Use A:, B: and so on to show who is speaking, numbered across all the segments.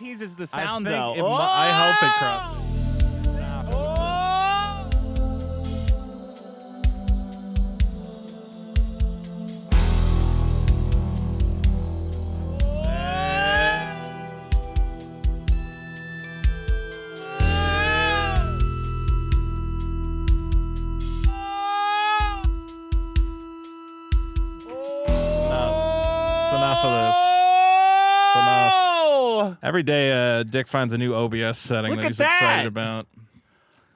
A: teases the sound, though.
B: I hope it crosses. Enough of this. It's enough. Every day, Dick finds a new OBS setting that he's excited about.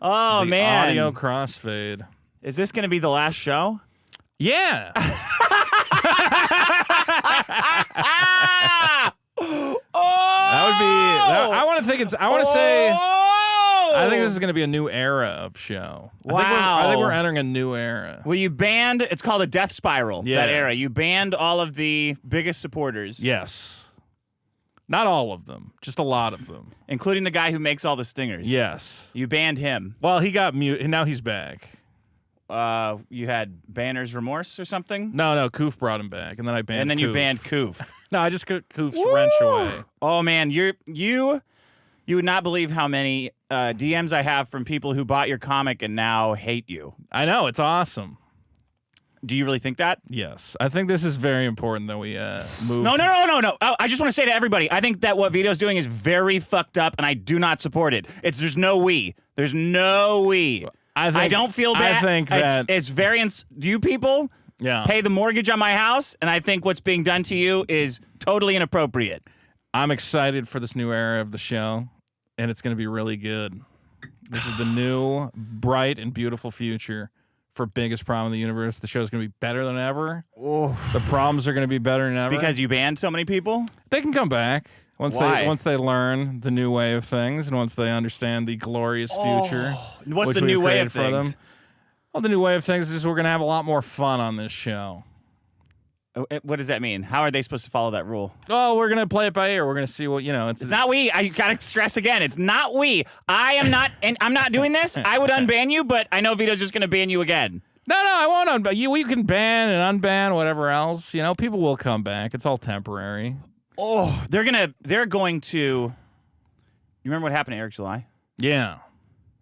A: Oh,
B: the
A: man.
B: Audio crossfade.
A: Is this going to be the last show?
B: Yeah. That would be. I want to think it's. I want to say. I think this is going to be a new era of show.
A: Wow.
B: I think we're entering a new era.
A: Well, you banned, it's called a death spiral,
B: Yeah.
A: that era. You banned all of the biggest supporters.
B: Yes. Not all of them, just a lot of them.
A: Including the guy who makes all the stingers.
B: Yes.
A: You banned him.
B: Well, he got mute, and now he's back.
A: You had Banner's Remorse or something?
B: No, Koof brought him back, and then I banned
A: And then
B: Koof.
A: you banned Koof.
B: No, I just cut Koof's wrench away.
A: Oh, man, you would not believe how many DMs I have from people who bought your comic and now hate you.
B: I know, it's awesome.
A: Do you really think that?
B: Yes. I think this is very important that we move.
A: No. I just want to say to everybody, I think that what Vito's doing is very fucked up, and I do not support it. There's no we. There's no we. I don't feel bad.
B: I think that
A: it's very. You people pay the mortgage on my house, and I think what's being done to you is totally inappropriate.
B: I'm excited for this new era of the show, and it's going to be really good. This is the new, bright, and beautiful future for Biggest Problem in the Universe. The show's going to be better than ever.
A: Oh.
B: The problems are going to be better than ever.
A: Because you banned so many people?
B: They can come back once they learn the new way of things and once they understand the glorious future.
A: What's the new way of things?
B: Well, the new way of things is we're going to have a lot more fun on this show.
A: What does that mean? How are they supposed to follow that rule?
B: Oh, we're going to play it by ear. We're going to see what, It's
A: not we. I got to stress again. It's not we. I am not, and I'm not doing this. I would unban you, but I know Vito's just going to ban you again.
B: No, I won't unban you. We can ban and unban whatever else. People will come back. It's all temporary.
A: Oh, they're going to. You remember what happened to Eric July?
B: Yeah.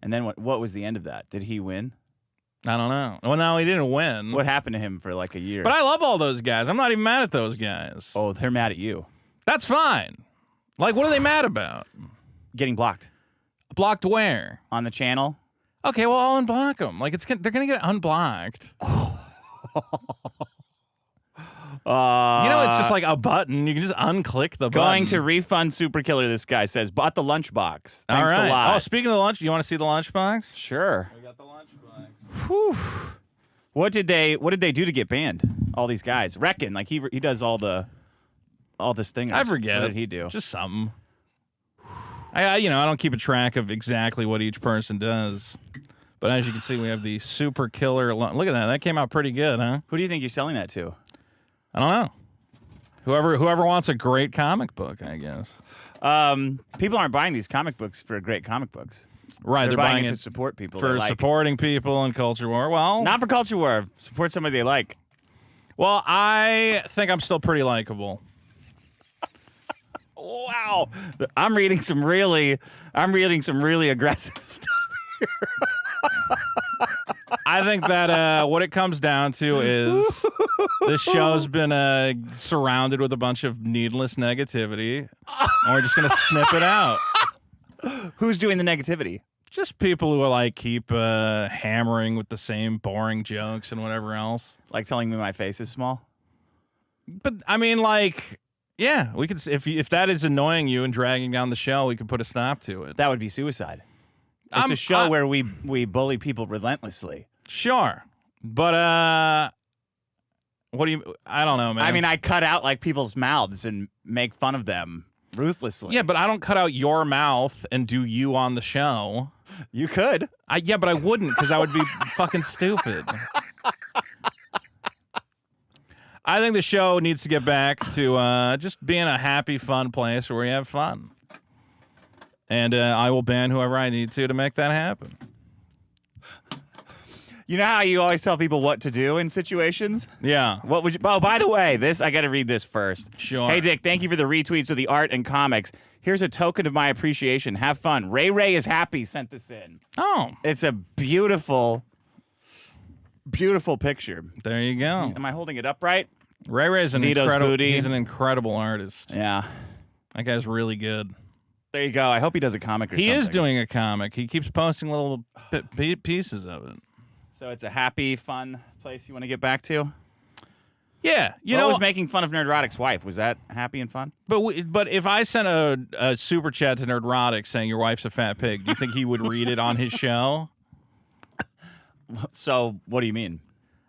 A: And then what was the end of that? Did he win?
B: I don't know. Well, no, he didn't win.
A: What happened to him for like a year?
B: But I love all those guys. I'm not even mad at those guys.
A: Oh, they're mad at you.
B: That's fine. Like, what are they mad about?
A: Getting blocked.
B: Blocked where?
A: On the channel.
B: Okay, well, I'll unblock them. Like, they're going to get unblocked. It's just like a button. You can just unclick the button.
A: Going to refund Super Killer, this guy says. Bought the lunchbox. Thanks
B: a
A: lot.
B: Oh, speaking of the lunch, you want to see the lunchbox?
A: Sure.
B: We got the lunchbox.
A: Whew. What did they do to get banned? All these guys. Reckon, like he does all this thing.
B: I forget.
A: What did he do?
B: Just something. I don't keep a track of exactly what each person does. But as you can see, we have the Super Killer. Look at that. That came out pretty good, huh?
A: Who do you think you're selling that to?
B: I don't know. Whoever wants a great comic book, I guess.
A: People aren't buying these comic books for great comic books.
B: Right,
A: they're buying it to support people.
B: For supporting people in culture war. Well,
A: not for culture war. Support somebody they like.
B: Well, I think I'm still pretty likable.
A: Wow, I'm reading some really aggressive stuff here.
B: I think that what it comes down to is this show's been surrounded with a bunch of needless negativity, and we're just gonna snip it out.
A: Who's doing the negativity?
B: Just people who keep hammering with the same boring jokes and whatever else.
A: Like telling me my face is small.
B: But I mean, yeah, we could. If that is annoying you and dragging down the show, we could put a stop to it.
A: That would be suicide. It's a show where we bully people relentlessly.
B: Sure, but what do you? I don't know, man.
A: I mean, I cut out people's mouths and make fun of them ruthlessly.
B: Yeah, but I don't cut out your mouth and do you on the show.
A: You could.
B: Yeah, but I wouldn't because I would be fucking stupid. I think the show needs to get back to just being a happy, fun place where we have fun. And I will ban whoever I need to make that happen.
A: You know how you always tell people what to do in situations?
B: Yeah.
A: What would you? Oh, by the way, I got to read this first.
B: Sure.
A: Hey, Dick, thank you for the retweets of the art and comics. Here's a token of my appreciation. Have fun. Ray is happy. Sent this in.
B: Oh,
A: It's a beautiful, beautiful picture.
B: there you go.
A: Am I holding it up right?
B: Ray Ray's an
A: Vito's
B: incredible.
A: booty.
B: He's an incredible artist.
A: Yeah.
B: That guy's really good.
A: There you go. I hope he does a comic or something.
B: He is doing a comic. He keeps posting little pieces of it.
A: So it's a happy, fun place you want to get back to?
B: Yeah, you
A: What
B: know.
A: was making fun of Nerdrotic's wife? Was that happy and fun?
B: But if I sent a super chat to Nerdrotic saying your wife's a fat pig, do you think he would read it on his show?
A: So what do you mean?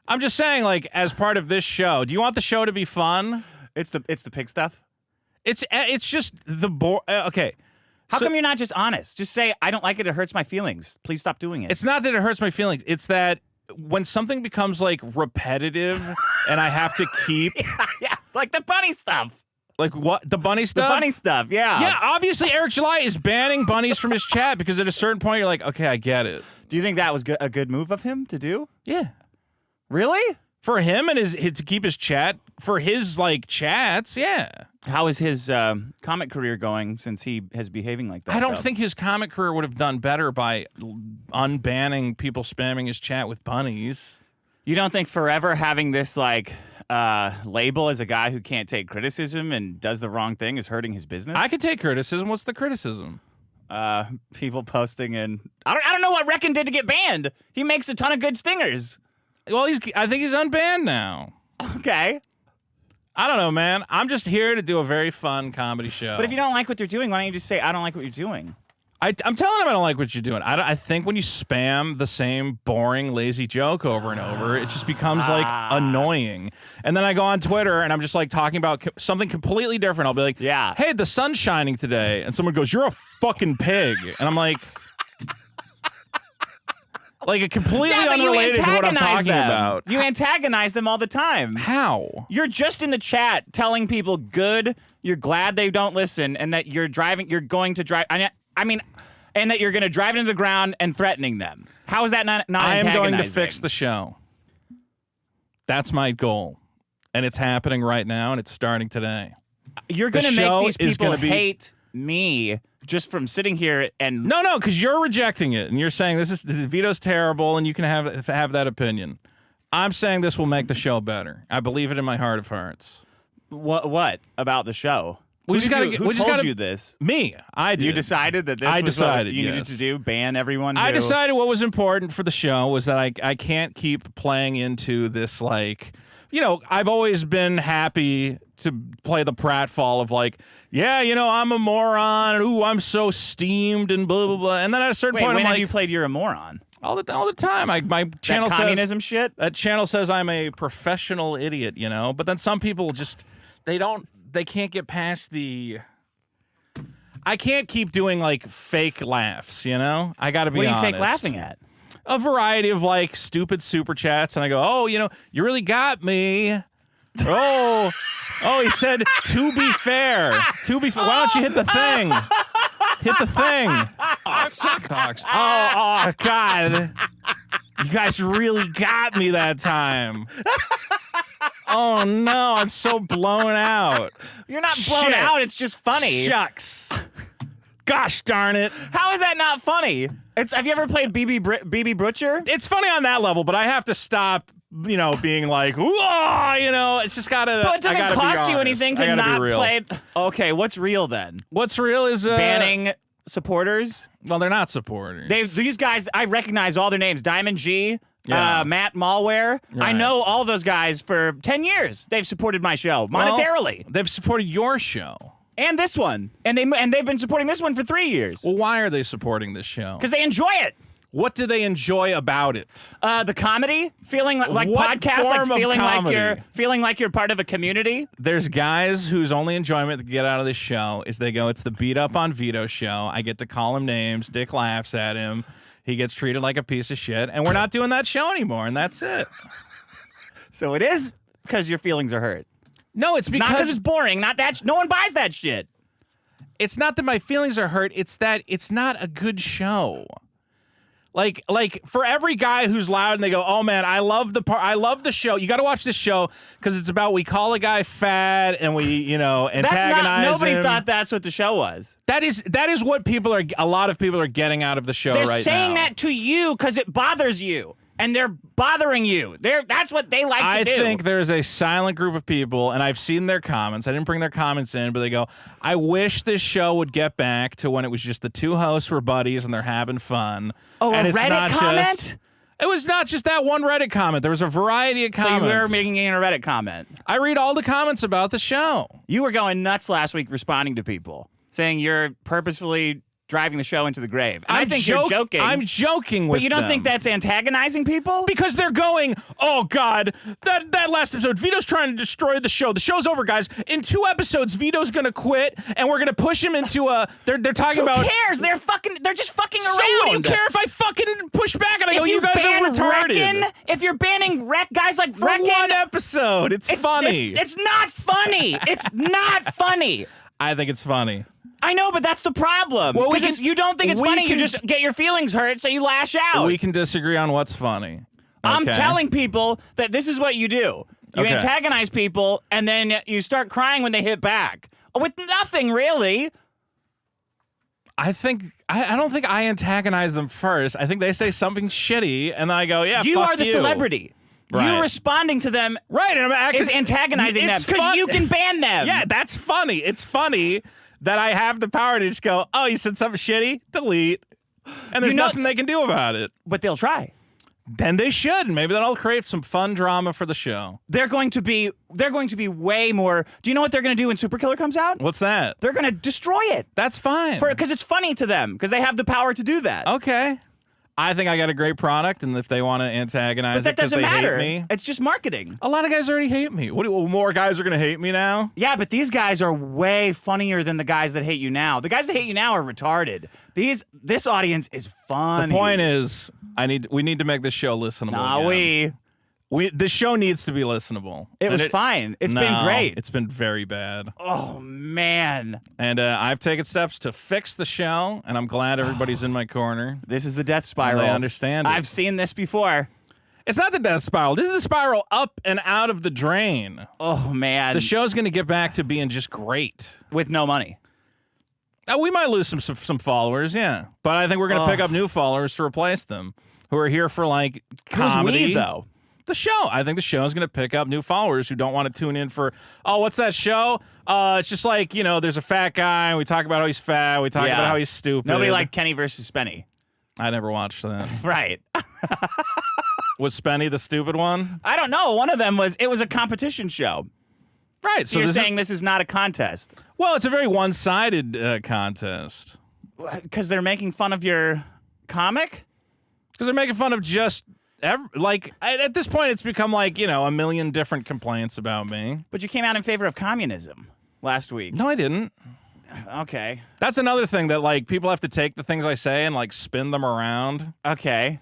B: I'm just saying, like, as part of this show, do you want the show to be fun?
A: It's the pig stuff?
B: It's just the okay.
A: How
B: So-
A: come you're not just honest? Just say, I don't like it. It hurts my feelings. Please stop doing it.
B: It's not that it hurts my feelings. It's that when something becomes like repetitive and I have to keep
A: yeah, like the bunny stuff.
B: like what the bunny
A: The
B: stuff.
A: bunny stuff, yeah.
B: Yeah, obviously Eric July is banning bunnies from his chat because at a certain point you're like, okay, I get it.
A: Do you think that was a good move of him to do?
B: Yeah,
A: Really?
B: for him and his to keep his chat for his like chats. Yeah,
A: How is his comic career going since he is behaving like that?
B: I don't
A: though?
B: think his comic career would have done better by unbanning people spamming his chat with bunnies.
A: You don't think forever having this like label as a guy who can't take criticism and does the wrong thing is hurting his business?
B: I could take criticism. What's the criticism?
A: People posting and I don't know what Reckon did to get banned. He makes a ton of good stingers.
B: Well, I think he's unbanned now.
A: Okay.
B: I don't know, man. I'm just here to do a very fun comedy show.
A: But if you don't like what they're doing, why don't you just say, I don't like what you're doing?
B: I'm telling him I don't like what you're doing. I think when you spam the same boring, lazy joke over and over, it just becomes like annoying. And then I go on Twitter and I'm just like talking about something completely different. I'll be like,
A: Yeah.
B: hey, the sun's shining today. And someone goes, you're a fucking pig. And I'm like it completely
A: Yeah, but you
B: unrelated to what I'm
A: antagonize
B: talking
A: them.
B: about.
A: You antagonize them all the time.
B: How?
A: You're just in the chat telling people good, you're glad they don't listen, and that you're going to drive. I mean, and that you're going to drive into the ground and threatening them. How is that not
B: I am going to
A: antagonizing?
B: fix the show. That's my goal. And it's happening right now, and it's starting today.
A: You're going to
B: show
A: make these
B: is
A: people
B: gonna be-
A: hate me just from sitting here and
B: No, because you're rejecting it, and you're saying Vito's terrible, and you can have that opinion. I'm saying this will make the show better. I believe it in my heart of hearts.
A: what about the show?
B: We just gotta
A: Who
B: we just
A: told
B: gotta-
A: you this?
B: Me, I did.
A: You decided that this
B: I
A: was
B: decided,
A: what you needed
B: yes.
A: to do? Ban everyone?
B: I
A: who-
B: decided what was important for the show was that I can't keep playing into this, like, you know, I've always been happy to play the pratfall of like, yeah, you know, I'm a moron. Ooh, I'm so steamed and blah, blah, blah. And then at a certain
A: Wait,
B: point,
A: when
B: I'm
A: have
B: like,
A: you played You're a Moron?
B: all the time. My channel
A: That
B: says
A: communism shit?
B: that channel says I'm a professional idiot, you know. But then some people just they can't get past the. I can't keep doing like fake laughs, you know. I got to be
A: What are you
B: honest.
A: fake laughing at?
B: A variety of like stupid super chats, and I go, oh, you know, you really got me. Oh, he said to be fair. To be fair. Why don't you hit the thing? Hit the thing.
C: Oh, suckhawks.
B: Oh, God. You guys really got me that time. Oh, no. I'm so blown out.
A: You're not blown
B: Shit.
A: out. It's just funny.
B: Shucks. Gosh darn it.
A: How is that not funny? Have you ever played BB Butcher?
B: It's funny on that level, but I have to stop, you know, being like, whoa, you know, it's just gotta.
A: But it doesn't
B: I gotta be
A: cost you
B: honest.
A: anything
B: I
A: to
B: gotta be
A: not
B: real.
A: play. Okay, what's real then?
B: What's real is
A: Banning supporters.
B: Well, they're not supporters.
A: These guys, I recognize all their names. Diamond G,
B: Yeah.
A: Matt Malware. I
B: Right.
A: know all those guys for 10 years. They've supported my show monetarily,
B: They've supported your show.
A: and this one, and they've been supporting this one for 3 years
B: Well, why are they supporting this show?
A: because they enjoy it.
B: What do they enjoy about it?
A: The comedy, feeling like
B: What
A: podcasts,
B: form of
A: feeling like you're part of a community.
B: There's guys whose only enjoyment to get out of this show is they go, it's the Beat Up on Vito show. I get to call him names. Dick laughs at him. He gets treated like a piece of shit. And we're not doing that show anymore, and that's it.
A: So it is because your feelings are hurt.
B: No, it's
A: Not because
B: because
A: it's boring. Not that. No one buys that shit.
B: it's not that my feelings are hurt. It's that it's not a good show. Like for every guy who's loud and they go, "Oh man, I love the show." You got to watch this show because it's about we call a guy fat and we, antagonize
A: nobody
B: him.
A: thought that's what the show was.
B: That is what a lot of people are getting out of the show
A: They're
B: right now.
A: saying that to you because it bothers you. And they're bothering you. That's what they like to do.
B: I think there's a silent group of people, and I've seen their comments. I didn't bring their comments in, but they go, I wish this show would get back to when it was just the two hosts were buddies and they're having fun.
A: Oh,
B: and
A: a
B: it's
A: Reddit
B: not
A: comment?
B: It was not just that one Reddit comment. There was a variety of comments.
A: So you were making a Reddit comment.
B: I read all the comments about the show.
A: You were going nuts last week responding to people, saying you're purposefully driving the show into the grave. And I think you're joking.
B: I'm joking with
A: But you don't
B: them.
A: think that's antagonizing people?
B: Because they're going, oh, God, that last episode, Vito's trying to destroy the show. The show's over, guys. In 2 episodes, Vito's going to quit, and we're going to push him into a... They're talking about...
A: Who cares? They're just fucking around.
B: So what do you care if I fucking push back and I go, you guys are retarded?
A: If you're banning guys like
B: For
A: Reckon...
B: one episode, it's funny.
A: It's not funny. It's not funny.
B: I think it's funny.
A: I know, but that's the problem.
B: Well,
A: Because you don't think it's funny. You just get your feelings hurt, so you lash out.
B: We can disagree on what's funny.
A: I'm
B: Okay.
A: telling people that this is what you do. You
B: Okay.
A: antagonize people, and then you start crying when they hit back. With nothing, really.
B: I don't think I antagonize them first. I think they say something shitty, and then I go, yeah,
A: You
B: fuck
A: are the celebrity.
B: Right.
A: You responding to them
B: Right, and I'm acting...
A: is antagonizing them
B: It's
A: because
B: fun-
A: you can ban them.
B: Yeah, that's funny. It's funny that I have the power to just go, oh, you said something shitty? Delete. And there's nothing they can do about it.
A: But they'll try.
B: Then they should. Maybe that'll create some fun drama for the show.
A: They're going to be way more. Do you know what they're going to do when Super Killer comes out?
B: What's that?
A: They're going to destroy it.
B: That's fine.
A: Because it's funny to them, because they have the power to do that.
B: Okay. I think I got a great product, and if they want to antagonize
A: But that
B: it because
A: doesn't
B: they
A: matter.
B: hate me...
A: It's just marketing.
B: A lot of guys already hate me. More guys are going to hate me now?
A: Yeah, but these guys are way funnier than the guys that hate you now. The guys that hate you now are retarded. This audience is funny.
B: The point is, we need to make this show listenable.
A: Nah,
B: again. This show needs to be listenable.
A: It was fine. It's been great.
B: It's been very bad.
A: Oh, man.
B: And I've taken steps to fix the show, and I'm glad everybody's in my corner.
A: This is the death spiral.
B: And they understand it.
A: I've seen this before.
B: It's not the death spiral. This is the spiral up and out of the drain.
A: Oh, man.
B: The show's going to get back to being just great.
A: With no money.
B: We might lose some followers, yeah. But I think we're going to pick up new followers to replace them who are here for, like, comedy.
A: Who's we, though?
B: The show. I think the show is going to pick up new followers who don't want to tune in for, oh, what's that show? It's just like, there's a fat guy, and we talk about how he's fat, we talk about how he's stupid.
A: Nobody liked Kenny versus Spenny.
B: I never watched that.
A: Right.
B: Was Spenny the stupid one?
A: I don't know. One of them was a competition show.
B: Right.
A: So you're saying this is not a contest.
B: Well, it's a very one-sided contest.
A: Because they're making fun of your comic?
B: Because they're making fun of just... at this point, it's become like, a million different complaints about me.
A: But you came out in favor of communism last week.
B: No, I didn't.
A: Okay.
B: That's another thing that, people have to take the things I say and, spin them around.
A: Okay.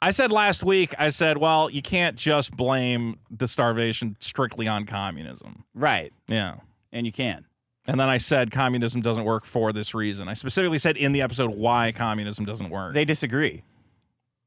B: I said last week, well, you can't just blame the starvation strictly on communism.
A: Right.
B: Yeah.
A: And you can.
B: And then I said communism doesn't work for this reason. I specifically said in the episode why communism doesn't work.
A: They disagree.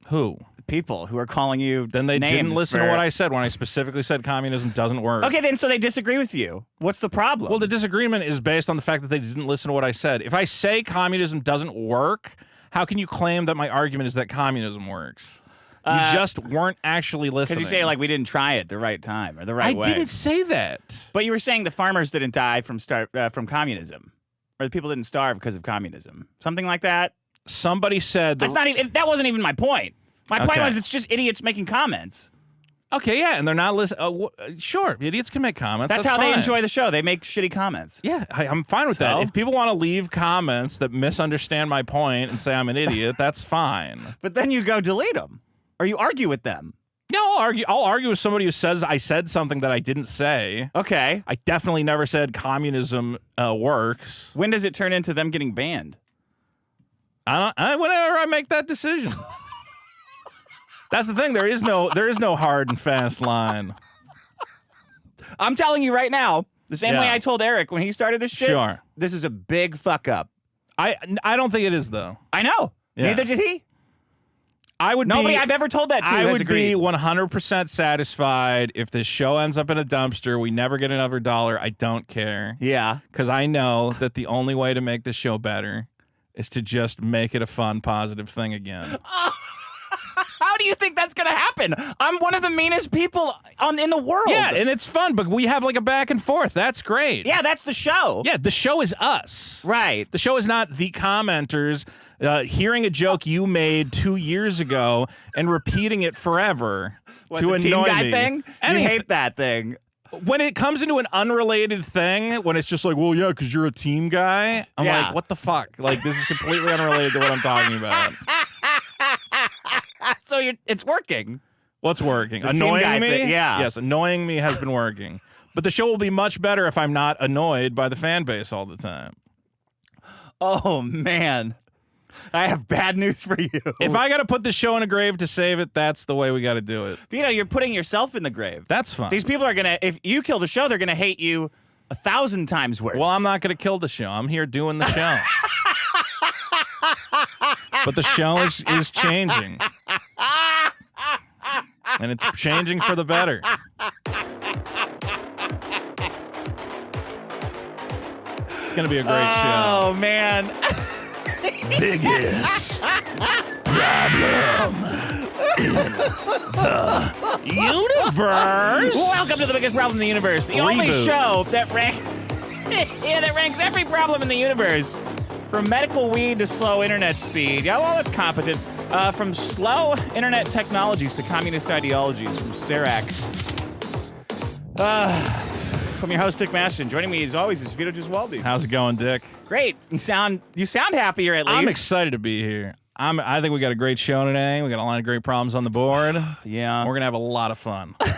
B: Who?
A: People who are calling you
B: Then they
A: names
B: didn't listen to what I said when I specifically said communism doesn't work.
A: Okay, then so they disagree with you. What's the problem?
B: Well, the disagreement is based on the fact that they didn't listen to what I said. If I say communism doesn't work, how can you claim that my argument is that communism works? You just weren't actually listening.
A: Because you say, we didn't try it the right time or the right way.
B: I didn't say that.
A: But you were saying the farmers didn't die from communism. Or the people didn't starve because of communism. Something like that?
B: Somebody said...
A: That wasn't even my point. My point was it's just idiots making comments.
B: Okay, yeah, and they're not listening. Sure, idiots can make comments.
A: That's how they enjoy the show. They make shitty comments.
B: Yeah, I'm fine with that. If people want to leave comments that misunderstand my point and say I'm an idiot, that's fine.
A: But then you go delete them. Or you argue with them.
B: No, I'll argue with somebody who says I said something that I didn't say.
A: Okay.
B: I definitely never said communism works.
A: When does it turn into them getting banned?
B: Whenever I make that decision. That's the thing. There is no hard and fast line.
A: I'm telling you right now, the same way I told Eric when he started this shit.
B: Sure.
A: This is a big fuck up.
B: I don't think it is though.
A: I know.
B: Yeah.
A: Neither did he. Nobody I've ever told that to
B: I
A: has
B: would
A: agreed.
B: be 100% satisfied if this show ends up in a dumpster. We never get another dollar. I don't care.
A: Yeah.
B: Because I know that the only way to make this show better is to just make it a fun, positive thing again.
A: How do you think that's going to happen? I'm one of the meanest people in the world.
B: Yeah, and it's fun, but we have like a back and forth. That's great.
A: Yeah, that's the show.
B: Yeah, the show is us.
A: Right.
B: The show is not the commenters hearing a joke you made 2 years ago and repeating it forever to
A: the
B: annoy
A: team guy
B: me.
A: thing? You hate that thing.
B: When it comes into an unrelated thing, when it's just like, well, yeah, because you're a team guy, I'm
A: Yeah.
B: like, what the fuck? Like, this is completely unrelated to what I'm talking about.
A: So it's working.
B: What's working?
A: The team guy
B: Annoying me?
A: thing, yeah.
B: Yes, annoying me has been working. But the show will be much better if I'm not annoyed by the fan base all the time.
A: Oh, man. I have bad news for you.
B: If I got to put the show in a grave to save it, that's the way we got to do it.
A: Vito, you're putting yourself in the grave.
B: That's fine.
A: These people are going to, if you kill the show, they're going to hate you 1,000 times worse.
B: Well, I'm not going to kill the show. I'm here doing the show. But the show is changing. And it's changing for the better. It's going to be a great show.
A: Oh, man.
B: Biggest problem in the universe.
A: Welcome to the biggest problem in the universe. The only
B: Reboot.
A: show that that ranks every problem in the universe. From medical weed to slow internet speed. Yeah, well, that's competent. From slow internet technologies to communist ideologies. From CERAC. From your host, Dick Maston. Joining me, as always, is Vito Giswaldi.
B: How's it going, Dick?
A: Great. You sound happier, at least.
B: I'm excited to be here. I think we got a great show today. We got a lot of great problems on the board.
A: Yeah.
B: We're going to have a lot of fun.
A: What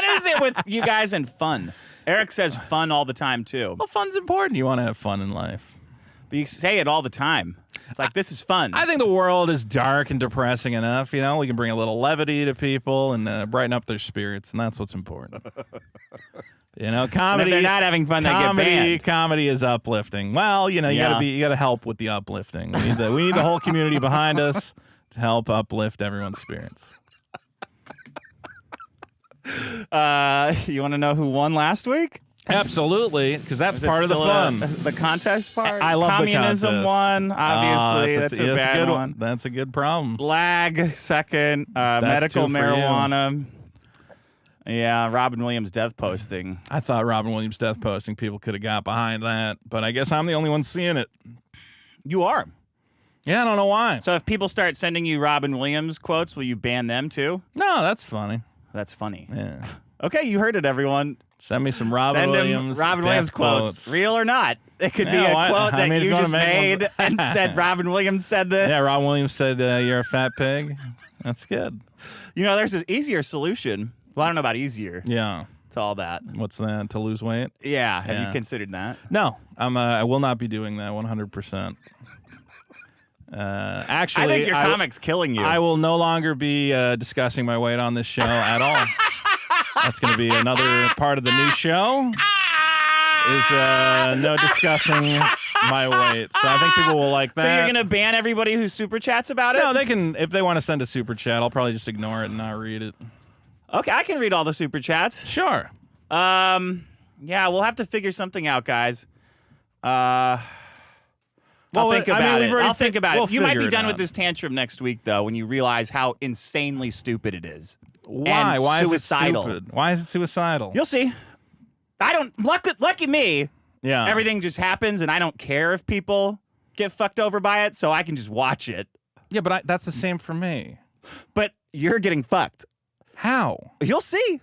A: is it with you guys and fun? Eric says fun all the time, too.
B: Well, fun's important. You want to have fun in life.
A: But you say it all the time. It's like, this is fun.
B: I think the world is dark and depressing enough. You know, we can bring a little levity to people and brighten up their spirits, and that's what's important. You know,
A: And
B: comedy.
A: if they're not having fun, they get banned.
B: Comedy is uplifting. Well, you know, you gotta help with the uplifting. We need the whole community behind us to help uplift everyone's spirits.
A: You want to know who won last week?
B: Absolutely, because that's
A: Is it
B: part of the
A: still
B: fun.
A: the contest part?
B: I love
A: Communism
B: the contest.
A: won, obviously.
B: That's
A: that's a bad
B: good
A: one.
B: That's a good problem.
A: Lag, second. Medical
B: two for
A: marijuana. Yeah, Robin Williams death posting.
B: I thought Robin Williams death posting people could have got behind that, but I guess I'm the only one seeing it.
A: You are.
B: Yeah, I don't know why.
A: So if people start sending you Robin Williams quotes, will you ban them too?
B: No, that's funny.
A: That's funny.
B: Yeah.
A: Okay, you heard it, everyone.
B: Send me some Robin
A: Send
B: Williams.
A: him Robin
B: death
A: Williams quotes, real or not. It could be
B: Yeah,
A: a
B: why-
A: quote
B: I
A: that
B: mean, if
A: you
B: you wanna
A: just
B: make
A: made and said Robin Williams said this.
B: Yeah, Robin Williams said you're a fat pig. That's good.
A: You know, there's an easier solution. Well, I don't know about easier
B: Yeah.
A: to all that.
B: What's that? To lose weight?
A: Yeah, have
B: Yeah.
A: you considered that?
B: No, I will not be doing that 100%. Actually,
A: I think your comic's killing you.
B: I will no longer be discussing my weight on this show at all. That's going to be another part of the new show. Is no discussing my weight. So I think people will like that.
A: So you're gonna ban everybody who super chats about it?
B: No, they can if they want to send a super chat. I'll probably just ignore it and not read it.
A: Okay, I can read all the super chats.
B: Sure.
A: Yeah, we'll have to figure something out, guys. I'll
B: Well,
A: think
B: I mean,
A: about
B: we've
A: it.
B: already
A: I'll think about
B: we'll
A: it. You might
B: figure
A: be
B: it
A: done
B: out.
A: with this tantrum next week, though, when you realize how insanely stupid it is.
B: Why?
A: And
B: Why
A: suicidal.
B: is it stupid? Why is it suicidal?
A: You'll see. I don't. Lucky me.
B: Yeah.
A: Everything just happens, and I don't care if people get fucked over by it, so I can just watch it.
B: Yeah, but that's the same for me.
A: But you're getting fucked.
B: How?
A: You'll see.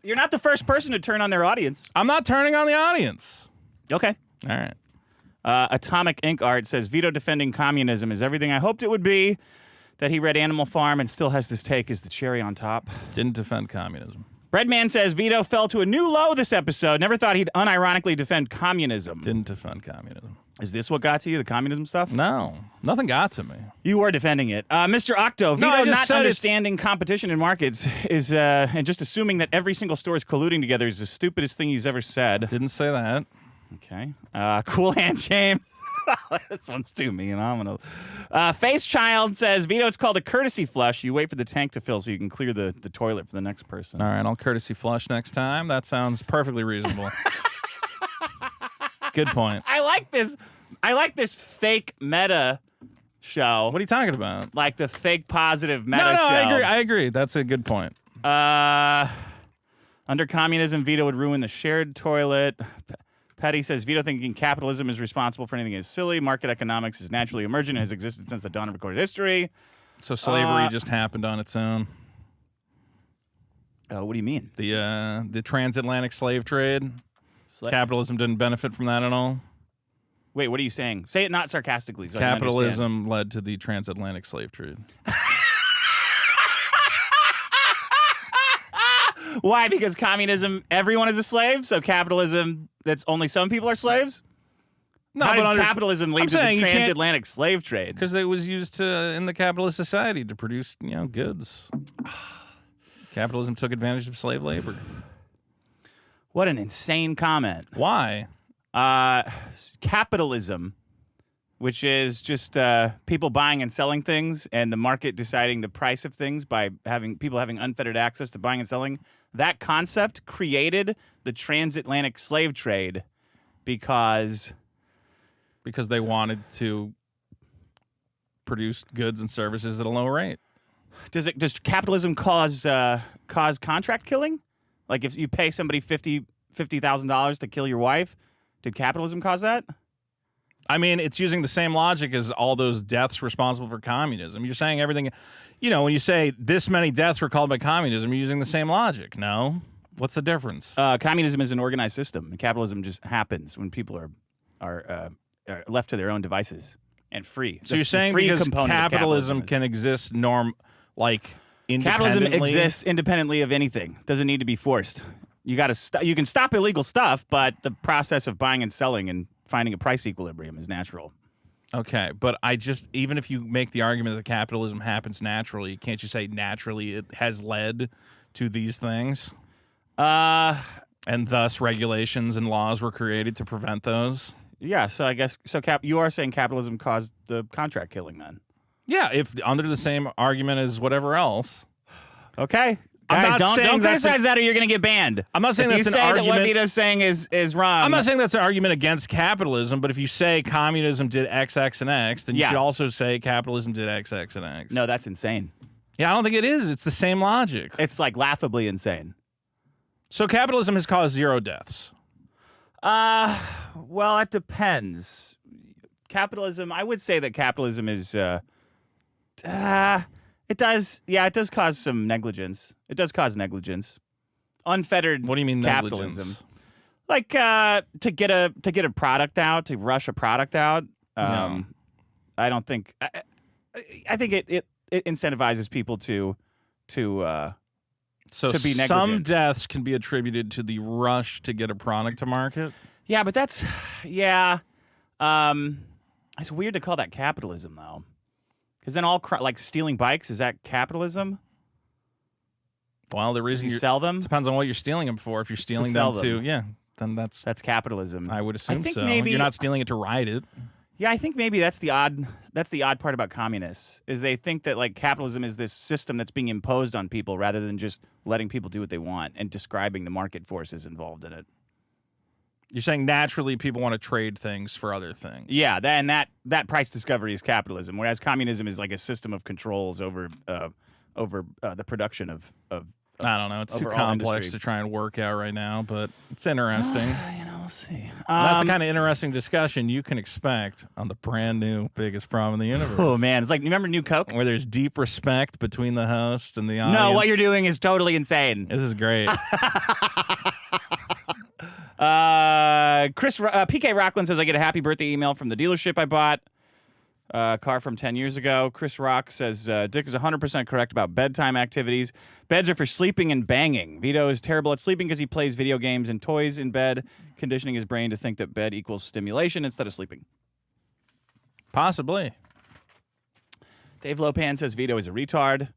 A: You're not the first person to turn on their audience.
B: I'm not turning on the audience.
A: Okay.
B: All right.
A: Atomic Ink Art says Vito defending communism is everything I hoped it would be. That he read Animal Farm and still has this take is the cherry on top.
B: Didn't defend communism.
A: Breadman says Vito fell to a new low this episode. Never thought he'd unironically defend communism.
B: Didn't defend communism.
A: Is this what got to you, the communism stuff?
B: No, nothing got to me.
A: You were defending it. Mr. Octo, Vito
B: I just
A: not
B: said
A: understanding competition in markets is and just assuming that every single store is colluding together is the stupidest thing he's ever said.
B: Didn't say that.
A: Okay. Cool Hand James. This one's too mean. I'm gonna. Face Child says, Vito, it's called a courtesy flush. You wait for the tank to fill so you can clear the toilet for the next person.
B: All right, I'll courtesy flush next time. That sounds perfectly reasonable. Good point.
A: I like this. I like this fake meta show.
B: What are you talking about?
A: Like the fake positive meta
B: No,
A: show.
B: I agree. That's a good point.
A: Under communism, Vito would ruin the shared toilet. Petty says, Vito thinking capitalism is responsible for anything is silly. Market economics is naturally emergent and has existed since the dawn of recorded history.
B: So slavery just happened on its own.
A: What do you mean?
B: The transatlantic slave trade. Capitalism didn't benefit from that at all.
A: Wait, what are you saying? Say it not sarcastically. So I can understand.
B: Capitalism led to the transatlantic slave trade.
A: Why? Because communism, everyone is a slave? So capitalism, that's only some people are slaves?
B: No,
A: How
B: but
A: did capitalism lead to the transatlantic slave trade?
B: Because it was used in the capitalist society to produce, goods. Capitalism took advantage of slave labor.
A: What an insane comment.
B: Why?
A: Capitalism, which is just people buying and selling things and the market deciding the price of things by having unfettered access to buying and selling. That concept created the transatlantic slave trade because
B: they wanted to produce goods and services at a low rate.
A: Does capitalism cause contract killing? Like if you pay somebody $50,000 to kill your wife, did capitalism cause that?
B: I mean, it's using the same logic as all those deaths responsible for communism. You're saying everything, when you say this many deaths were caused by communism, you're using the same logic. No? What's the difference?
A: Communism is an organized system. Capitalism just happens when people are left to their own devices and free.
B: So you're saying because capitalism can exist independently?
A: Capitalism exists independently of anything. Doesn't need to be forced. You can stop illegal stuff, but the process of buying and selling and finding a price equilibrium is natural.
B: Okay, but even if you make the argument that capitalism happens naturally, can't you say naturally it has led to these things? And thus regulations and laws were created to prevent those? Yeah,
A: so I guess you are saying capitalism caused the contract killing then?
B: Yeah, if under the same argument as whatever else.
A: Okay. Guys, don't criticize that or you're going to get banned.
B: I'm not saying
A: if
B: that's
A: you say
B: an argument.
A: That what Vito's saying is wrong.
B: I'm not saying that's an argument against capitalism, but if you say communism did X, X, and X, then you should also say capitalism did X, X, and X.
A: No, that's insane.
B: Yeah, I don't think it is. It's the same logic.
A: It's like laughably insane.
B: So capitalism has caused 0 deaths.
A: Well, it depends. Capitalism, I would say that capitalism is it does cause some negligence. It does cause negligence. Unfettered.
B: What do you mean
A: capitalism?
B: Negligence?
A: Like to get a product out, to rush a product out.
B: No.
A: I don't think. I think it incentivizes people to be negligent.
B: Some deaths can be attributed to the rush to get a product to market.
A: Yeah, but that's it's weird to call that capitalism though. Because then like stealing bikes, is that capitalism?
B: Well, the reason
A: you sell them
B: depends on what you're stealing them for. If you're stealing them to, then that's
A: capitalism.
B: I would assume so.
A: Maybe,
B: you're not stealing it to ride it.
A: Yeah, I think maybe that's the odd part about communists is they think that like capitalism is this system that's being imposed on people rather than just letting people do what they want and describing the market forces involved in it.
B: You're saying naturally people want to trade things for other things.
A: Yeah, that price discovery is capitalism, whereas communism is like a system of controls over the production of
B: I don't know. It's too complex to try and work out right now, but it's interesting.
A: We'll see.
B: That's the kind of interesting discussion you can expect on the brand new Biggest Problem in the Universe.
A: Oh, man. It's like, you remember New Coke?
B: Where there's deep respect between the host and the audience.
A: No, what you're doing is totally insane.
B: This is great.
A: PK Rockland says, I get a happy birthday email from the dealership I bought. Car from 10 years ago. Chris Rock says, Dick is 100% correct about bedtime activities. Beds are for sleeping and banging. Vito is terrible at sleeping because he plays video games and toys in bed, conditioning his brain to think that bed equals stimulation instead of sleeping.
B: Possibly.
A: Dave Lopan says Vito is a retard.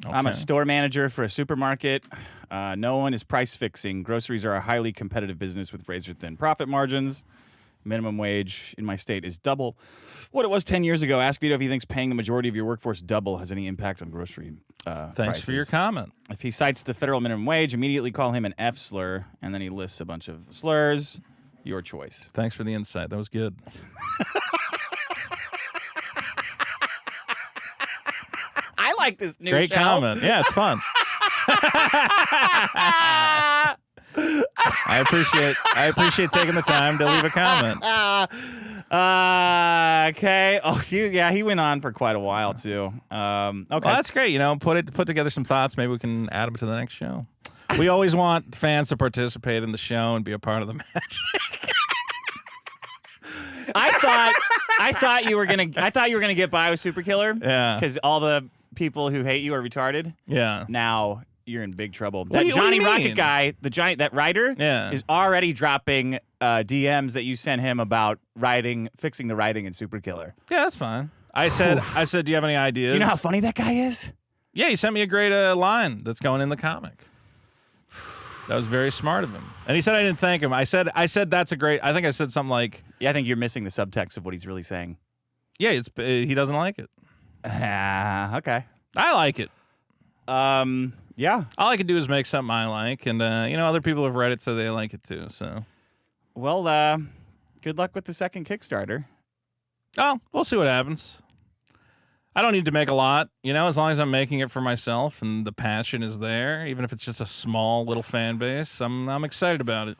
B: Okay.
A: I'm a store manager for a supermarket. No one is price fixing. Groceries are a highly competitive business with razor-thin profit margins. Minimum wage in my state is double what it was 10 years ago. Ask Vito if he thinks paying the majority of your workforce double has any impact on grocery
B: Thanks
A: prices.
B: for your comment.
A: If he cites the federal minimum wage, immediately call him an F slur, and then he lists a bunch of slurs. Your choice.
B: Thanks for the insight. That was good.
A: I like this new
B: Great
A: show.
B: comment. Yeah, it's fun. I appreciate taking the time to leave a comment.
A: Okay. Oh, he went on for quite a while too. Okay.
B: Well, that's great. You know, put together some thoughts. Maybe we can add them to the next show. We always want fans to participate in the show and be a part of the match.
A: I thought you were gonna get by with Super Killer.
B: Yeah.
A: Because all the people who hate you are retarded.
B: Yeah.
A: Now you're in big trouble.
B: What
A: That
B: do you
A: Johnny
B: mean?
A: Rocket guy, that writer,
B: Yeah.
A: is already dropping DMs that you sent him about fixing the writing in Super Killer.
B: Yeah, that's fine. I said, do you have any ideas?
A: Do you know how funny that guy is?
B: Yeah, he sent me a great line that's going in the comic. That was very smart of him. And he said I didn't thank him. I said that's a great. I think I said something like,
A: Yeah, I think you're missing the subtext of what he's really saying.
B: yeah, he doesn't like it.
A: Okay.
B: I like it.
A: Yeah.
B: All I can do is make something I like, and other people have read it, so they like it too. So,
A: Well, good luck with the second Kickstarter.
B: oh, we'll see what happens. I don't need to make a lot, as long as I'm making it for myself and the passion is there, even if it's just a small little fan base. I'm excited about it.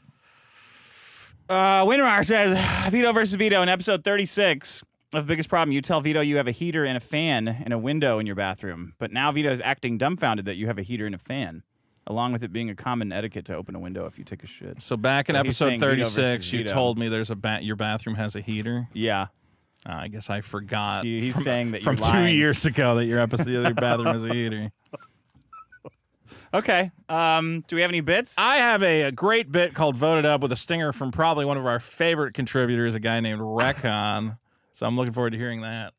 A: Winrar says, Vito versus Vito in episode 36 of Biggest Problem. You tell Vito you have a heater and a fan and a window in your bathroom, but now Vito's acting dumbfounded that you have a heater and a fan, along with it being a common etiquette to open a window if you take a shit.
B: So back in
A: So he's
B: episode
A: saying Vito
B: 36,
A: versus
B: you
A: Vito.
B: told me there's your bathroom has a heater.
A: Yeah.
B: I guess I forgot.
A: He's saying that you're
B: from
A: lying.
B: 2 years ago that your bathroom has a heater.
A: Okay. Do we have any bits?
B: I have a great bit called Voted Up with a stinger from probably one of our favorite contributors, a guy named Recon. So I'm looking forward to hearing that.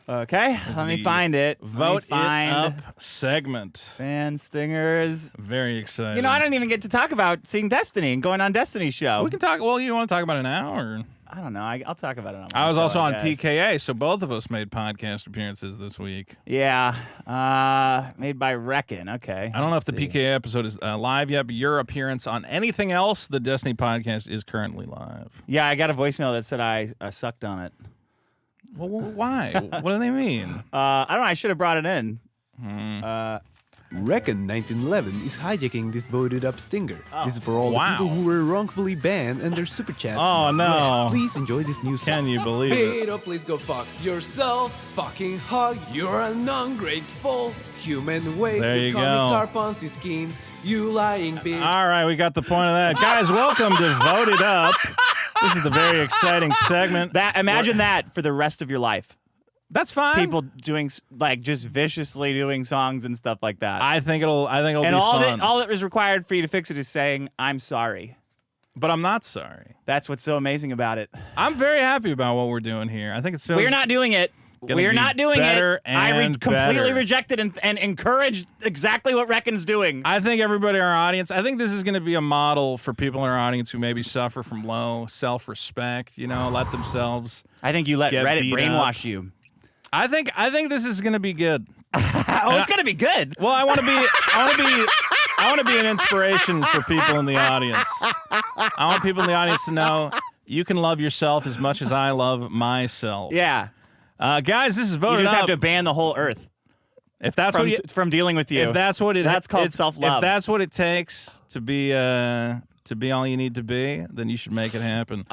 A: Okay. Let me find it.
B: Vote
A: Let me find
B: It Up segment.
A: fan stingers.
B: Very excited.
A: I don't even get to talk about seeing Destiny and going on Destiny's show.
B: We can talk. Well, you want to talk about it now? Or?
A: I don't know. I'll talk about it on my
B: I was
A: show,
B: also on
A: guess.
B: PKA, so both of us made podcast appearances this week.
A: Yeah. Made by Reckon. Okay.
B: I don't know if the
A: Let's see.
B: PKA episode is live yet, but your appearance on anything else, the Destiny podcast, is currently live.
A: Yeah, I got a voicemail that said I sucked on it.
B: Well, why? What do they mean?
A: I don't know. I should have brought it in.
D: Reckon 1911 is hijacking this voted up stinger. This is for all
B: wow.
D: the people who were wrongfully banned and their super chats.
B: Oh, no.
D: Please enjoy this new song.
B: Can you believe it?
E: Vito, please go fuck yourself. Fucking hug. You're an ungrateful human waste.
B: There
E: Your
B: you
E: comics
B: go.
E: are Ponzi schemes. You lying bitch.
B: All right, we got the point of that. Guys, welcome to Voted Up. This is the very exciting segment.
A: Imagine that for the rest of your life.
B: That's fine.
A: People doing just viciously doing songs and stuff like that.
B: I think it'll
A: and
B: be fun.
A: all that is required for you to fix it is saying I'm sorry.
B: But I'm not sorry.
A: That's what's so amazing about it.
B: I'm very happy about what we're doing here. I think it's so.
A: We're not doing it.
B: Gonna
A: We're
B: be
A: not doing
B: better
A: it. I
B: and
A: completely
B: better.
A: rejected and encouraged exactly what Reckon's doing.
B: I think everybody in our audience, I think this is going to be a model for people in our audience who maybe suffer from low self-respect, let themselves.
A: I think you let
B: Get
A: Reddit
B: beat
A: brainwash you.
B: I think this is going to be good.
A: Oh, it's gonna be good.
B: Well, I want to be an inspiration for people in the audience. I want people in the audience to know you can love yourself as much as I love myself.
A: Yeah.
B: Guys, this is
A: You
B: Voted
A: just
B: Up.
A: have to ban the whole earth
B: If that's what you,
A: from dealing with you.
B: if that's what it
A: That's called
B: if-
A: self-love.
B: If that's what it takes to be all you need to be, then you should make it happen.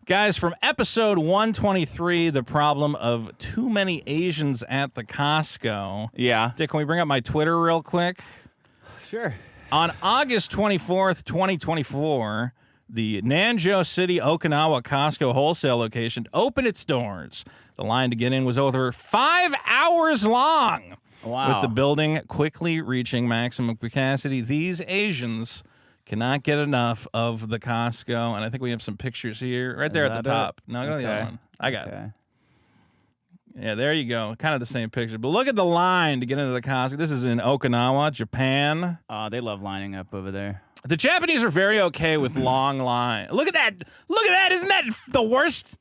B: Guys, from episode 123, the problem of too many Asians at the Costco.
A: Yeah.
B: Dick, can we bring up my Twitter real quick?
A: Sure.
B: On August 24th, 2024, the Nanjo City, Okinawa Costco wholesale location opened its doors. The line to get in was over 5 hours long.
A: Wow.
B: With the building quickly reaching maximum capacity, these Asians cannot get enough of the Costco. And I think we have some pictures here, right there at the
A: that it?
B: top. No, go to the other
A: Okay.
B: one. I got it.
A: Okay.
B: Yeah, there you go. Kind of the same picture. But look at the line to get into the Costco. This is in Okinawa, Japan.
A: They love lining up over there.
B: The Japanese are very okay with long lines. Look at that. Look at that. Isn't that the worst?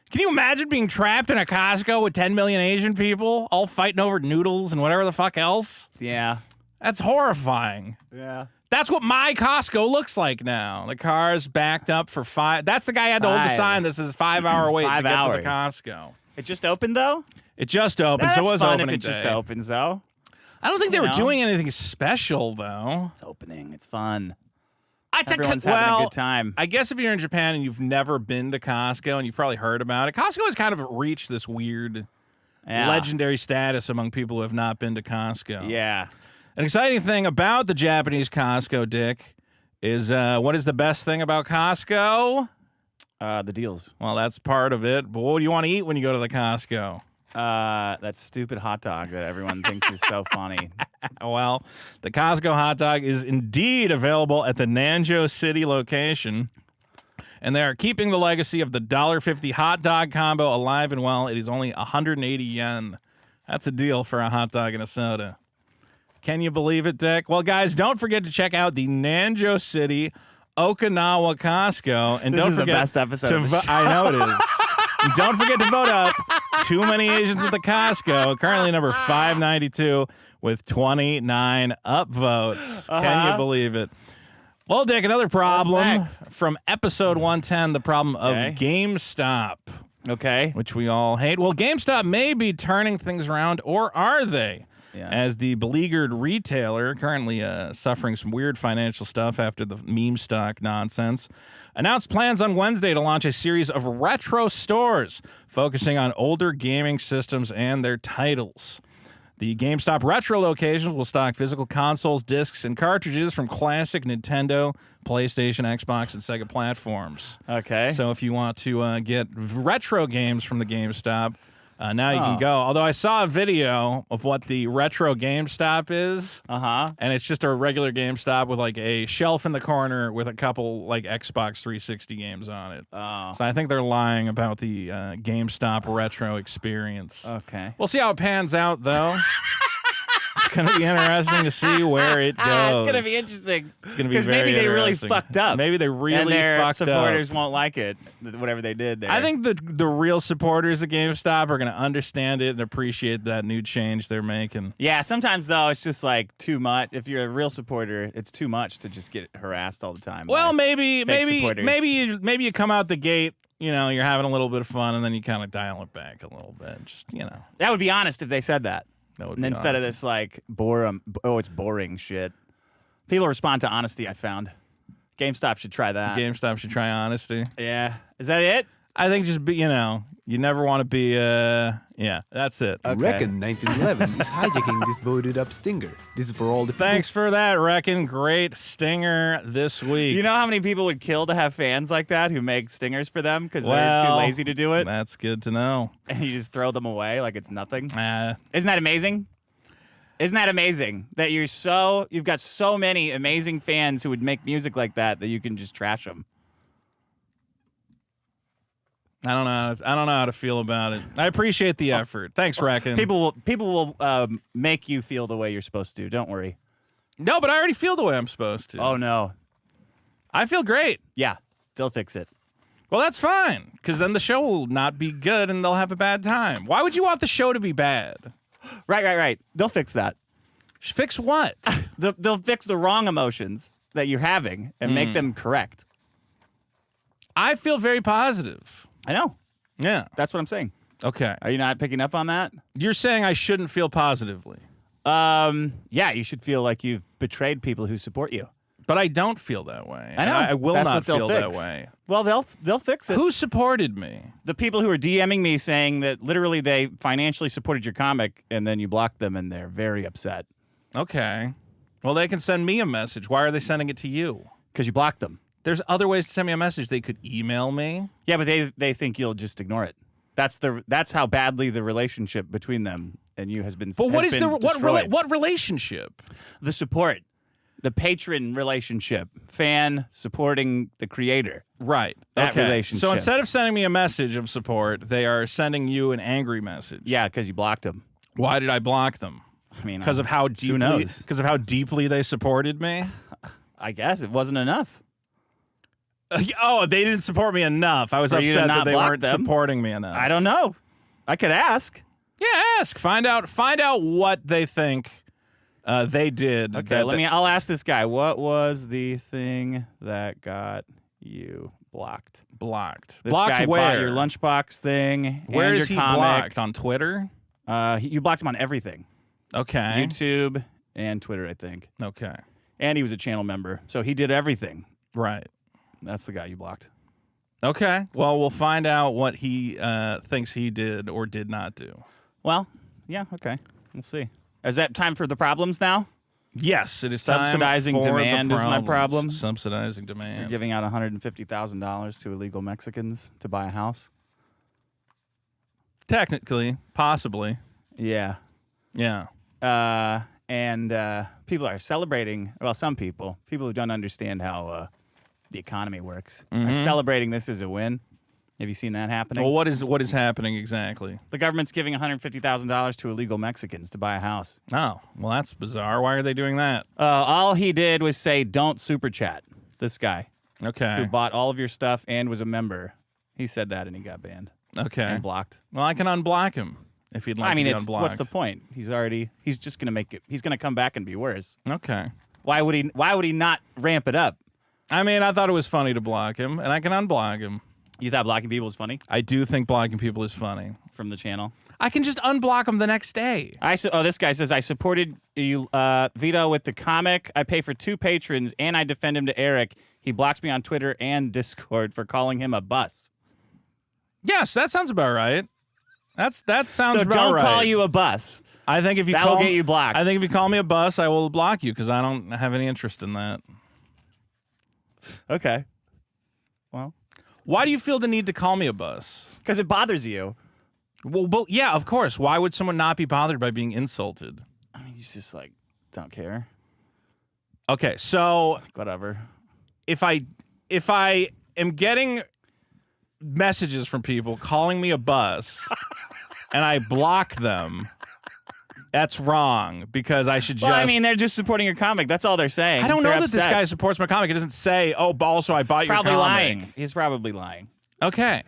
B: Can you imagine being trapped in a Costco with 10 million Asian people all fighting over noodles and whatever the fuck else?
A: Yeah.
B: That's horrifying.
A: Yeah.
B: That's what my Costco looks like now. The car's backed up for 5. That's the guy who had to hold the sign that says 5-hour wait to
A: 5
B: get
A: hours.
B: to the Costco.
A: It just opened, though?
B: It just opened, so it was
A: fun
B: opening
A: if it just
B: day.
A: opens, though.
B: I don't think they
A: You
B: were
A: know.
B: doing anything special, though.
A: It's opening. It's fun.
B: It's
A: Everyone's having a good time.
B: I guess if you're in Japan and you've never been to Costco and you've probably heard about it, Costco has kind of reached this weird
A: Yeah.
B: legendary status among people who have not been to Costco.
A: Yeah.
B: An exciting thing about the Japanese Costco, Dick, is what is the best thing about Costco?
A: The deals.
B: Well, that's part of it. But what do you want to eat when you go to the Costco?
A: That stupid hot dog that everyone thinks is so funny.
B: Well, the Costco hot dog is indeed available at the Nanjo City location. And they are keeping the legacy of the $1.50 hot dog combo alive and well. It is only 180 yen. That's a deal for a hot dog and a soda. Can you believe it, Dick? Well, guys, don't forget to check out the Nanjo City Okinawa Costco. And
A: This
B: don't
A: is the
B: forget
A: best episode of the show.
B: I know it is. And don't forget to vote up Too Many Asians at the Costco, currently number 592 with 29 upvotes. Can you believe it? Well, Dick, another problem
A: next?
B: from episode 110, the problem of
A: Okay.
B: GameStop,
A: Okay.
B: which we all hate. Well, GameStop may be turning things around, or are they?
A: Yeah.
B: As the beleaguered retailer, currently suffering some weird financial stuff after the meme stock nonsense, announced plans on Wednesday to launch a series of retro stores focusing on older gaming systems and their titles. The GameStop retro locations will stock physical consoles, discs, and cartridges from classic Nintendo, PlayStation, Xbox, and Sega platforms.
A: Okay.
B: So if you want to get retro games from the GameStop, now you can go. Although I saw a video of what the retro GameStop is, and it's just a regular GameStop with like a shelf in the corner with a couple like Xbox 360 games on it.
A: Oh.
B: So I think they're lying about the GameStop retro experience.
A: Okay.
B: We'll see how it pans out, though. It's going to be interesting to see where it goes.
A: It's going to be interesting.
B: It's going to be
A: Because
B: very
A: maybe they really
B: interesting.
A: fucked up.
B: Maybe they really
A: and their
B: fucked
A: supporters
B: up.
A: won't like it, whatever they did there.
B: I think the real supporters of GameStop are going to understand it and appreciate that new change they're making.
A: Yeah, sometimes, though, it's just like too much. If you're a real supporter, it's too much to just get harassed all the time.
B: Well,
A: by
B: maybe
A: supporters.
B: you come out the gate, you know, you're having a little bit of fun, and then you kind of dial it back a little bit. Just, you know.
A: That would be honest if they said that.
B: That would
A: And
B: be
A: instead of
B: honest.
A: this, like, it's boring shit. People respond to honesty, I found. GameStop should try that.
B: GameStop should try honesty.
A: Yeah. Is that it?
B: I think just be, you know, you never want to be, yeah, that's it.
A: Okay.
D: Reckon 1911 is hijacking this voted up stinger. This is for all the people.
B: Thanks for that, Reckon. Great stinger this week.
A: You know how many people would kill to have fans like that who make stingers for them because they're too lazy to do it?
B: That's good to know.
A: And you just throw them away like it's nothing?
B: Uh,
A: Isn't that amazing? Isn't that amazing that you've got so many amazing fans who would make music like that you can just trash them?
B: I don't know how to feel about it. I appreciate the effort. Thanks, Reckon.
A: People will make you feel the way you're supposed to. Don't worry.
B: No, but I already feel the way I'm supposed to.
A: Oh, no.
B: I feel great.
A: Yeah, they'll fix it.
B: Well, that's fine, because then the show will not be good and they'll have a bad time. Why would you want the show to be bad?
A: Right. They'll fix that.
B: Fix what?
A: They'll fix the wrong emotions that you're having and make them correct.
B: I feel very positive.
A: I know.
B: Yeah.
A: That's what I'm saying.
B: Okay.
A: Are you not picking up on that?
B: You're saying I shouldn't feel positively,
A: Yeah, you should feel like you've betrayed people who support you.
B: but I don't feel that way.
A: I know.
B: And I will
A: That's
B: not
A: what they'll
B: feel that
A: fix.
B: way.
A: Well, they'll fix it.
B: Who supported me?
A: The people who are DMing me saying that literally they financially supported your comic and then you blocked them and they're very upset
B: Okay. Well, they can send me a message. Why are they sending it to you?
A: because you blocked them.
B: There's other ways to send me a message. They could email me.
A: Yeah, but they think you'll just ignore it. That's how badly the relationship between them and you has been.
B: But what
A: has
B: is
A: been
B: the
A: destroyed.
B: what relationship?
A: The support, the patron relationship, fan supporting the creator.
B: Right.
A: That
B: okay.
A: relationship.
B: So instead of sending me a message of support, they are sending you an angry message.
A: Yeah, because you blocked them.
B: Why did I block them?
A: I mean,
B: Because of how deeply
A: knows?
B: because of how deeply they supported me.
A: I guess it wasn't enough.
B: Oh, they didn't support me enough. I was
A: For you to
B: upset
A: not
B: that they
A: block
B: weren't
A: them?
B: supporting me enough.
A: I don't know. I could ask.
B: Yeah, ask. Find out what they think they did.
A: Okay, I'll ask this guy. What was the thing that got you blocked?
B: blocked.
A: This
B: Blocked
A: guy
B: where?
A: bought your lunchbox thing.
B: Where
A: and
B: is he
A: your comic.
B: blocked? On Twitter?
A: You blocked him on everything.
B: Okay.
A: YouTube and Twitter, I think.
B: Okay.
A: And he was a channel member, so he did everything.
B: Right.
A: That's the guy you blocked.
B: Okay. Well, we'll find out what he thinks he did or did not do.
A: Well, yeah, okay. We'll see. Is that time for the problems now?
B: Yes, it is
A: Subsidizing
B: time for
A: demand
B: the
A: is my problem.
B: Subsidizing
A: You're
B: demand.
A: giving out $150,000 to illegal Mexicans to buy a house?
B: Technically, possibly.
A: Yeah.
B: Yeah.
A: And people are celebrating. Well, some people who don't understand how the economy works, are celebrating this as a win. Have you seen that happening?
B: Well, what is happening exactly?
A: The government's giving $150,000 to illegal Mexicans to buy a house.
B: Oh, well, that's bizarre. Why are they doing that?
A: All he did was say, "Don't super chat." This guy
B: Okay.
A: who bought all of your stuff and was a member, he said that and he got banned
B: Okay.
A: and blocked.
B: Well, I can unblock him if he'd like
A: I mean,
B: to be
A: it's
B: unblocked.
A: what's the point? He's just gonna make it. He's gonna come back and be worse.
B: Okay.
A: Why would he not ramp it up?
B: I mean, I thought it was funny to block him, and I can unblock him.
A: You thought blocking people was funny
B: I do think blocking people is funny.
A: from the channel?
B: I can just unblock them the next day.
A: This guy says I supported you, Vito, with the comic. I pay for 2 patrons, and I defend him to Eric. He blocked me on Twitter and Discord for calling him a bus.
B: Yes, that sounds about right. That sounds
A: So
B: about
A: don't
B: right.
A: call you a bus.
B: I think if you
A: That
B: call
A: will get you blocked.
B: I think if you call me a bus, I will block you because I don't have any interest in that.
A: Okay. Well,
B: Why do you feel the need to call me a bus?
A: because it bothers you.
B: Well, yeah, of course. Why would someone not be bothered by being insulted?
A: I mean, you just like don't care.
B: Okay, so
A: Whatever.
B: if I am getting messages from people calling me a bus and I block them, that's wrong because I should just.
A: Well, I mean, they're just supporting your comic. That's all they're saying.
B: I don't know
A: They're
B: that this
A: upset.
B: guy supports my comic. It doesn't say, "Oh, but also I bought your
A: Probably
B: comic."
A: lying. He's probably lying.
B: Okay.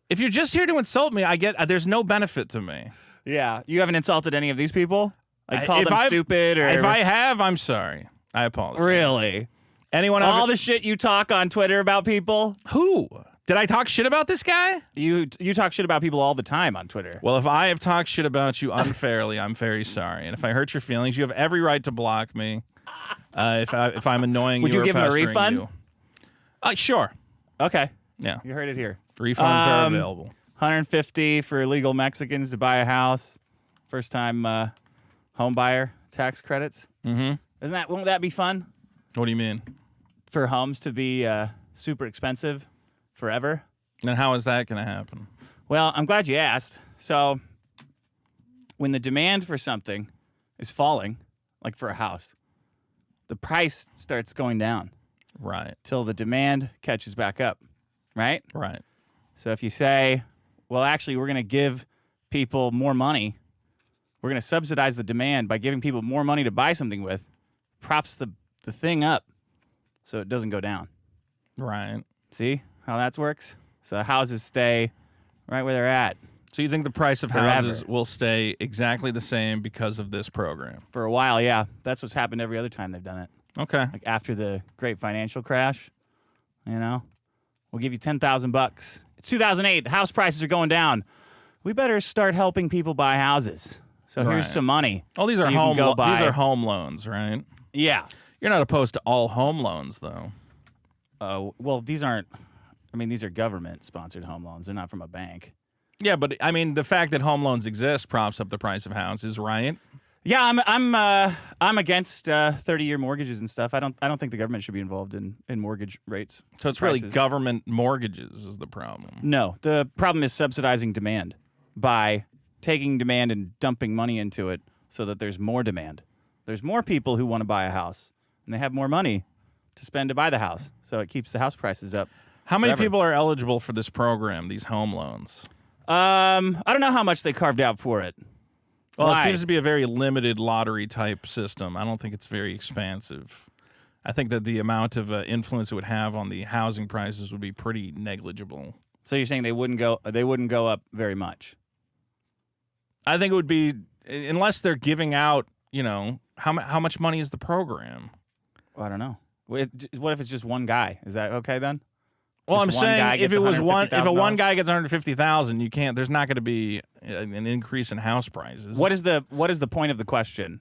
B: If you're just here to insult me, I get there's no benefit to me.
A: Yeah. You haven't insulted any of these people? Like called
B: If
A: them
B: I-
A: stupid or
B: If I have, I'm sorry. I apologize.
A: really?
B: Anyone
A: All
B: ever-
A: the shit you talk on Twitter about people?
B: Who? Did I talk shit about this guy?
A: You talk shit about people all the time on Twitter.
B: Well, if I have talked shit about you unfairly, I'm very sorry. And if I hurt your feelings, you have every right to block me. If I'm annoying
A: Would
B: you,
A: you
B: or
A: give him a
B: pestering
A: refund?
B: You. Sure.
A: Okay.
B: Yeah.
A: You heard it here.
B: Refunds are available.
A: $150 for illegal Mexicans to buy a house. First time home buyer tax credits. Mm-hmm. Won't that be fun
B: What do you mean?
A: for homes to be super expensive forever?
B: And how is that going to happen?
A: Well, I'm glad you asked. So, when the demand for something is falling, like for a house, the price starts going down
B: Right.
A: till the demand catches back up, right?
B: Right.
A: So if you say, well, actually, we're going to give people more money, we're going to subsidize the demand by giving people more money to buy something with, props the thing up so it doesn't go down.
B: Right.
A: See how that works? So houses stay right where they're at
B: So you think the price of
A: Forever.
B: houses will stay exactly the same because of this program?
A: for a while. Yeah, that's what's happened every other time they've done it.
B: Okay.
A: Like after the great financial crash, we'll give you $10,000. It's 2008. House prices are going down. We better start helping people buy houses. So
B: Right.
A: here's some money.
B: Oh, these
A: so
B: are
A: you can
B: home.
A: go buy.
B: These are home loans, right?
A: Yeah.
B: You're not opposed to all home loans, though.
A: Well, these aren't. I mean, these are government-sponsored home loans. They're not from a bank.
B: Yeah, but I mean, the fact that home loans exist props up the price of houses, right?
A: Yeah, I'm against 30-year mortgages and stuff. I don't think the government should be involved in mortgage rates.
B: So it's really
A: prices.
B: government mortgages is the problem.
A: No, the problem is subsidizing demand by taking demand and dumping money into it so that there's more demand. There's more people who want to buy a house, and they have more money to spend to buy the house, so it keeps the house prices up.
B: How many
A: Forever.
B: people are eligible for this program, these home loans?
A: I don't know how much they carved out for it.
B: Well,
A: Why?
B: it seems to be a very limited lottery type system. I don't think it's very expansive. I think that the amount of influence it would have on the housing prices would be pretty negligible.
F: So you're saying they wouldn't go up very much?
B: I think it would be, unless they're giving out, how much money is the program?
F: Well, I don't know. What if it's just one guy? Is that okay then?
B: Well,
F: Just
B: I'm
F: one guy
B: saying if
F: gets
B: it was
F: $150,000?
B: one guy gets 150,000, you can't. There's not going to be an increase in house prices.
F: What is the point of the question?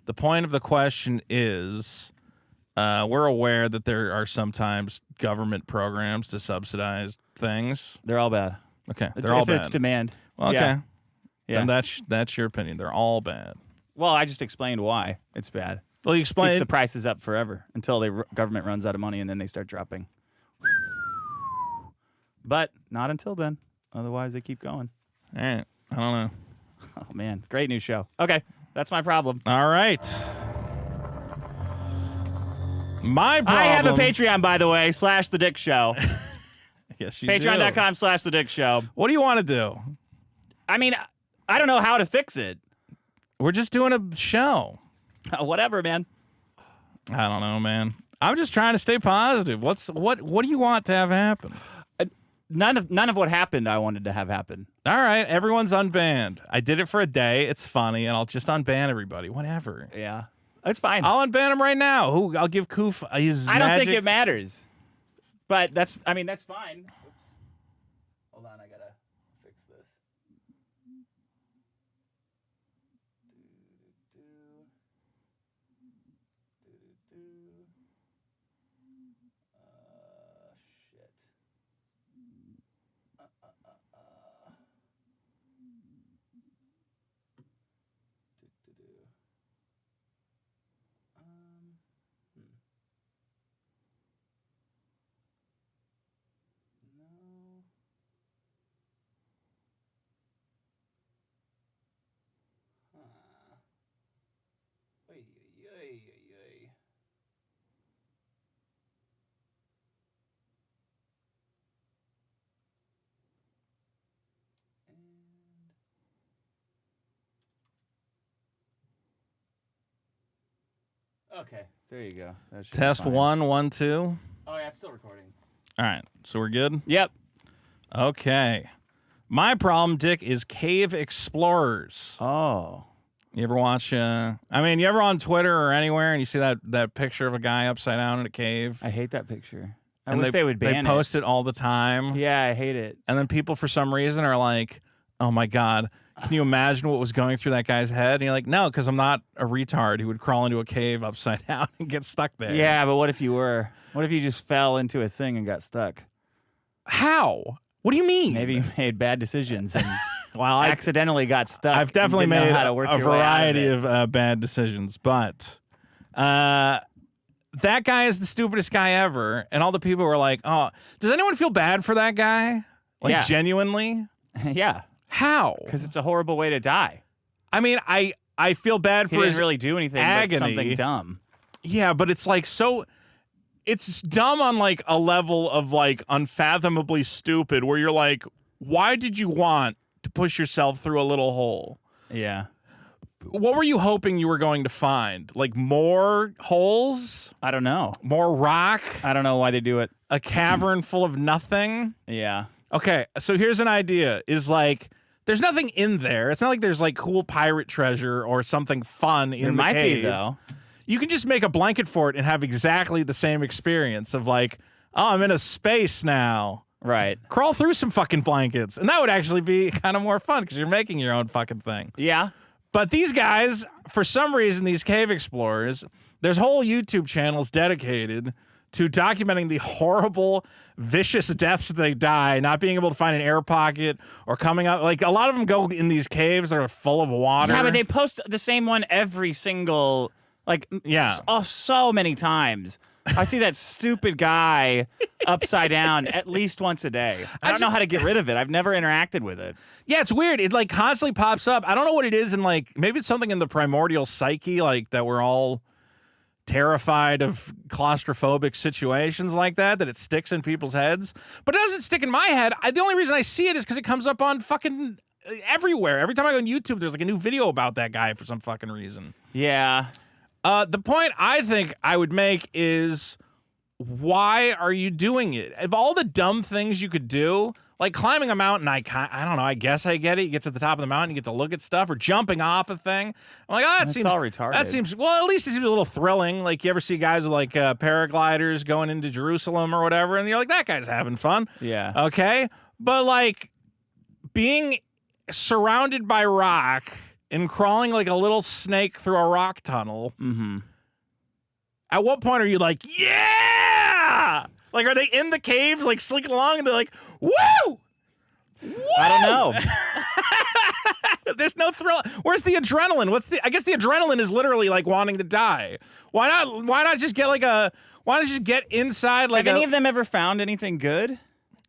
B: The point of the question is, we're aware that there are sometimes government programs to subsidize things.
F: They're all bad.
B: Okay, they're all
F: if
B: bad.
F: it's demand.
B: Well, okay,
F: Yeah.
B: then that's your opinion. They're all bad.
F: Well, I just explained why it's bad.
B: Well, you
F: Keeps
B: explain.
F: the prices up forever until the government runs out of money and then they start dropping. But not until then. Otherwise, they keep going.
B: All right, I don't know.
F: Oh, man. Great new show. Okay. That's my problem.
B: All right. My problem.
F: I have a Patreon, by the way, /The Dick Show.
B: Yes, you do.
F: Patreon.com/The Dick Show.
B: What do you want to do?
F: I mean, I don't know how to fix it.
B: We're just doing a show.
F: Whatever, man.
B: I don't know, man. I'm just trying to stay positive. What do you want to have happen?
F: None of what happened I wanted to have happen.
B: All right, everyone's unbanned. I did it for a day. It's funny, and I'll just unban everybody. Whatever.
F: Yeah. That's fine.
B: I'll unban him right now. I'll give Koof his
F: I don't
B: magic.
F: think it matters. But that's fine. Oops. Hold on, I gotta fix this. Shit. No. Huh. Oy, oy, oy, oy, oy. Okay, there you go. That should be
B: Test
F: fine.
B: 1, 1, 2.
F: Oh, yeah, it's still recording.
B: All right, so we're good?
F: Yep.
B: Okay. My problem, Dick, is cave explorers.
F: Oh.
B: You ever watch, you ever on Twitter or anywhere and you see that picture of a guy upside down in a cave?
F: I hate that picture. I
B: And
F: wish they would ban
B: They post it all the time.
F: Yeah, I hate it.
B: And then people, for some reason, are like, oh my God, can you imagine what was going through that guy's head? And you're like, no, because I'm not a retard who would crawl into a cave upside down and get stuck there.
F: Yeah, but what if you were? What if you just fell into a thing and got stuck?
B: How? What do you mean?
F: Maybe you made bad decisions and
B: well,
F: accidentally got stuck.
B: I've definitely
F: and didn't know
B: made
F: how to work
B: a
F: your way out of
B: variety
F: it.
B: of bad decisions, but that guy is the stupidest guy ever. And all the people were like, oh, does anyone feel bad for that guy? Like,
F: Yeah.
B: genuinely?
F: Yeah,
B: How?
F: because it's a horrible way to die.
B: I mean, I feel bad
F: He
B: for
F: didn't
B: his
F: really do anything
B: agony.
F: but something dumb.
B: Yeah, but it's like so. It's dumb on like a level of like unfathomably stupid where you're like, why did you want to push yourself through a little hole?
F: Yeah.
B: What were you hoping you were going to find? Like more holes?
F: I don't know.
B: More rock?
F: I don't know why they do it.
B: A cavern full of nothing?
F: Yeah.
B: Okay, so here's an idea is like there's nothing in there. It's not like there's like cool pirate treasure or something fun in
F: There
B: the
F: might
B: cave.
F: be, though.
B: You can just make a blanket fort and have exactly the same experience of like, oh, I'm in a space now.
F: Right.
B: Crawl through some fucking blankets. And that would actually be kind of more fun because you're making your own fucking thing.
F: Yeah.
B: But these guys, for some reason, these cave explorers, there's whole YouTube channels dedicated to documenting the horrible, vicious deaths that they die, not being able to find an air pocket or coming out. Like, a lot of them go in these caves that are full of water.
F: Yeah, but they post the same one every single, like,
B: Yeah.
F: so many times. I see that stupid guy upside down at least once a day. I don't know how to get rid of it. I've never interacted with it.
B: Yeah, it's weird. It like constantly pops up. I don't know what it is, and like maybe it's something in the primordial psyche, like that we're all terrified of claustrophobic situations like that it sticks in people's heads. But it doesn't stick in my head. The only reason I see it is because it comes up on fucking everywhere. Every time I go on YouTube, there's like a new video about that guy for some fucking reason.
F: Yeah.
B: The point I think I would make is, why are you doing it? Of all the dumb things you could do, like climbing a mountain, I don't know. I guess I get it. You get to the top of the mountain, you get to look at stuff, or jumping off a thing. I'm like, that seems
F: all retarded.
B: That seems, well, at least it seems a little thrilling. Like, you ever see guys with like paragliders going into Jerusalem or whatever, and you're like, that guy's having fun.
F: Yeah.
B: Okay, but like being surrounded by rock and crawling like a little snake through a rock tunnel.
F: Mm-hmm.
B: At what point are you like, yeah? Like, are they in the caves, like, slinking along, and they're like, woo!
F: I don't know.
B: There's no thrill. Where's the adrenaline? I guess the adrenaline is literally, like, wanting to die. Why not just get, like, why not just get inside, like,
F: Have any of them ever found anything good?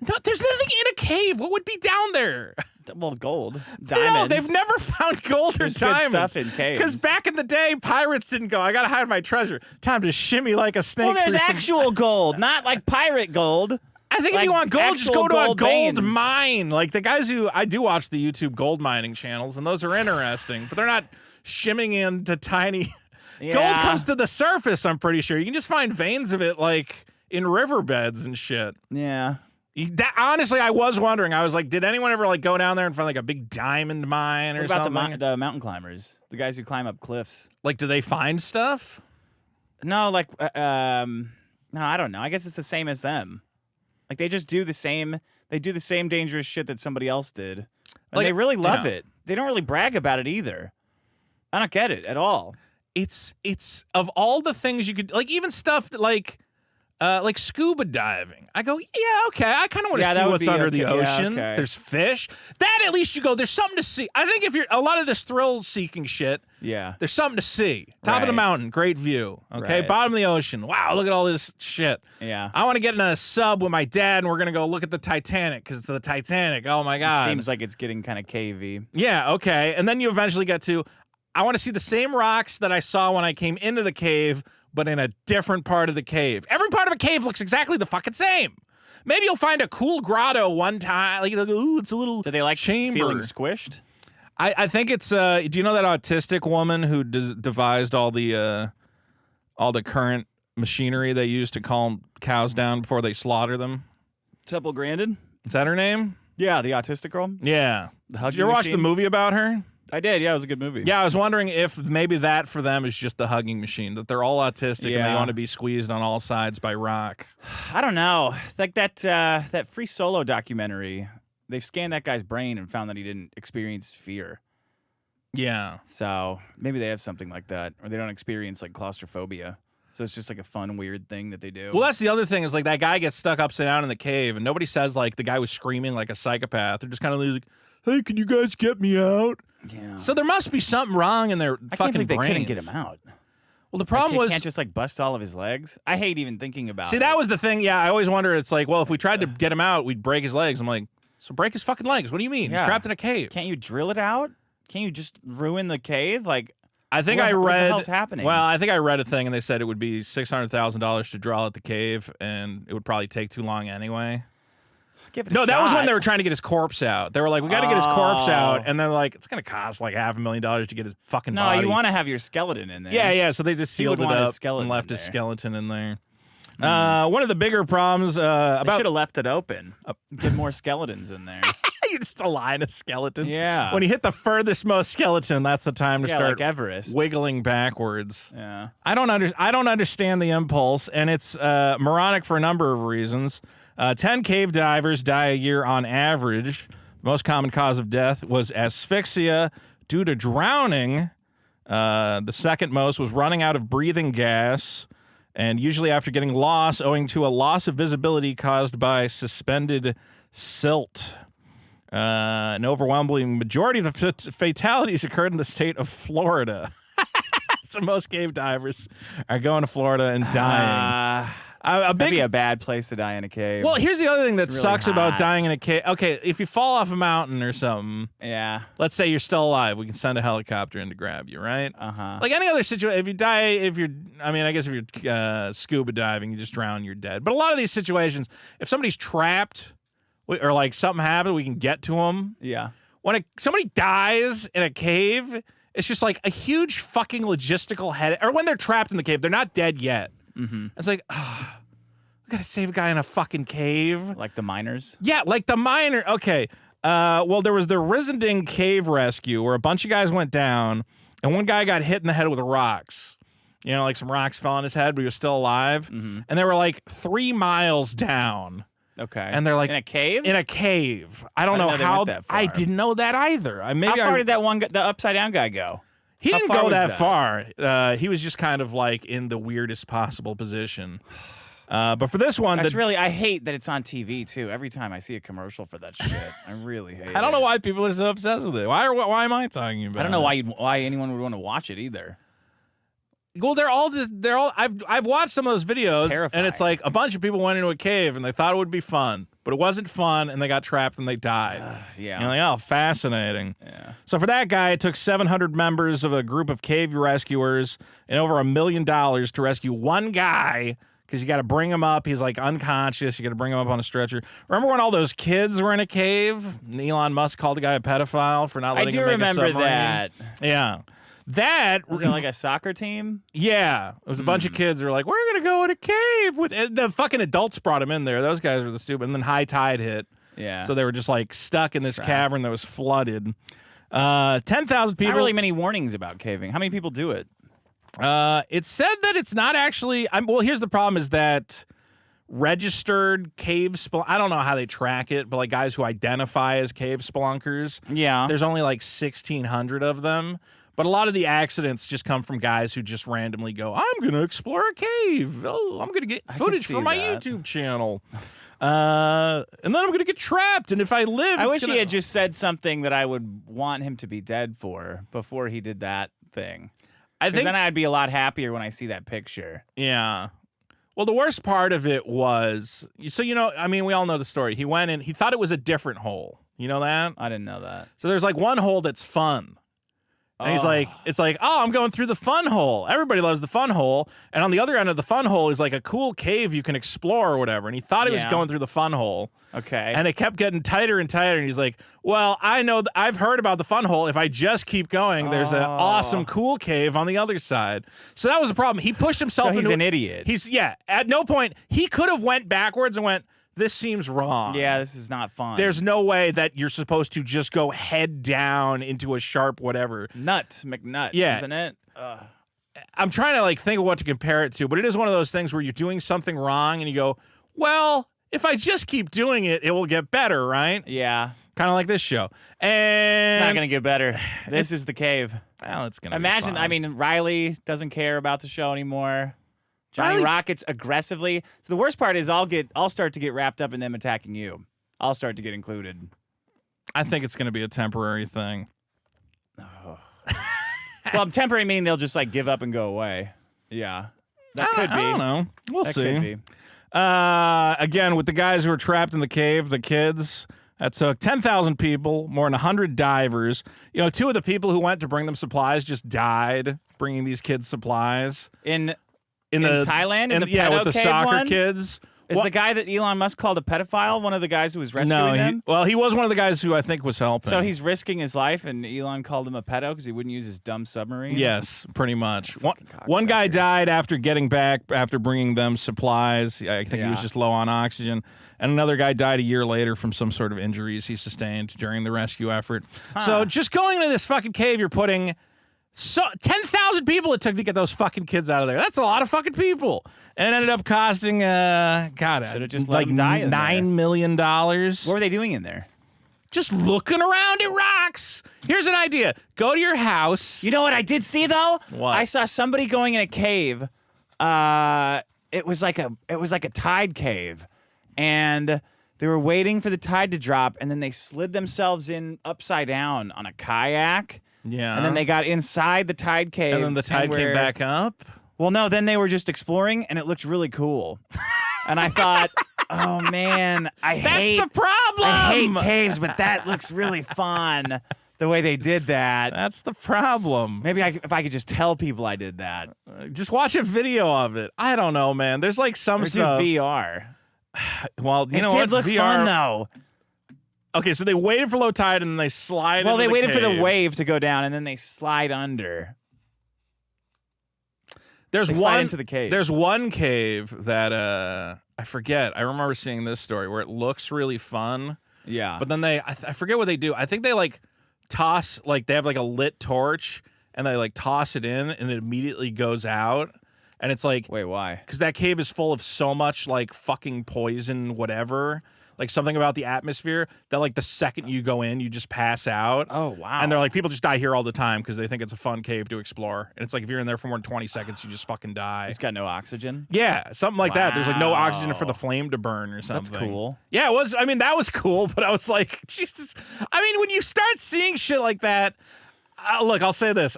B: No, there's nothing in a cave. What would be down there?
F: Well, gold,
B: No,
F: diamonds.
B: they've never found gold or
F: There's good
B: diamonds.
F: stuff in caves.
B: Because back in the day, pirates didn't go, I gotta hide my treasure. Time to shimmy like a snake.
F: Well, there's
B: through some-
F: actual gold, not like pirate gold.
B: I think if
F: like
B: you want gold, just go
F: actual
B: to a
F: gold
B: gold
F: veins.
B: mine. Like the guys I do watch the YouTube gold mining channels, and those are interesting, but they're not shimming into tiny.
F: Yeah.
B: Gold comes to the surface, I'm pretty sure. You can just find veins of it, like in riverbeds and shit.
F: Yeah.
B: Honestly, I was wondering. I was like, did anyone ever like go down there and find like a big diamond mine or
F: What about
B: something?
F: the mountain climbers, the guys who climb up cliffs?
B: Like, do they find stuff?
F: No, like, no, I don't know. I guess it's the same as them. Like, they just do the same. They do the same dangerous shit that somebody else did, and
B: Like,
F: they really love
B: yeah.
F: it. They don't really brag about it either. I don't get it at all.
B: It's of all the things you could like, even stuff that like scuba diving. I go, yeah, okay. I kind of want to
F: Yeah,
B: see
F: that would
B: what's
F: be
B: under the
F: okay. Yeah,
B: ocean.
F: okay.
B: There's fish. That at least you go, there's something to see. I think if you're a lot of this thrill-seeking shit,
F: Yeah.
B: there's something to see. Top of the
F: Right.
B: mountain, great view. Okay,
F: Right.
B: bottom of the ocean. Wow, look at all this shit.
F: Yeah.
B: I want to get in a sub with my dad, and we're gonna go look at the Titanic because it's the Titanic. Oh my god.
F: Seems like it's getting kind of cavey.
B: Yeah, okay. And then you eventually get to, I want to see the same rocks that I saw when I came into the cave, but in a different part of the cave. Every part of a cave looks exactly the fucking same. Maybe you'll find a cool grotto one time. Like, ooh, it's a little
F: Do they like
B: chamber.
F: feeling squished?
B: I think it's, do you know that autistic woman who devised all the current machinery they use to calm cows down before they slaughter them?
F: Temple Grandin?
B: Is that her name?
F: Yeah, the autistic girl.
B: Yeah.
F: The
B: Did
F: hugging
B: you ever watch the
F: machine?
B: movie about her?
F: I did. Yeah, it was a good movie.
B: Yeah, I was wondering if maybe that for them is just the hugging machine, that they're all autistic and they
F: Yeah.
B: want to be squeezed on all sides by rock.
F: I don't know. It's like that Free Solo documentary. They've scanned that guy's brain and found that he didn't experience fear.
B: Yeah.
F: So maybe they have something like that, or they don't experience like claustrophobia. So it's just like a fun, weird thing that they do.
B: Well, that's the other thing is like that guy gets stuck upside down in the cave and nobody says like the guy was screaming like a psychopath. They're just kind of like, hey, can you guys get me out?
F: yeah.
B: So there must be something wrong in their
F: I can't
B: fucking
F: believe they
B: brains.
F: couldn't get him out.
B: Well, the problem
F: Like,
B: was,
F: he can't just like bust all of his legs. I hate even thinking about.
B: see,
F: it.
B: that was the thing. Yeah, I always wonder. It's like, well, if we tried to get him out, we'd break his legs. I'm like, so break his fucking legs. What do you mean? He's
F: Yeah.
B: trapped in a cave.
F: Can't you drill it out? Can't you just ruin the cave? Like,
B: I think
F: What-
B: I
F: what the
B: read.
F: hell's happening?
B: Well, I think I read a thing, and they said it would be $600,000 to draw out the cave, and it would probably take too long anyway.
F: give it a
B: No, that was when
F: shot.
B: they were trying to get his corpse out. They were like, we got to get his corpse out,
F: Oh.
B: and they're like, it's gonna cost like $500,000 to get his fucking
F: No,
B: body.
F: you want to have your skeleton in there.
B: Yeah, yeah. So they just
F: You would
B: sealed it
F: want his
B: up
F: skeleton
B: and left
F: in
B: his
F: there.
B: skeleton in there. One of the bigger problems
F: They
B: about
F: should have left it open. Get more skeletons in there.
B: just a line of skeletons.
F: Yeah.
B: When you hit the furthest most skeleton, that's the time to
F: Yeah,
B: start
F: like Everest.
B: wiggling backwards.
F: Yeah.
B: I don't understand the impulse, and it's moronic for a number of reasons. 10 cave divers die a year on average. The most common cause of death was asphyxia due to drowning. The second most was running out of breathing gas, and usually after getting lost owing to a loss of visibility caused by suspended silt. An overwhelming majority of the fatalities occurred in the state of Florida. So most cave divers are going to Florida and dying. A
F: That'd
B: big
F: be a bad place to die in a cave.
B: Well, here's the other thing that
F: It's really
B: sucks about
F: hot.
B: dying in a cave. Okay, if you fall off a mountain or something,
F: yeah.
B: let's say you're still alive, we can send a helicopter in to grab you, right?
F: Uh-huh.
B: Like any other situation, if you die, I guess if you're scuba diving, you just drown, you're dead. But a lot of these situations, if somebody's trapped or like something happened, we can get to them.
F: Yeah.
B: When somebody dies in a cave, It's just like a huge fucking logistical headache. Or when they're trapped in the cave, they're not dead yet. It's like, oh, I gotta save a guy in a fucking cave.
F: Like the miners?
B: Yeah, like the miner. Okay. Well, there was the Risending cave rescue where a bunch of guys went down, and one guy got hit in the head with rocks. You know, like some rocks fell on his head, but he was still alive. And they were like 3 miles down.
F: Okay.
B: And they're like
F: in a cave?
B: In a cave. I don't know
F: they
B: how.
F: went that far.
B: I didn't know that either.
F: How far did that one, the upside down guy go?
B: He
F: How
B: didn't
F: far
B: go
F: was
B: that
F: that?
B: far. He was just kind of like in the weirdest possible position. But for this one,
F: That's I hate that it's on TV too. Every time I see a commercial for that shit, I really hate it.
B: I don't know why people are so obsessed with it. Why am I talking about it?
F: I don't know why anyone would want to watch it either.
B: Well, they're all. I've watched some of those videos,
F: Terrifying.
B: and it's like a bunch of people went into a cave and they thought it would be fun, but it wasn't fun, and they got trapped and they died.
F: Yeah.
B: And you're like, oh, fascinating.
F: Yeah.
B: So for that guy, it took 700 members of a group of cave rescuers and over $1 million to rescue one guy. Because you got to bring him up. He's like unconscious. You got to bring him up on a stretcher. Remember when all those kids were in a cave? And Elon Musk called a guy a pedophile for not letting him make a
F: remember
B: submarine?
F: that.
B: Yeah. That
F: Was it like a soccer team?
B: Yeah, it was a bunch of kids who were like, "We're gonna go in a cave with." And the fucking adults brought him in there. Those guys were the stupid. And then high tide hit.
F: Yeah.
B: So they were just like stuck in this cavern that was flooded. 10,000 people.
F: Not really many warnings about caving. How many people do it?
B: It said that it's not actually. Well, here's the problem: is that registered cave I don't know how they track it, but like guys who identify as cave spelunkers.
F: Yeah.
B: There's only like 1,600 of them. But a lot of the accidents just come from guys who just randomly go, I'm going to explore a cave. Oh, I'm going to get footage
F: see
B: for my
F: that.
B: YouTube channel. And then I'm going to get trapped. And if I live,
F: I wish he had just said something that I would want him to be dead for before he did that thing.
B: I
F: Because
B: think,
F: then I'd be a lot happier when I see that picture.
B: yeah. Well, the worst part of it was, so, you know, I mean, we all know the story. He went in, he thought it was a different hole. You know that?
F: I didn't know that.
B: So there's like one hole that's fun. And he's like, it's like, oh, I'm going through the fun hole. Everybody loves the fun hole. And on the other end of the fun hole is like a cool cave you can explore or whatever. And he thought he was
F: Yeah.
B: going through the fun hole.
F: Okay.
B: And it kept getting tighter and tighter. And he's like, well, I know, I've heard about the fun hole. If I just keep going, there's an awesome, cool cave on the other side. So that was the problem. He pushed himself
F: So he's
B: into
F: an idiot.
B: At no point, he could have went backwards and went, this seems wrong.
F: Yeah, this is not fun.
B: There's no way that you're supposed to just go head down into a sharp whatever.
F: McNut,
B: Yeah.
F: isn't it?
B: I'm trying to like think of what to compare it to, but it is one of those things where you're doing something wrong and you go, well, if I just keep doing it, it will get better, right?
F: Yeah.
B: Kind of like this show. And
F: It's not going to get better. This is the cave.
B: well, it's gonna
F: Imagine,
B: be fine.
F: I mean, Riley doesn't care about the show anymore. Johnny
B: Riley-
F: Rockets aggressively. So the worst part is I'll start to get wrapped up in them attacking you. I'll start to get included.
B: I think it's gonna be a temporary thing.
F: Well, temporary meaning they'll just like give up and go away. Yeah. That could be.
B: I don't know. We'll
F: That
B: see.
F: could be.
B: Again, with the guys who were trapped in the cave, the kids, that took 10,000 people, more than 100 divers. You know, 2 of the people who went to bring them supplies just died bringing these kids supplies.
F: In Thailand? In the
B: yeah, with
F: pedo
B: the
F: cave
B: soccer
F: one?
B: kids.
F: Is
B: What-
F: the guy that Elon Musk called a pedophile one of the guys who was rescuing them?
B: he was one of the guys who I think was helping.
F: So he's risking his life, and Elon called him a pedo because he wouldn't use his dumb submarine?
B: Yes, pretty much. One guy
F: cocksucker.
B: died after getting back, after bringing them supplies. I think he was
F: Yeah.
B: just low on oxygen. And another guy died a year later from some sort of injuries he sustained during the rescue effort. So just going into this fucking cave, you're putting 10,000 people it took to get those fucking kids out of there. That's a lot of fucking people. And it ended up costing,
F: Should've just let
B: like
F: them die in
B: $9 million.
F: What were they doing in there?
B: Just looking around at rocks. Here's an idea. Go to your house.
F: You know what I did see though?
B: What?
F: I saw somebody going in a cave. It was like a tide cave, and they were waiting for the tide to drop, and then they slid themselves in upside down on a kayak.
B: Yeah.
F: And then they got inside the tide cave.
B: And then the tide came back up.
F: Well, no, then they were just exploring, and it looked really cool. And I thought, oh man,
B: That's the problem.
F: I hate caves, but that looks really fun. The way they did that.
B: That's the problem.
F: Maybe if I could just tell people I did that.
B: Just watch a video of it. I don't know, man. There's like some
F: Or do
B: stuff.
F: VR.
B: Well, you
F: It
B: know
F: did
B: what?
F: look
B: VR,
F: fun though.
B: Okay, so they waited for low tide and then they slide.
F: Well,
B: into
F: they
B: the
F: waited for the
B: cave.
F: wave to go down and then they slide under.
B: There's
F: They
B: one
F: slide into the cave.
B: There's one cave that I forget. I remember seeing this story where it looks really fun,
F: Yeah.
B: but then I forget what they do. I think they like toss they have like a lit torch and they like toss it in and it immediately goes out. And it's like,
F: Wait, why?
B: because that cave is full of so much like fucking poison, whatever. Like something about the atmosphere that like the second you go in, you just pass out.
F: Oh, wow.
B: And they're like, people just die here all the time because they think it's a fun cave to explore. And it's like if you're in there for more than 20 seconds, you just fucking die.
F: It's got no oxygen.
B: Yeah, something like that. There's like no oxygen for the
F: Wow.
B: flame to burn or something.
F: That's cool.
B: Yeah, it was. I mean, that was cool, but I was like, Jesus. I mean, when you start seeing shit like that, look, I'll say this.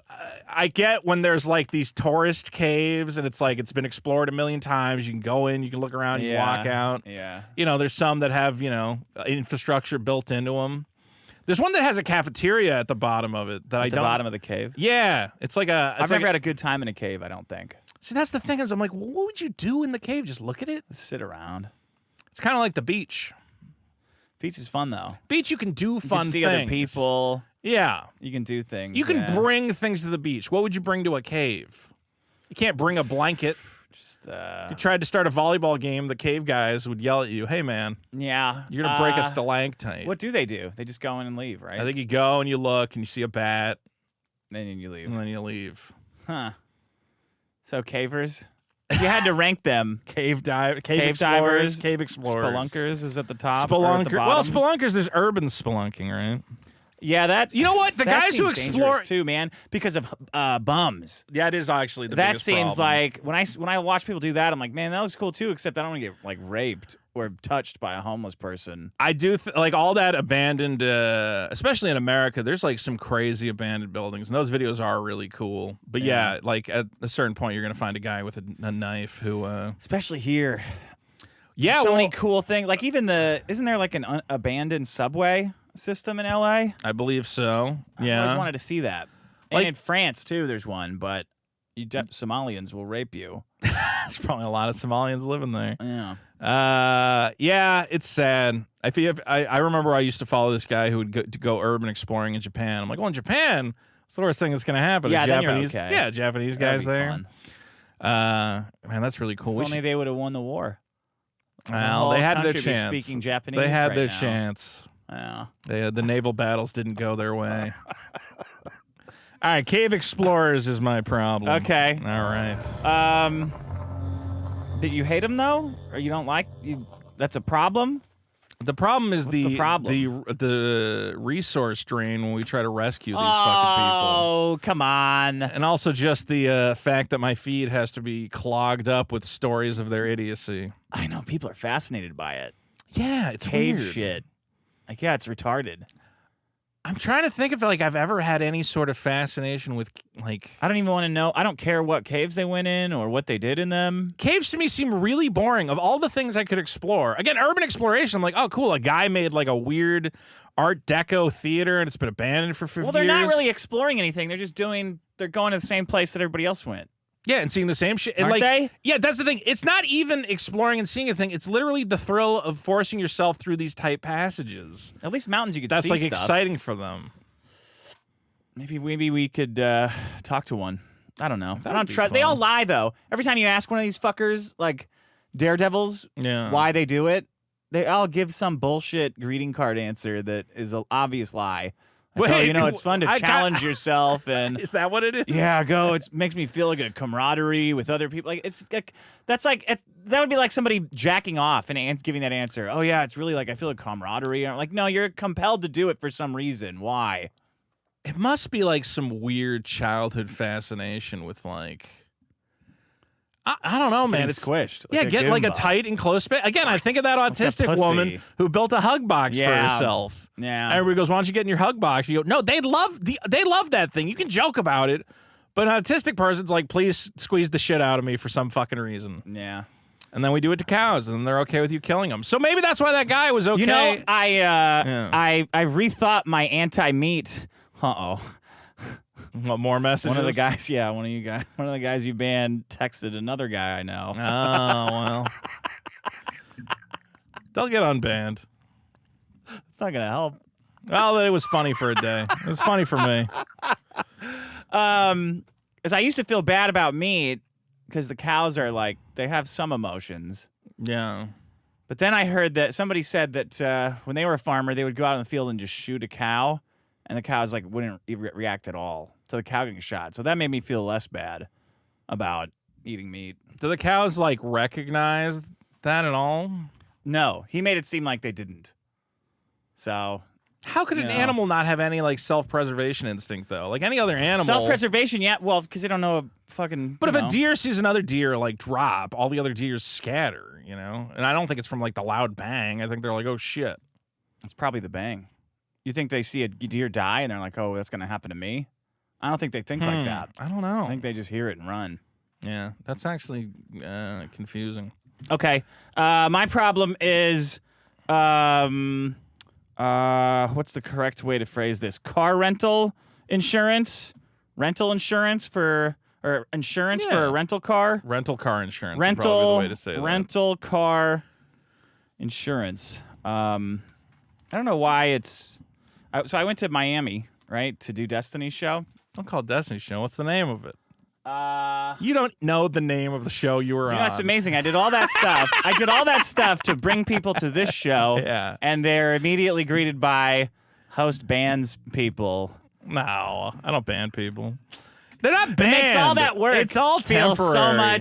B: I get when there's like these tourist caves and it's like it's been explored a million times. You can go in, you can look around, you can walk out.
F: Yeah.
B: You know, there's some that have, infrastructure built into them. There's one that has a cafeteria at the bottom of it that I
F: At the
B: don't.
F: bottom of the cave.
B: Yeah, it's like a.
F: I've never had a good time in a cave, I don't think.
B: See, that's the thing is, I'm like, well, what would you do in the cave? Just look at it.
F: Sit around.
B: It's kind of like the beach.
F: Beach is fun, though.
B: Beach, you can do
F: You
B: fun
F: can see
B: things.
F: other people.
B: Yeah,
F: You can do things.
B: you can
F: yeah.
B: bring things to the beach. What would you bring to a cave? You can't bring a blanket.
F: Just,
B: If you tried to start a volleyball game, the cave guys would yell at you, "Hey, man,
F: yeah.
B: you're gonna break a stalactite."
F: What do? They just go in and leave, right?
B: I think you go and you look and you see a bat
F: Then you leave.
B: and then you leave.
F: Huh. So cavers? If you had to rank them,
B: Cave
F: cave
B: explorers,
F: divers,
B: cave explorers,
F: spelunkers is at the top. Or at the
B: Spelunker. Well,
F: bottom?
B: spelunkers. There's urban spelunking, right?
F: Yeah, that.
B: You know what? The
F: that
B: guys who
F: seems
B: explore
F: dangerous too, man, because of bums.
B: That is actually the
F: That
B: biggest
F: seems
B: problem.
F: like when I watch people do that, I'm like, man, that looks cool too. Except I don't want to get like raped or touched by a homeless person.
B: I do like all that abandoned, especially in America. There's like some crazy abandoned buildings, and those videos are really cool. But yeah, like at a certain point, you're gonna find a guy with a knife who,
F: Especially here.
B: yeah,
F: So
B: well,
F: many cool things. Like even isn't there like an abandoned subway system in LA?
B: I believe so.
F: I
B: Yeah,
F: always wanted to see that. And
B: Like-
F: in France too, there's one, but Somalians will rape you.
B: there's probably a lot of Somalians living there.
F: Yeah.
B: Yeah, it's sad. I remember I used to follow this guy who would go urban exploring in Japan. I'm like, well, in Japan, it's the worst thing that's gonna happen.
F: Yeah,
B: There's
F: then you're
B: Japanese,
F: okay.
B: yeah, Japanese
F: That'd
B: guys
F: be
B: there.
F: fun.
B: Man, that's really cool.
F: If
B: We
F: only
B: should-
F: they would have won the war.
B: well,
F: whole
B: they had their
F: country be
B: chance.
F: speaking Japanese
B: They had
F: right
B: their
F: now.
B: chance.
F: Yeah.
B: The naval battles didn't go their way. All right, cave explorers is my problem.
F: Okay.
B: All right.
F: Did you hate them though, or you don't like you? That's a problem.
B: The problem is
F: the problem?
B: the resource drain when we try to rescue these fucking people.
F: Oh, come on.
B: And also just the fact that my feed has to be clogged up with stories of their idiocy.
F: I know people are fascinated by it.
B: Yeah, it's
F: Cave
B: weird.
F: shit. Like, yeah, it's retarded.
B: I'm trying to think if like I've ever had any sort of fascination with like
F: I don't even want to know. I don't care what caves they went in or what they did in them.
B: caves. To me seem really boring. Of all the things I could explore, again, urban exploration. I'm like, oh, cool. A guy made like a weird Art Deco theater, and it's been abandoned for 50
F: Well, they're
B: years.
F: not really exploring anything. They're going to the same place that everybody else went.
B: Yeah, and seeing the same shit. And
F: Aren't
B: like,
F: they?
B: Yeah, that's the thing. It's not even exploring and seeing a thing. It's literally the thrill of forcing yourself through these tight passages.
F: At least mountains you could
B: That's
F: see
B: like
F: stuff.
B: exciting for them.
F: Maybe we could talk to one. I don't know. I
B: That'd
F: don't
B: be
F: trust. They all
B: fun.
F: lie though. Every time you ask one of these fuckers, like daredevils,
B: Yeah.
F: why they do it, they all give some bullshit greeting card answer that is an obvious lie. Like,
B: Wait,
F: it's fun to
B: I got-
F: challenge yourself and
B: Is that what it is?
F: yeah, go. It makes me feel like a camaraderie with other people. Like it's like that would be like somebody jacking off and giving that answer. Oh yeah, it's really like I feel a camaraderie. I'm like, no, you're compelled to do it for some reason. Why?
B: It must be like some weird childhood fascination with like I don't know, man.
F: Getting
B: It's
F: squished.
B: Yeah,
F: a
B: get like a
F: Goomba.
B: tight enclosed space. Again, I think of that
F: Like a
B: autistic woman
F: pussy.
B: who built a hug box for
F: Yeah.
B: herself.
F: Yeah.
B: And everybody goes, "Why don't you get in your hug box?" You go, "No, they love that thing. You can joke about it, but an autistic person's like, please squeeze the shit out of me for some fucking reason."
F: Yeah.
B: And then we do it to cows, and they're okay with you killing them. So maybe that's why that guy was okay.
F: You know,
B: Yeah.
F: I rethought my anti-meat. Uh-oh.
B: What, more messages?
F: One of the guys, yeah, one of the guys you banned texted another guy I know.
B: Oh well, they'll get unbanned.
F: It's not gonna help.
B: Well, it was funny for a day. It was funny for me.
F: Because I used to feel bad about meat because the cows are like they have some emotions.
B: Yeah.
F: But then I heard that somebody said that when they were a farmer, they would go out in the field and just shoot a cow, and the cows like wouldn't react at all to the cow getting shot. So that made me feel less bad about eating meat.
B: Do the cows like recognize that at all?
F: No, he made it seem like they didn't. So
B: How could an
F: know.
B: animal not have any like self-preservation instinct though? Like any other animal.
F: self-preservation, yeah. Well, because they don't know a fucking.
B: But if
F: you know.
B: a deer sees another deer like drop, all the other deers scatter, you know? And I don't think it's from like the loud bang. I think they're like, oh shit.
F: It's probably the bang. You think they see a deer die and they're like, oh, that's going to happen to me? I don't think they think like that.
B: I don't know.
F: I think they just hear it and run.
B: Yeah, that's actually confusing.
F: Okay. My problem is, what's the correct way to phrase this? Car rental insurance? Rental insurance for, or insurance for a
B: Yeah.
F: rental car?
B: Rental car insurance would probably be the way to say that.
F: Rental car insurance. I don't know why it's. So I went to Miami, right, to do Destiny's show.
B: Don't call it Destiny Show. What's the name of it? You don't know the name of the show you were on.
F: That's amazing. I did all that stuff. I did all that stuff to bring people to this show.
B: Yeah.
F: And they're immediately greeted by host bands people.
B: No, I don't ban people. They're not banned.
F: It makes all that work.
B: It's all
F: feel
B: temporary.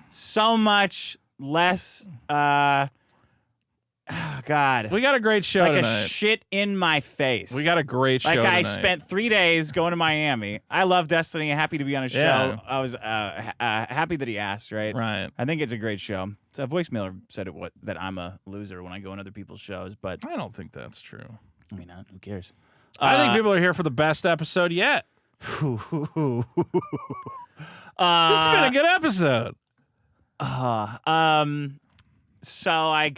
F: so much less. Oh God.
B: We got a great show
F: like
B: tonight.
F: a shit in my face.
B: We got a great show
F: Like I
B: tonight.
F: spent 3 days going to Miami. I love Destiny. Happy to be on a show.
B: Yeah.
F: I was happy that he asked. Right.
B: Right.
F: I think it's a great show. So a voicemailer said that I'm a loser when I go on other people's shows, but
B: I don't think that's true.
F: I mean, who cares?
B: I think people are here for the best episode yet. This has been a good episode.
F: So I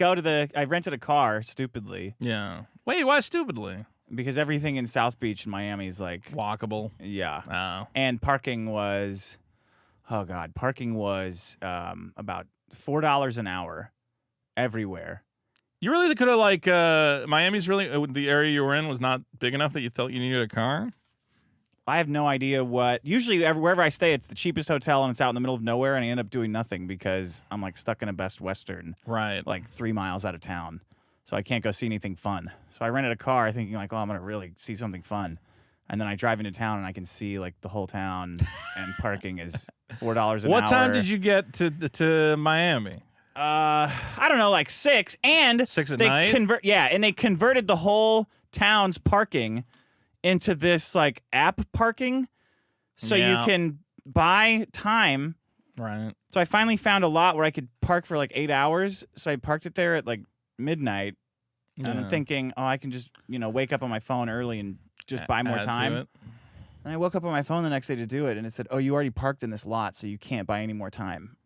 F: rented a car stupidly
B: Yeah. Wait, why stupidly?
F: because everything in South Beach in Miami is like,
B: Walkable.
F: yeah.
B: Oh.
F: And parking was, oh God, parking was about $4 an hour everywhere.
B: You really could have like Miami's really the area you were in was not big enough that you thought you needed a car.
F: I have no idea what. Usually, wherever I stay, it's the cheapest hotel and it's out in the middle of nowhere, and I end up doing nothing because I'm like stuck in a Best Western,
B: Right.
F: like 3 miles out of town, so I can't go see anything fun. So I rented a car, thinking like, oh, I'm gonna really see something fun, and then I drive into town and I can see like the whole town, and parking is $4 an hour.
B: What time did you get to Miami?
F: I don't know, like 6, and
B: 6 at
F: they
B: night?
F: and they converted the whole town's parking into this like app parking, so
B: Yeah.
F: you can buy time.
B: Right.
F: So I finally found a lot where I could park for like 8 hours. So I parked it there at like midnight, and I'm
B: Yeah.
F: thinking, oh, I can just wake up on my phone early and just buy more
B: Add to
F: time.
B: it.
F: And I woke up on my phone the next day to do it, and it said, oh, you already parked in this lot, so you can't buy any more time.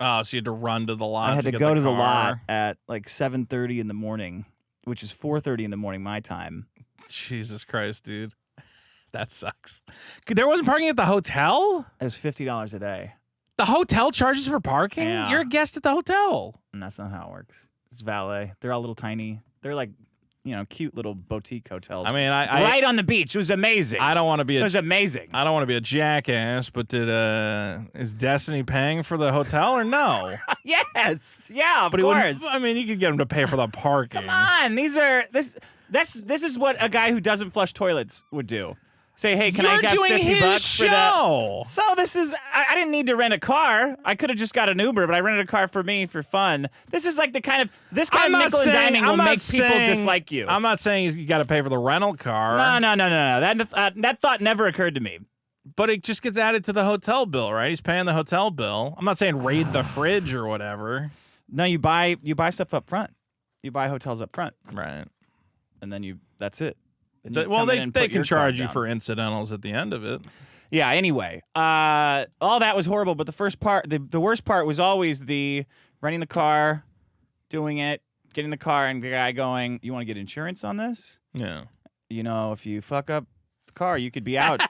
B: Oh, so you had to run to the lot.
F: I had to
B: get
F: go to the
B: car.
F: lot at like 7:30 in the morning, which is 4:30 in the morning my time.
B: Jesus Christ, dude. That sucks. There wasn't parking at the hotel?
F: It was $50 a day,
B: The hotel charges for parking?
F: Yeah.
B: You're a guest at the hotel.
F: and that's not how it works. It's valet. They're all little tiny. They're like, cute little boutique hotels.
B: I mean, I
F: right on the beach. It was amazing.
B: I don't want to be
F: It
B: a
F: was amazing.
B: I don't want to be a jackass, but is Destiny paying for the hotel or no?
F: Yes. Yeah, of
B: But he wouldn't.
F: course.
B: I mean, you could get him to pay for the parking.
F: Come on. This is what a guy who doesn't flush toilets would do. Say, hey, can I
B: You're
F: get
B: doing
F: 50
B: his
F: bucks for that?
B: show.
F: So this is, I didn't need to rent a car. I could have just got an Uber, but I rented a car for me for fun. This is like this kind of nickel and diming will make people dislike you.
B: I'm not saying you got to pay for the rental car.
F: No. That thought never occurred to me.
B: But it just gets added to the hotel bill, right? He's paying the hotel bill. I'm not saying raid the fridge or whatever.
F: No, you buy stuff up front. You buy hotels up front,
B: Right.
F: and then that's it. Then you
B: Well,
F: come in and
B: they
F: put
B: can
F: your
B: charge
F: card
B: you
F: down.
B: for incidentals at the end of it.
F: Yeah, anyway, all that was horrible, but the first part, the worst part was always the renting the car, doing it, getting the car, and the guy going, you want to get insurance on this?
B: Yeah.
F: If you fuck up the car, you could be out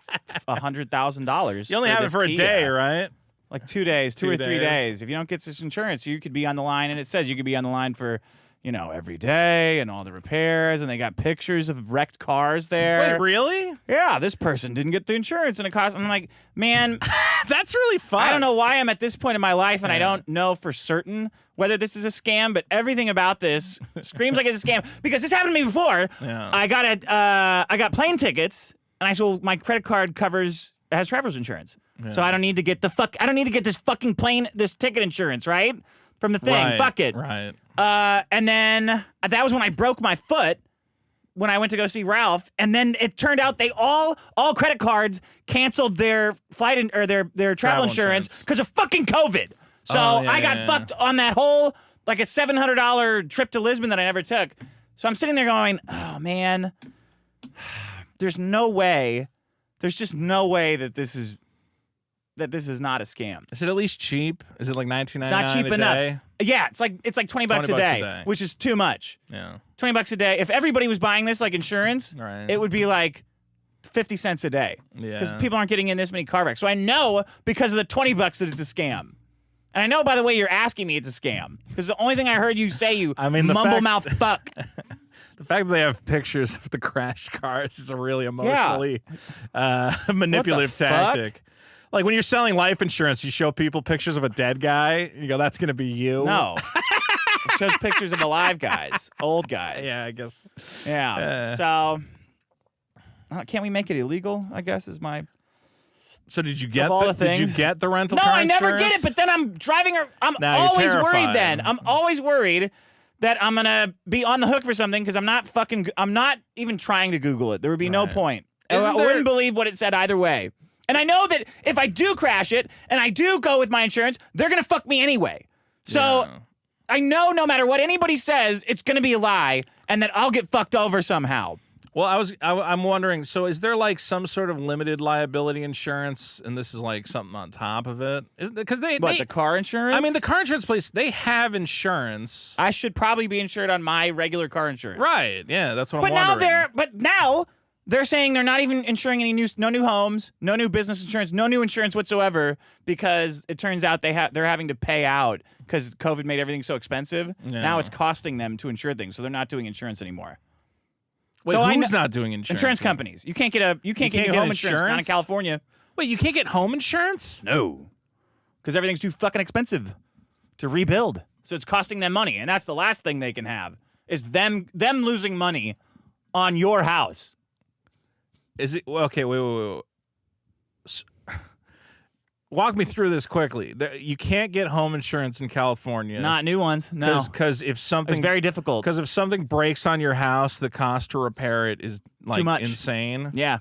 F: $100,000.
B: You only have it
F: this
B: for a
F: Kia.
B: day, right?
F: Like 2 days, 2
B: 2
F: or 3
B: days.
F: days. If you don't get this insurance, you could be on the line, and it says you could be on the line for, every day and all the repairs, and they got pictures of wrecked cars there.
B: Wait, really?
F: Yeah, this person didn't get the insurance and it cost. I'm like, man,
B: That's really fun.
F: I don't know why I'm at this point in my life, and I don't know for certain whether this is a scam, but everything about this screams like it's a scam because this happened to me before.
B: Yeah.
F: I got plane tickets, and I said, well, my credit card has traveler's insurance, so I don't need to get this fucking this ticket insurance, right? From the thing.
B: Right,
F: Fuck it.
B: Right.
F: And then that was when I broke my foot when I went to go see Ralph, and then it turned out they all credit cards canceled their their travel insurance because of fucking COVID. So I got fucked on that whole like a $700 trip to Lisbon that I never took. So I'm sitting there going, oh man, there's just no way that this is not a scam.
B: Is it at least cheap? Is it like $19.99
F: It's not cheap
B: a
F: enough.
B: day?
F: Yeah, it's like $20 a day, which is too much.
B: Yeah.
F: $20 a day. If everybody was buying this like insurance,
B: Right.
F: it would be like 50 cents a day.
B: Yeah.
F: Because people aren't getting in this many car wrecks. So I know because of the $20 that it's a scam. And I know, by the way, you're asking me it's a scam. Because the only thing I heard you say, you mumble mouth fuck.
B: The fact that they have pictures of the crashed cars is a really emotionally manipulative
F: fuck?
B: tactic. Like when you're selling life insurance, you show people pictures of a dead guy. You go, that's going to be you.
F: No. It shows pictures of alive guys, old guys.
B: Yeah, I guess.
F: Yeah. So, can't we make it illegal, I guess, is my...
B: So did you get
F: all the
B: did you
F: things.
B: get the rental
F: No,
B: car
F: I never
B: insurance?
F: get it, but then I'm driving her. I'm
B: Now you're
F: always worried
B: terrified.
F: then. I'm always worried that I'm going to be on the hook for something because I'm not even trying to Google it. There would be no
B: Right.
F: point.
B: Isn't
F: I
B: there-
F: wouldn't believe what it said either way. And I know that if I do crash it and I do go with my insurance, they're going to fuck me anyway. So
B: Yeah.
F: I know no matter what anybody says, it's going to be a lie and that I'll get fucked over somehow.
B: Well, I'm wondering, so is there like some sort of limited liability insurance, and this is like something on top of it? Because
F: The car insurance?
B: I mean, the car insurance place, they have insurance.
F: I should probably be insured on my regular car insurance.
B: Right, yeah, that's what I'm wondering.
F: But now they're saying they're not even insuring no new homes, no new business insurance, no new insurance whatsoever because it turns out they're having to pay out because COVID made everything so expensive.
B: Yeah.
F: Now it's costing them to insure things, so they're not doing insurance anymore.
B: Wait,
F: So
B: who's not doing insurance?
F: Insurance companies. You can't get home insurance not in
B: insurance?
F: California.
B: Wait, you can't get home insurance?
F: No, because everything's too fucking expensive to rebuild. So it's costing them money, and that's the last thing they can have is them losing money on your house.
B: Is it okay? Wait. Walk me through this quickly. You can't get home insurance in California.
F: Not new ones. No,
B: because if something
F: it's very difficult.
B: Because if something breaks on your house, the cost to repair it is like
F: Too much.
B: insane.
F: Yeah.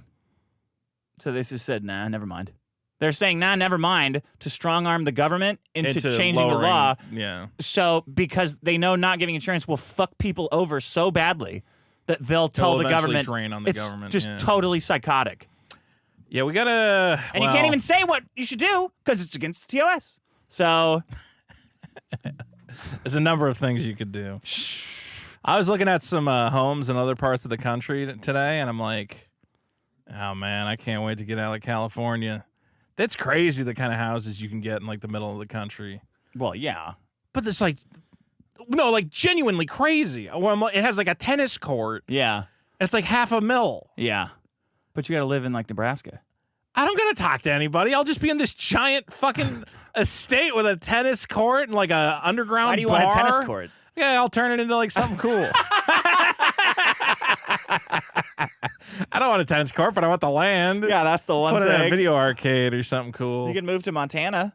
F: So this is said, nah, never mind. They're saying, nah, never mind, to strong arm the government into changing the
B: lowering-
F: law.
B: Yeah.
F: So because they know not giving insurance will fuck people over so badly that they'll tell the
B: eventually
F: government.
B: drain on the
F: it's
B: government,
F: just
B: yeah.
F: totally psychotic.
B: Yeah, we gotta.
F: And you can't even say what you should do because it's against the TOS. So
B: There's a number of things you could do. I was looking at some homes in other parts of the country today, and I'm like, oh man, I can't wait to get out of California. That's crazy, the kind of houses you can get in like the middle of the country.
F: well, yeah.
B: But it's like, no, like genuinely crazy. It has like a tennis court,
F: Yeah.
B: and it's like $500,000.
F: Yeah. But you got to live in like Nebraska.
B: I don't gotta talk to anybody. I'll just be in this giant fucking estate with a tennis court and like a underground
F: Why do you
B: bar.
F: want a tennis court?
B: Yeah, I'll turn it into like something cool. I don't want a tennis court, but I want the land.
F: Yeah, that's the one
B: Put it in a
F: thing.
B: video arcade or something cool.
F: You can move to Montana.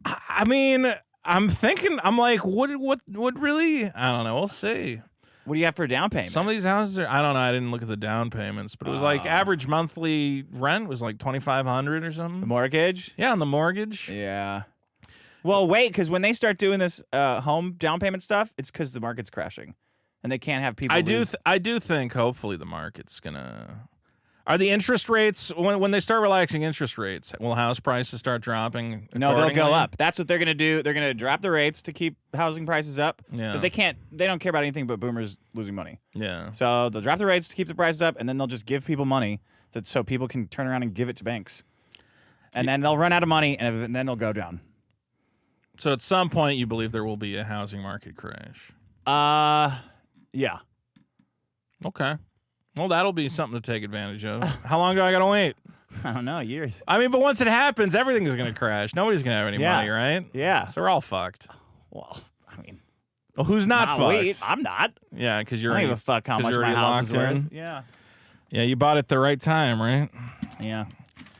B: I mean, I'm thinking. I'm like, what really? I don't know. We'll see.
F: What do you have for a down payment?
B: Some of these houses are. I don't know. I didn't look at the down payments, but it was like average monthly rent was like $2,500 or something.
F: The mortgage?
B: Yeah, on the mortgage.
F: Yeah. Well, wait, because when they start doing this home down payment stuff, it's because the market's crashing, and they can't have people.
B: I do.
F: lose-
B: I do think hopefully the market's gonna. Are the interest rates when they start relaxing interest rates? Will house prices start dropping?
F: No, they'll go
B: accordingly?
F: up. That's what they're gonna do. They're gonna drop the rates to keep housing prices up.
B: Yeah.
F: Because they don't care about anything but boomers losing money.
B: Yeah.
F: So they'll drop the rates to keep the prices up, and then they'll just give people money so people can turn around and give it to banks. And then they'll run out of money, and then they'll go down.
B: So at some point, you believe there will be a housing market crash.
F: Yeah.
B: Okay. Well, that'll be something to take advantage of. How long do I gotta wait?
F: I don't know, years.
B: I mean, but once it happens, everything is gonna crash. Nobody's gonna have any
F: Yeah.
B: money, right?
F: Yeah.
B: So we're all fucked.
F: Well, I mean,
B: Well, who's not fucked?
F: wait, I'm not.
B: Yeah, because you're
F: I don't
B: already,
F: give a fuck how
B: 'cause
F: much
B: you're
F: my
B: already
F: house is
B: locked
F: worth.
B: in.
F: Yeah.
B: Yeah, you bought it the right time, right?
F: Yeah.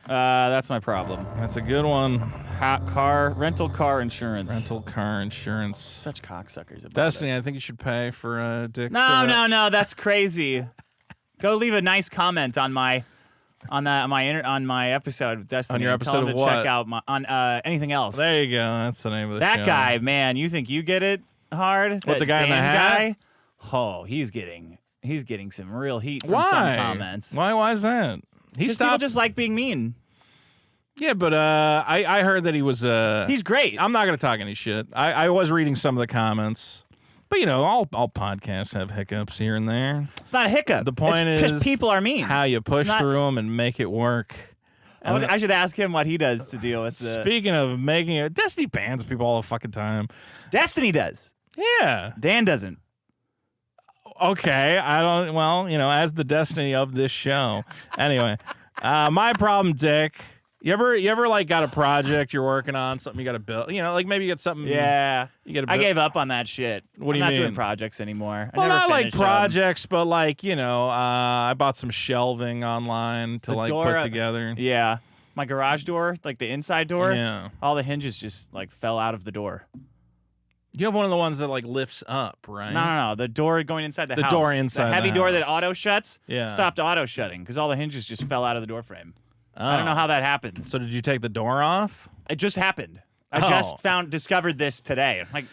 F: That's my problem.
B: That's a good one.
F: Rental car insurance.
B: Rental car insurance.
F: Such cocksuckers about
B: Destiny,
F: it.
B: I think you should pay for Dick's.
F: No, that's crazy. Go leave a nice comment on my episode with Destiny.
B: On your
F: and tell
B: episode
F: him
B: of
F: to
B: what?
F: check out on anything else.
B: There you go. That's the name of the show.
F: That guy, man, you think you get it hard?
B: What, the guy in the
F: Dan
B: hat?
F: guy? Oh, he's getting some real heat from
B: Why?
F: some comments.
B: Why is that? He
F: Because people
B: stopped.
F: just like being mean.
B: Yeah, but I heard that he was.
F: He's great.
B: I'm not going to talk any shit. I was reading some of the comments, but you know, all podcasts have hiccups here and there.
F: It's not a hiccup.
B: The point
F: it's
B: is
F: just people are mean.
B: how you push
F: not-
B: through them and make it work.
F: I should ask him what he does to deal with the.
B: Speaking of making it, Destiny bans people all the fucking time.
F: Destiny does.
B: Yeah.
F: Dan doesn't.
B: Okay. I don't. Well, you know, as the Destiny of this show. Anyway, my problem, Dick. You ever like got a project you're working on, something you got to build? You know, like maybe you got something.
F: Yeah.
B: You got.
F: I gave up on that shit.
B: What do you
F: I'm not
B: mean?
F: doing projects anymore.
B: Well,
F: I never
B: not like
F: finished them.
B: projects, but like, you know, I bought some shelving online to
F: The
B: like
F: door,
B: put together.
F: Yeah. My garage door, like the inside door,
B: Yeah.
F: all the hinges just like fell out of the door.
B: You have one of the ones that like lifts up, right?
F: No. The door going inside the
B: The
F: house.
B: door inside
F: the heavy
B: the
F: door that
B: house.
F: auto shuts.
B: Yeah.
F: Stopped auto shutting because all the hinges just fell out of the door frame. I don't
B: Oh.
F: know how that happens.
B: So did you take the door off?
F: It just happened. I
B: Oh.
F: just discovered this today. I'm like,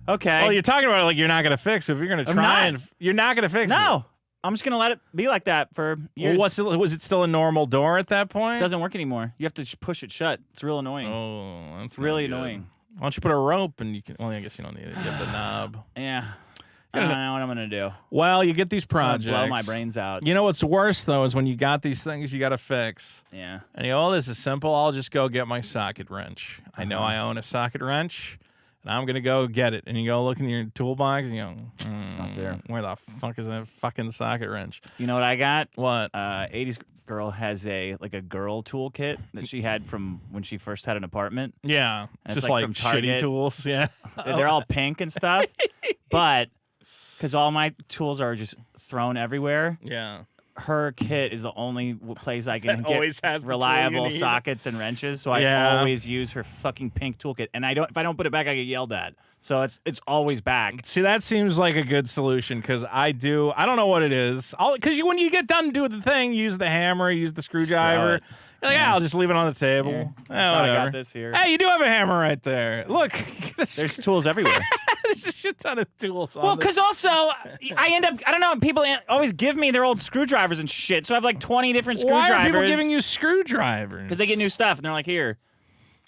F: okay.
B: Oh, you're talking about it like you're not going to fix it. If you're going to
F: I'm
B: try
F: not.
B: you're not going to fix it.
F: no. I'm just gonna let it be like that for years.
B: Well, was it still a normal door at that point?
F: It doesn't work anymore. You have to push it shut. It's real annoying.
B: Oh, that's
F: really
B: not good.
F: annoying.
B: Why don't you put a rope and you can? Well, I guess you don't need it. You have the knob.
F: Yeah. I don't know what I'm gonna do.
B: Well, you get these
F: I'm gonna
B: projects.
F: blow my brains out.
B: You know what's worse though is when you got these things you got to fix.
F: Yeah.
B: And you go, oh, this is simple. I'll just go get my socket wrench. I know I own a socket wrench, and I'm going to go get it. And you go look in your toolbox, and you go,
F: not there.
B: Where the fuck is that fucking socket wrench?
F: You know what I got?
B: What?
F: 80s girl has a girl toolkit that she had from when she first had an apartment.
B: Yeah.
F: it's
B: Just
F: like
B: like
F: from
B: shitty
F: Target.
B: tools. Yeah.
F: They're all pink and stuff, but because all my tools are just thrown everywhere,
B: Yeah.
F: her kit is the only place I can
B: That
F: get
B: always has the tool you
F: reliable
B: need.
F: sockets and wrenches. So I
B: Yeah.
F: always use her fucking pink toolkit, and if I don't put it back, I get yelled at. So it's always back.
B: See, that seems like a good solution because I don't know what it is. Because when you get done doing the thing, you use the hammer, you use the screwdriver.
F: it.
B: You're like, I'll just leave it on the table.
F: Here.
B: Eh,
F: That's how I
B: whatever.
F: got this here.
B: Hey, you do have a hammer right there. Look,
F: There's tools everywhere.
B: there's a shit ton of tools on
F: Well,
B: this.
F: because also I don't know, people always give me their old screwdrivers and shit. So I have like 20 different
B: Why
F: screwdrivers.
B: are people giving you screwdrivers?
F: Because they get new stuff and they're like, here.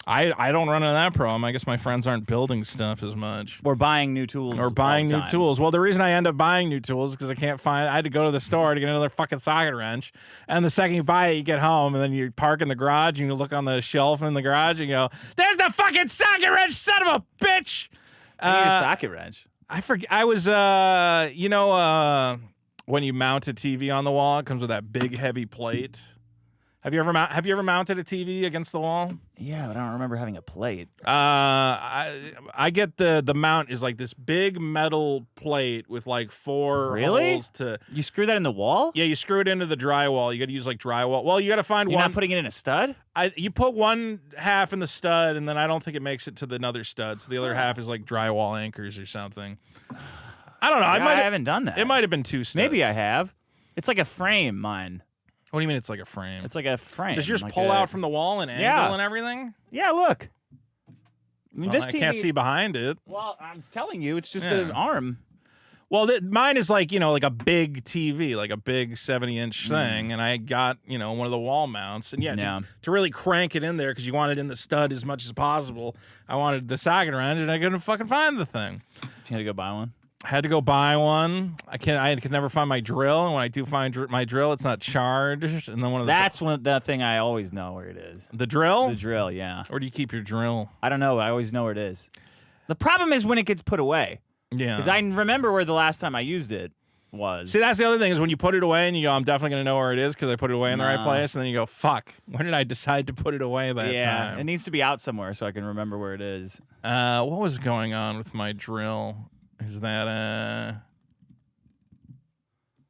B: I don't run into that problem. I guess my friends aren't building stuff as much.
F: We're buying new tools.
B: Or buying
F: all the
B: new
F: time.
B: tools. Well, the reason I end up buying new tools is because I had to go to the store to get another fucking socket wrench. And the second you buy it, you get home, and then you park in the garage, and you look on the shelf in the garage, and you go, there's the fucking socket wrench, son of a bitch!
F: I need a socket wrench.
B: I forget. I was, when you mount a TV on the wall, it comes with that big, heavy plate. Have you ever mounted a TV against the wall?
F: Yeah, but I don't remember having a plate.
B: I get the mount is like this big metal plate with like 4
F: Really?
B: holes to.
F: You screw that in the wall?
B: Yeah, you screw it into the drywall. You got to use like drywall. Well, you got to find
F: You're
B: one.
F: not putting it in a stud?
B: You put one half in the stud, and then I don't think it makes it to the another stud. So the other half is like drywall anchors or something. I don't know.
F: I haven't done that.
B: It might have been 2 studs.
F: Maybe I have. It's like a frame, mine.
B: What do you mean it's like a frame?
F: It's like a frame.
B: Does yours
F: like
B: pull
F: a-
B: out from the wall and angle
F: Yeah.
B: and everything?
F: Yeah, look. I mean,
B: Well,
F: this
B: I
F: TV,
B: can't see behind it.
F: Well, I'm telling you, it's just
B: Yeah.
F: an arm.
B: Well, mine is like, like a big TV, like a big 70-inch thing, and I got, one of the wall mounts. And
F: Yeah.
B: to really crank it in there, because you want it in the stud as much as possible, I wanted the socket wrench, and I couldn't fucking find the thing.
F: You had to go buy one?
B: I had to go buy one. I could never find my drill, and when I do find my drill, it's not charged. And then one of the
F: That's the thing I always know where it is.
B: the drill.
F: The drill, yeah.
B: Where do you keep your drill?
F: I don't know. I always know where it is. The problem is when it gets put away.
B: Yeah.
F: Because I remember where the last time I used it was.
B: See, that's the other thing is when you put it away and you go, I'm definitely going to know where it is because I put it away in the right
F: No.
B: place. And then you go, fuck, when did I decide to put it away that
F: yeah,
B: time?
F: it needs to be out somewhere so I can remember where it is.
B: What was going on with my drill? Is that,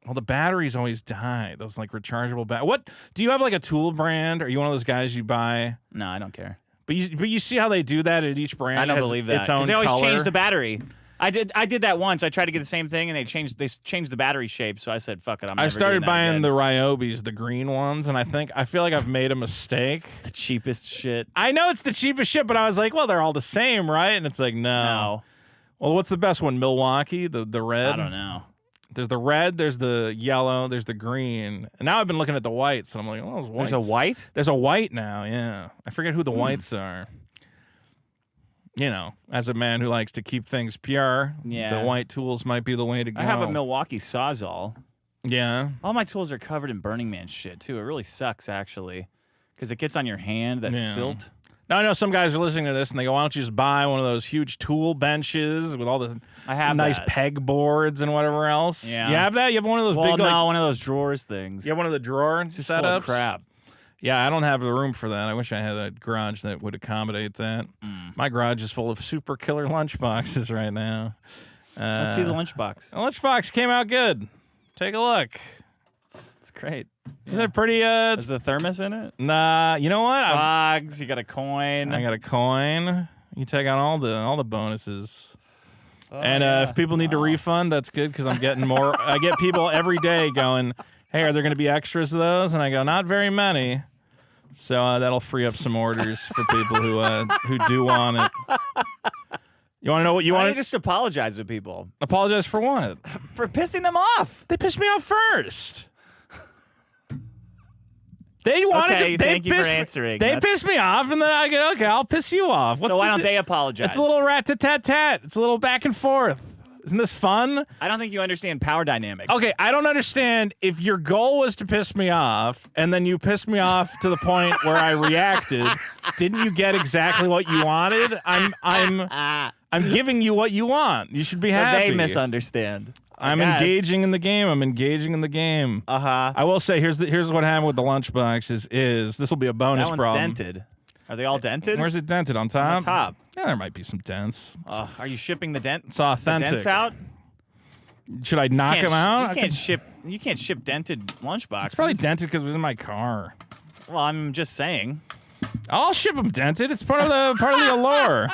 B: well, the batteries always die. Those like rechargeable What do you have like a tool brand? Are you one of those guys you buy?
F: No, I don't care.
B: But you see how they do that at each brand?
F: I don't
B: has
F: believe that
B: its own
F: because they always
B: color?
F: change the battery. I did that once. I tried to get the same thing, and they changed the battery shape. So I said, "Fuck it."
B: I started buying the Ryobis, the green ones, and I feel like I've made a mistake.
F: the cheapest shit.
B: I know it's the cheapest shit, but I was like, well, they're all the same, right? And it's like, no. Well, what's the best one? Milwaukee, the red.
F: I don't know.
B: There's the red, there's the yellow, there's the green, and now I've been looking at the whites, and I'm like, oh, those whites.
F: There's a white.
B: There's a white now. Yeah, I forget who the whites are. You know, as a man who likes to keep things pure,
F: Yeah.
B: the white tools might be the way to go.
F: I have a Milwaukee Sawzall.
B: Yeah.
F: All my tools are covered in Burning Man shit too. It really sucks actually, because it gets on your hand. That
B: Yeah.
F: silt.
B: Now I know some guys are listening to this and they go, "Why don't you just buy one of those huge tool benches with all the
F: I have
B: nice
F: that.
B: peg boards and whatever else?"
F: Yeah.
B: You have that? You have one of those
F: Well,
B: big
F: no, one of those drawers things.
B: You have one of the drawer
F: It's just full of
B: setups?
F: crap.
B: Yeah, I don't have the room for that. I wish I had a garage that would accommodate that. My garage is full of super killer lunch boxes right now.
F: Let's see the lunchbox.
B: The lunchbox came out good. Take a look.
F: It's great.
B: Isn't it pretty?
F: Is the thermos in it?
B: Nah. You know what?
F: Bugs. You got a coin.
B: I got a coin. You take out all the bonuses.
F: Oh,
B: And if people need to refund, that's good because I'm getting more. I get people every day going, "Hey, are there going to be extras of those?" And I go, "Not very many." So that'll free up some orders for people who do want it. You want to know what you
F: Why don't
B: want
F: you just apologize to people
B: Apologize for what?
F: for pissing them off?
B: They pissed me off first. They wanted
F: Okay,
B: to. They
F: thank you for
B: pissed me-
F: answering.
B: They
F: That's-
B: pissed me off, and then I go, "Okay, I'll piss you off." What's
F: So why
B: the
F: don't
B: di-
F: they apologize?
B: It's a little rat-tat-tat-tat. It's a little back and forth. Isn't this fun?
F: I don't think you understand power dynamics.
B: Okay, I don't understand if your goal was to piss me off and then you pissed me off to the point where I reacted. Didn't you get exactly what you wanted? I'm giving you what you want. You should be
F: So
B: happy.
F: they misunderstand.
B: I'm engaging in the game. I'm engaging in the game.
F: Uh-huh.
B: I will say here's what happened with the lunchbox is this will be a bonus
F: That one's
B: problem.
F: dented. Are they all dented?
B: Where's it dented on top?
F: On the top.
B: Yeah, there might be some dents.
F: Are you shipping the dent?
B: It's authentic.
F: The dents out?
B: Should I knock
F: Can't
B: them
F: sh-
B: out?
F: You
B: I
F: can't
B: could-
F: ship. You can't ship dented lunchboxes.
B: It's probably dented because it was in my car.
F: Well, I'm just saying.
B: I'll ship them dented. It's part of the allure.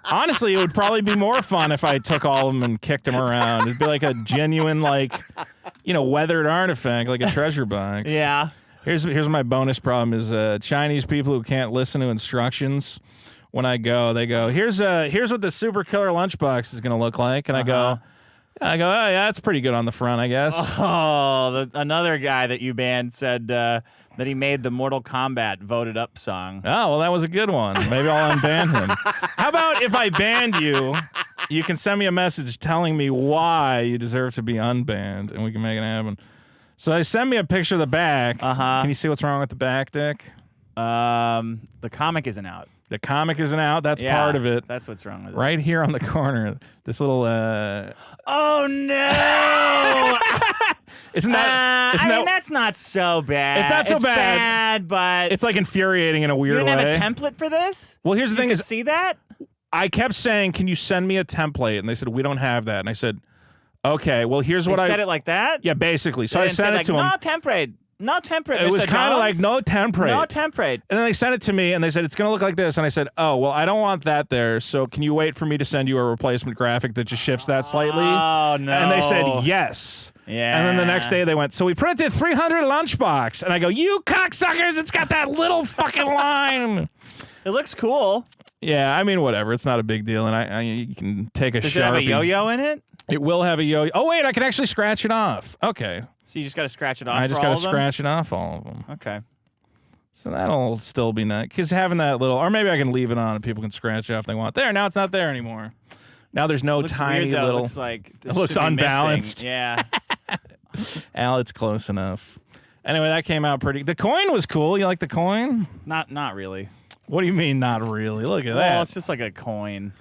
B: Honestly, it would probably be more fun if I took all of them and kicked them around. It'd be like a genuine, weathered artifact, like a treasure box.
F: Yeah.
B: Here's my bonus problem is Chinese people who can't listen to instructions. When I go, they go, here's what the super killer lunchbox is gonna look like, and I go, oh yeah, that's pretty good on the front, I guess.
F: Oh, another guy that you banned said that he made the Mortal Kombat voted up song.
B: Oh, well, that was a good one. Maybe I'll unban him. How about if I banned you, you can send me a message telling me why you deserve to be unbanned, and we can make it happen. So they send me a picture of the back. Can you see what's wrong with the back, Dick?
F: The comic isn't out.
B: The comic isn't out. That's
F: Yeah,
B: part of it.
F: That's what's wrong with it.
B: Right here on the corner, this little.
F: Oh no!
B: Isn't that?
F: I mean, that's not so bad.
B: It's not so bad.
F: but
B: It's like infuriating in a
F: you
B: weird
F: didn't
B: way.
F: have a template for this.
B: Well, here's the thing:
F: You
B: is
F: could see that?
B: I kept saying, "Can you send me a template?" And they said, "We don't have that." And I said, "Okay, well, here's what
F: They
B: I
F: said it like that.
B: Yeah, basically. So
F: They
B: I
F: didn't say,
B: sent it
F: like,
B: to them.
F: No template. No template.
B: It was
F: Mr.
B: kind of like
F: Jones.
B: no template.
F: No template.
B: And then they sent it to me, and they said it's going to look like this. And I said, "Oh, well, I don't want that there. So can you wait for me to send you a replacement graphic that just shifts that slightly?"
F: Oh no!
B: And they said yes.
F: Yeah.
B: And then the next day they went, "So we printed 300 lunchbox." And I go, "You cocksuckers! It's got that little fucking line."
F: It looks cool.
B: Yeah, I mean, whatever. It's not a big deal, and I you can take a
F: Does
B: Sharpie.
F: it have a yo-yo in it?
B: It will have a yo-yo. Oh wait, I can actually scratch it off. Okay,
F: So you just got to scratch it off.
B: I just
F: got to
B: scratch it off all of them.
F: Okay.
B: So that'll still be nice because having that little, or maybe I can leave it on and people can scratch it off if they want. There, now it's not there anymore. Now there's no
F: Looks
B: tiny
F: weird, though.
B: little.
F: It looks like
B: It looks unbalanced.
F: Yeah.
B: Al, it's close enough. Anyway, that came out pretty. The coin was cool. You like the coin?
F: Not really.
B: What do you mean, not really? Look at
F: Well,
B: that.
F: it's just like a coin.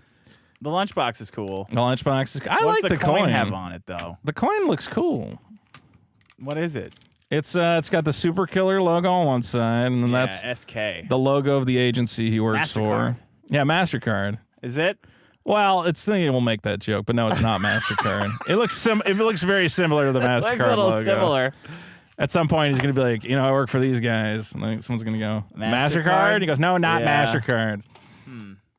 F: The lunchbox is cool.
B: The lunchbox is. I
F: What's
B: like
F: the
B: the
F: coin have on it though?
B: The coin looks cool.
F: What is it?
B: It's got the Super Killer logo on one side, and then that's
F: SK.
B: the logo of the agency he works for. Yeah, MasterCard.
F: Is it?
B: Well, it's thinking we'll make that joke, but no, it's not MasterCard. It looks very similar to the MasterCard
F: Looks a little
B: logo.
F: similar.
B: At some point, he's going to be like, I work for these guys. And then someone's going to go, MasterCard? He goes, no, not MasterCard.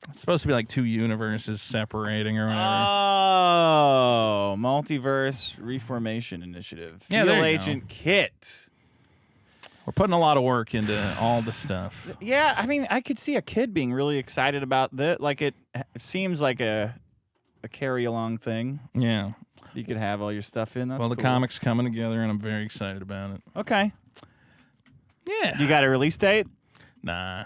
B: It's supposed to be like two universes separating or whatever.
F: Oh, Multiverse Reformation Initiative.
B: Yeah,
F: Field
B: there you
F: Agent Kit.
B: We're putting a lot of work into all the stuff.
F: Yeah, I mean, I could see a kid being really excited about that. Like, it seems like a carry-along thing.
B: Yeah.
F: You could have all your stuff in. That's
B: Well, the
F: cool.
B: comic's coming together, and I'm very excited about it.
F: Okay.
B: Yeah.
F: You got a release date?
B: Nah.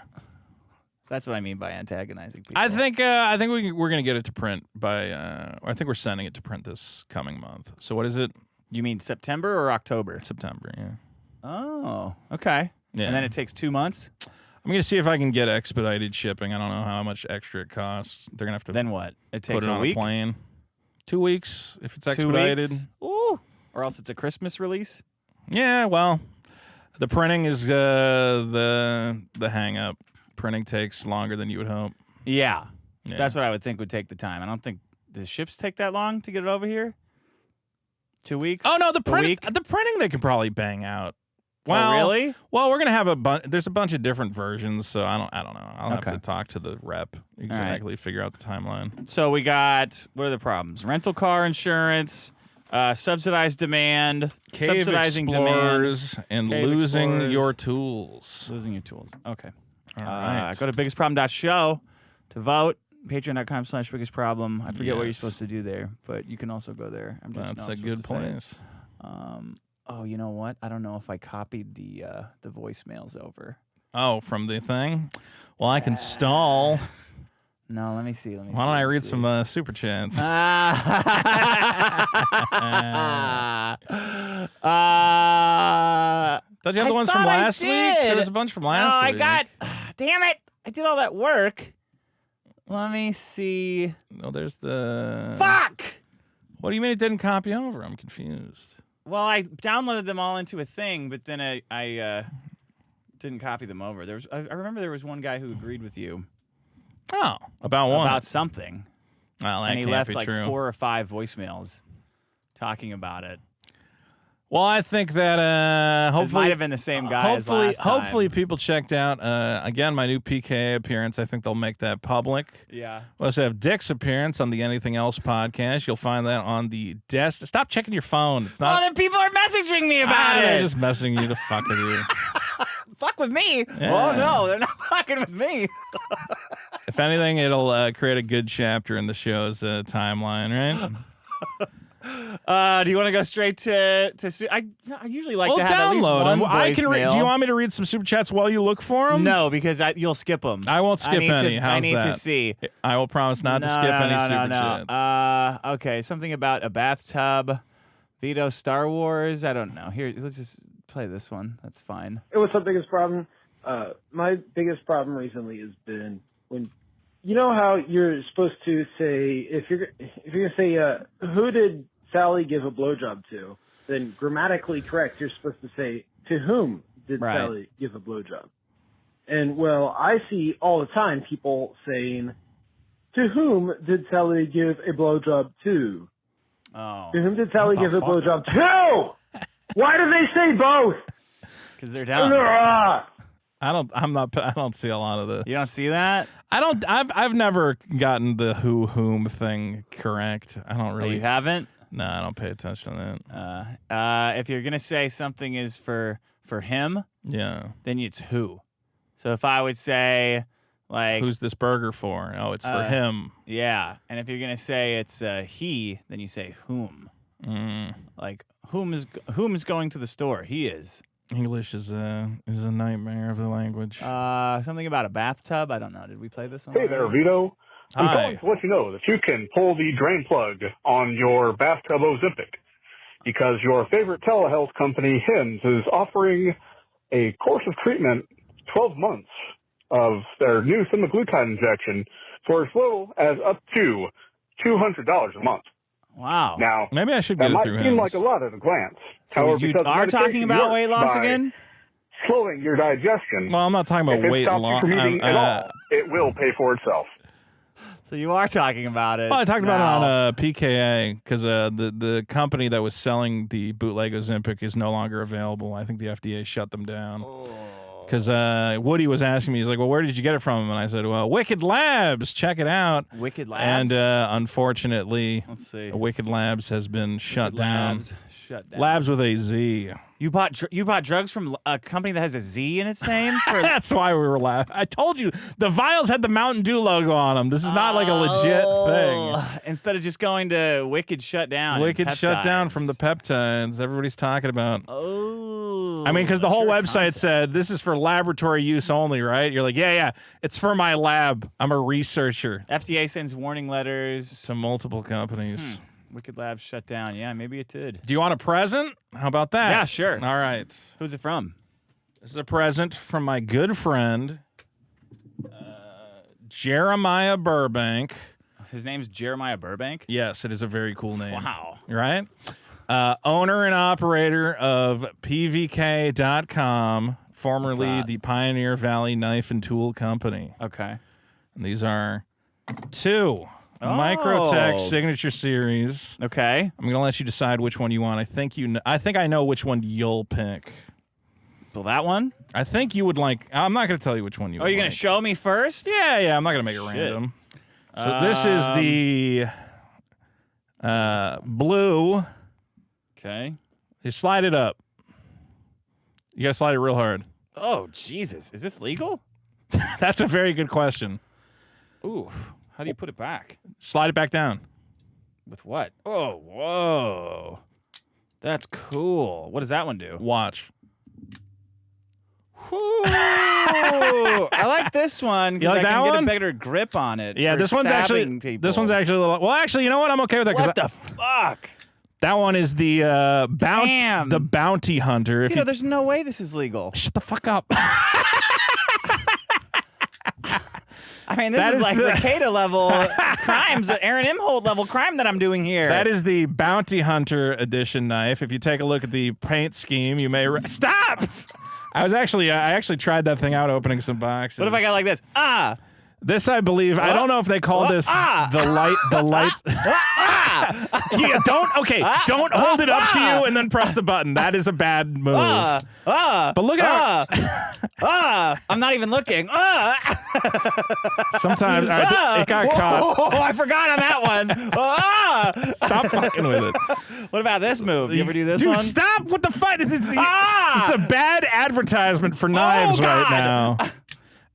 F: That's what I mean by antagonizing people.
B: I think we're going to get it to print by. I think we're sending it to print this coming month. So what is it?
F: You mean September or October?
B: September. Yeah.
F: Oh, okay.
B: Yeah.
F: And then it takes 2 months?
B: I'm going to see if I can get expedited shipping. I don't know how much extra it costs. They're going to have to
F: Then what? It takes
B: put it
F: a
B: on
F: week?
B: a plane. 2 weeks if it's
F: 2
B: expedited.
F: weeks? Ooh. Or else it's a Christmas release?
B: Yeah, well, the printing is the hang up. Printing takes longer than you would hope.
F: Yeah.
B: Yeah.
F: That's what I would think would take the time. I don't think the ships take that long to get it over here. 2 weeks?
B: Oh no, the
F: A week?
B: printing they can probably bang out.
F: Oh,
B: Well,
F: really?
B: Well, we're gonna have there's a bunch of different versions, so I don't know. I'll have
F: Okay.
B: to talk to the rep exactly, figure out the timeline.
F: So we got, what are the problems? Rental car insurance, subsidized demand,
B: Cave
F: subsidizing
B: explorers and
F: Cave
B: losing
F: explorers.
B: your tools.
F: demand. Losing your tools. Okay.
B: All right.
F: Go to biggestproblem.show to vote. Patreon.com/biggestproblem. I forget what you're
B: Yes.
F: supposed to do there, but you can also go there. I'm just
B: That's
F: not
B: a
F: supposed
B: good
F: to say it.
B: place.
F: Oh, you know what? I don't know if I copied the voicemails over.
B: Oh, from the thing? Well, I can stall.
F: No, let me see.
B: Why don't I read some super chats? Don't you have the ones from last week? There was a bunch from last week.
F: Damn it! I did all that work. Let me see.
B: No, there's the.
F: Fuck!
B: What do you mean it didn't copy over? I'm confused.
F: Well, I downloaded them all into a thing, but then I didn't copy them over. I remember there was one guy who agreed with you
B: Oh, about what?
F: about something,
B: Well, that
F: and he
B: can't
F: left
B: be
F: like
B: true.
F: 4 or 5 voicemails talking about it.
B: Well, I think that
F: It
B: hopefully
F: might have been the same guy as last time.
B: hopefully people checked out again my new PK appearance. I think they'll make that public.
F: Yeah.
B: We also have Dick's appearance on the Anything Else podcast. You'll find that on the desk. Stop checking your phone. It's not.
F: Oh, then people are messaging me about
B: They're
F: it.
B: just messing you to fuck with you.
F: Fuck with me?
B: Yeah.
F: Oh no, they're not fucking with me.
B: If anything, it'll create a good chapter in the show's timeline, right?
F: Do you want to go straight to? I usually like to have at least
B: download
F: one
B: them. I can read.
F: voicemail.
B: Do you want me to read some super chats while you look for them?
F: No, because you'll skip them.
B: I won't skip any.
F: I
B: How's
F: need
B: that?
F: to see.
B: I will promise not to skip any super chats.
F: Okay, something about a bathtub. Vito Star Wars. I don't know. Here, let's just play this one. That's fine.
G: Hey, what's up, biggest problem? My biggest problem recently has been when, you know how you're supposed to say, if you're gonna say, who did Sally give a blowjob to? Then grammatically correct, you're supposed to say, to whom did
F: Right.
G: Sally give a blowjob? And well, I see all the time people saying, to whom did Sally give a blowjob to?
F: Oh,
G: To whom did Sally give a blowjob to? Why do they say both?
F: because they're down.
B: I don't see a lot of this.
F: You don't see that?
B: I've never gotten the whom thing correct. I don't
F: Oh,
B: really.
F: you haven't?
B: No, I don't pay attention to that.
F: If you're gonna say something is for him,
B: Yeah.
F: then it's who. So if I would say, like,
B: Who's this burger for? Oh, it's for him.
F: yeah, and if you're gonna say it's he, then you say whom. Like whom is going to the store? He is.
B: English is a nightmare of a language.
F: Something about a bathtub. I don't know. Did we play this one?
H: Hey there,
F: already?
H: Vito. I'm
B: Hi.
H: calling to let you know that you can pull the drain plug on your bathtub Ozempic because your favorite telehealth company, Hims, is offering a course of treatment, 12 months of their new semaglutide injection for as little as up to $200 a month.
F: Wow.
H: Now,
B: Maybe I should
H: that
B: get it
H: might
B: through
H: seem
B: him.
H: like a lot at a glance.
F: So
H: However,
F: you
H: because
F: are
H: medication
F: talking about
H: works
F: weight loss
H: by
F: again?
H: slowing your digestion.
B: Well, I'm not talking
H: If
B: about
H: it
B: weight
H: stops you
B: loss.
H: from eating at all, it will pay for itself.
F: So you are talking about it.
B: Well, I talked about
F: now.
B: it on PKA because the company that was selling the bootleg Ozempic is no longer available. I think the FDA shut them down. Because Woody was asking me, he's like, well, where did you get it from? And I said, well, Wicked Labs, check it out.
F: Wicked Labs?
B: And unfortunately,
F: Let's see.
B: Wicked Labs has been shut down.
F: Labs shut down.
B: Labs with a Z.
F: You bought drugs from a company that has a Z in its name? For
B: That's why we were laughing. I told you, the vials had the Mountain Dew logo on them. This is not like a legit thing.
F: Instead of just going to Wicked shut down. and
B: Wicked shut down
F: peptides.
B: from the peptides. Everybody's talking about.
F: Oh.
B: I mean, because the whole
F: sure
B: website
F: concept.
B: said this is for laboratory use only, right? You're like, yeah, it's for my lab. I'm a researcher.
F: FDA sends warning letters.
B: To multiple companies.
F: Wicked Labs shut down. Yeah, maybe it did.
B: Do you want a present? How about that?
F: Yeah, sure.
B: All right.
F: Who's it from?
B: This is a present from my good friend, Jeremiah Burbank.
F: His name's Jeremiah Burbank?
B: Yes, it is a very cool name.
F: Wow.
B: Right? Owner and operator of PVK.com, formerly
F: that?
B: the Pioneer Valley Knife and Tool Company.
F: Okay.
B: And these are two Microtech Signature Series.
F: Okay.
B: I'm going to let you decide which one you want. I think I know which one you'll pick.
F: Well, that one?
B: I think you would like. I'm not going to tell you which one you.
F: Oh, you're going to show me first?
B: Yeah. I'm not going to make it random. So this is the blue.
F: Okay.
B: You slide it up. You got to slide it real hard.
F: Oh, Jesus. Is this legal?
B: That's a very good question.
F: Ooh. How do you put it back?
B: Slide it back down.
F: With what? Oh, whoa. That's cool. What does that one do?
B: Watch.
F: Ooh, I like this one
B: You
F: because
B: like
F: I
B: that
F: can get
B: one?
F: a better grip on it.
B: Yeah,
F: for
B: this one's actually.
F: stabbing people.
B: This one's actually a little. Well, actually, you know what? I'm okay with that. 'cause
F: What the fuck?
B: that one is the
F: Damn.
B: the bounty hunter. If
F: You know, there's no way this is legal.
B: shut the fuck up.
F: I mean, this
B: That
F: is
B: is
F: like
B: the-
F: Ricada level crimes, Aaron Imhold level crime that I'm doing here.
B: That is the bounty hunter edition knife. If you take a look at the paint scheme, you may stop. I actually tried that thing out opening some boxes.
F: What if I got like this?
B: This? I believe I don't know if they call this the lights. Yeah, don't hold it up to you and then press the button. That is a bad move. But look at
F: I'm not even looking.
B: sometimes it got caught.
F: Oh, I forgot on that one.
B: Stop fucking with it.
F: What about this move? You ever do this
B: Dude,
F: one?
B: stop with the fight. This is a bad advertisement for knives right
F: God.
B: now.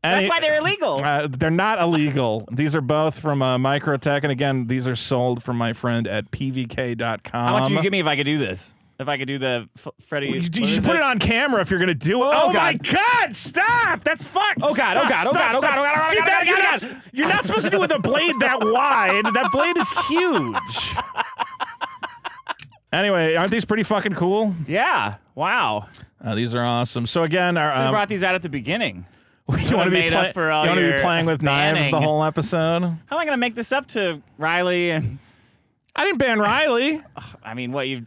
F: That's why they're illegal.
B: They're not illegal. These are both from Microtech. And again, these are sold from my friend at pvk.com.
F: How much would you give me if I could do this? If I could do the Freddy.
B: You should put it on camera if you're going to do it. Oh, my God. Stop. That's fucked.
F: Oh, God. Oh, God. Oh, God. Oh, God. Oh, God.
B: Dude, you're not supposed to do it with a blade that wide. That blade is huge. Anyway, aren't these pretty fucking cool?
F: Yeah. Wow.
B: These are awesome. So again,
F: We
B: our
F: brought these out at the beginning.
B: you want to
F: made up for all
B: be
F: your
B: playing with knives
F: banning.
B: the whole episode?
F: How am I going to make this up to Riley? And
B: I didn't ban Riley.
F: I mean, what you?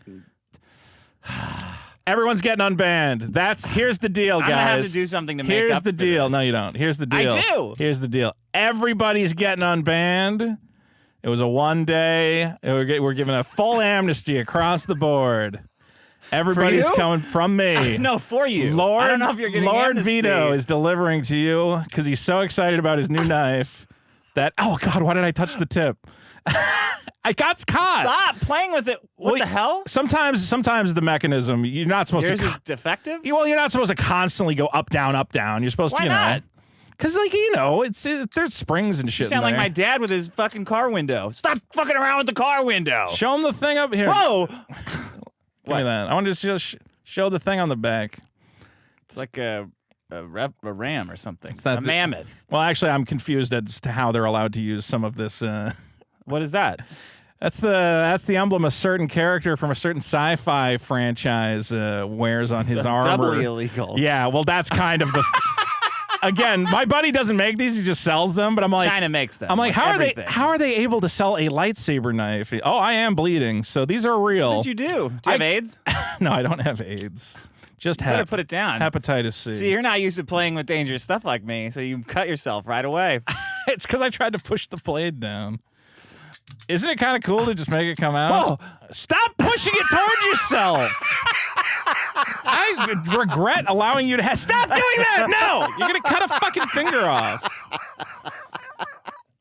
B: Everyone's getting unbanned. Here's the deal, guys.
F: I'm gonna have to do something to make
B: Here's
F: up
B: the
F: for
B: deal.
F: this.
B: No, you don't. Here's the deal.
F: I do.
B: Here's the deal. Everybody's getting unbanned. It was a one day. We're giving a full amnesty across the board. Everybody's
F: you?
B: coming from me.
F: No, for you.
B: Lord,
F: I don't know if you're getting
B: Lord
F: amnesty.
B: Vito is delivering to you because he's so excited about his new knife that, oh God, why did I touch the tip? I got caught.
F: Stop playing with it. What the hell?
B: Sometimes the mechanism, you're not supposed
F: Yours
B: to.
F: is defective?
B: Well, you're not supposed to constantly go up, down, up, down. You're supposed
F: Why
B: to, you
F: not?
B: know. Because, there's springs and shit.
F: You sound
B: in
F: like
B: there.
F: my dad with his fucking car window. Stop fucking around with the car window.
B: Show him the thing up here.
F: Whoa!
B: Give me that. I want to show the thing on the back.
F: It's like a ram or something.
B: not
F: A
B: the-
F: mammoth.
B: Well, actually, I'm confused as to how they're allowed to use some of this.
F: What is that?
B: That's the emblem a certain character from a certain sci-fi franchise wears on his
F: That's
B: armor.
F: doubly illegal.
B: Yeah, well, that's kind of the. again, my buddy doesn't make these; he just sells them. But I'm like,
F: China makes them.
B: I'm like, how
F: everything.
B: are they able to sell a lightsaber knife? Oh, I am bleeding, so these are real.
F: What did you do? Do you have AIDS?
B: No, I don't have AIDS. Just
F: Better put it down.
B: hepatitis C.
F: See, you're not used to playing with dangerous stuff like me, so you cut yourself right away.
B: It's because I tried to push the blade down. Isn't it kind of cool to just make it come out?
F: Whoa!
B: Stop pushing it towards yourself. I regret allowing you to stop doing that. No, you're going to cut a fucking finger off.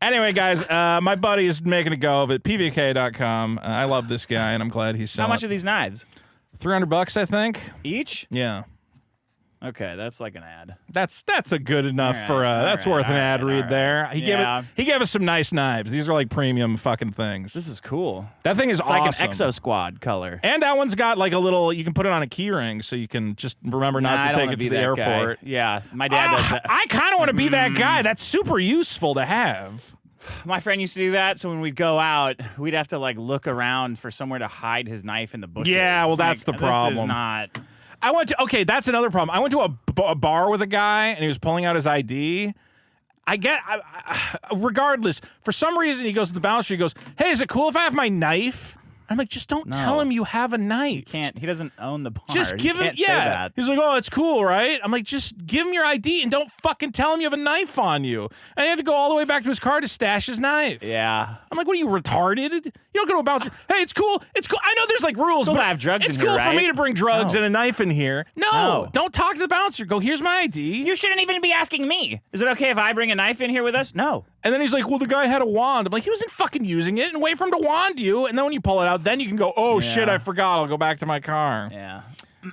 B: Anyway, guys, my buddy is making a go of it. PVK.com. I love this guy, and I'm glad he's selling.
F: How much are these knives?
B: $300, I think.
F: Each?
B: Yeah.
F: Okay, that's like an ad.
B: That's a good enough
F: All right,
B: for that's
F: all right,
B: worth an
F: all
B: ad
F: right,
B: read
F: all right.
B: there.
F: Yeah.
B: He gave us some nice knives. These are like premium fucking things.
F: This is cool.
B: That thing is
F: It's
B: awesome.
F: like an Exo Squad color.
B: And that one's got like a little. You can put it on a key ring, so you can just remember not
F: I
B: to
F: don't
B: take
F: wanna
B: it
F: be
B: to the
F: that
B: airport.
F: Guy. Yeah, my dad does that.
B: I kind of want to be that guy. That's super useful to have.
F: My friend used to do that, so when we'd go out, we'd have to like look around for somewhere to hide his knife in the bushes.
B: Yeah, well, that's the
F: This
B: problem.
F: is not.
B: I went to that's another problem. I went to a bar with a guy and he was pulling out his ID. Regardless, for some reason he goes to the bouncer. He goes, "Hey, is it cool if I have my knife?" I'm like, just don't tell him you have a knife.
F: He doesn't own the bar.
B: Just give
F: He
B: him,
F: can't say that.
B: He's like, "Oh, it's cool, right?" I'm like, just give him your ID and don't fucking tell him you have a knife on you. And he had to go all the way back to his car to stash his knife.
F: Yeah.
B: I'm like, what are you, retarded? You don't go to a bouncer. Hey, it's cool. It's cool. I know there's like rules,
F: cool
B: but
F: to have drugs
B: it's
F: in
B: cool
F: here,
B: for
F: right?
B: me to bring drugs and a knife in here. No, don't talk to the bouncer. Go, here's my ID.
F: You shouldn't even be asking me. Is it okay if I bring a knife in here with us? No.
B: And then he's like, well, the guy had a wand. I'm like, he wasn't fucking using it, and wait for him to wand you. And then when you pull it out, then you can go, oh, shit, I forgot. I'll go back to my car.
F: Yeah.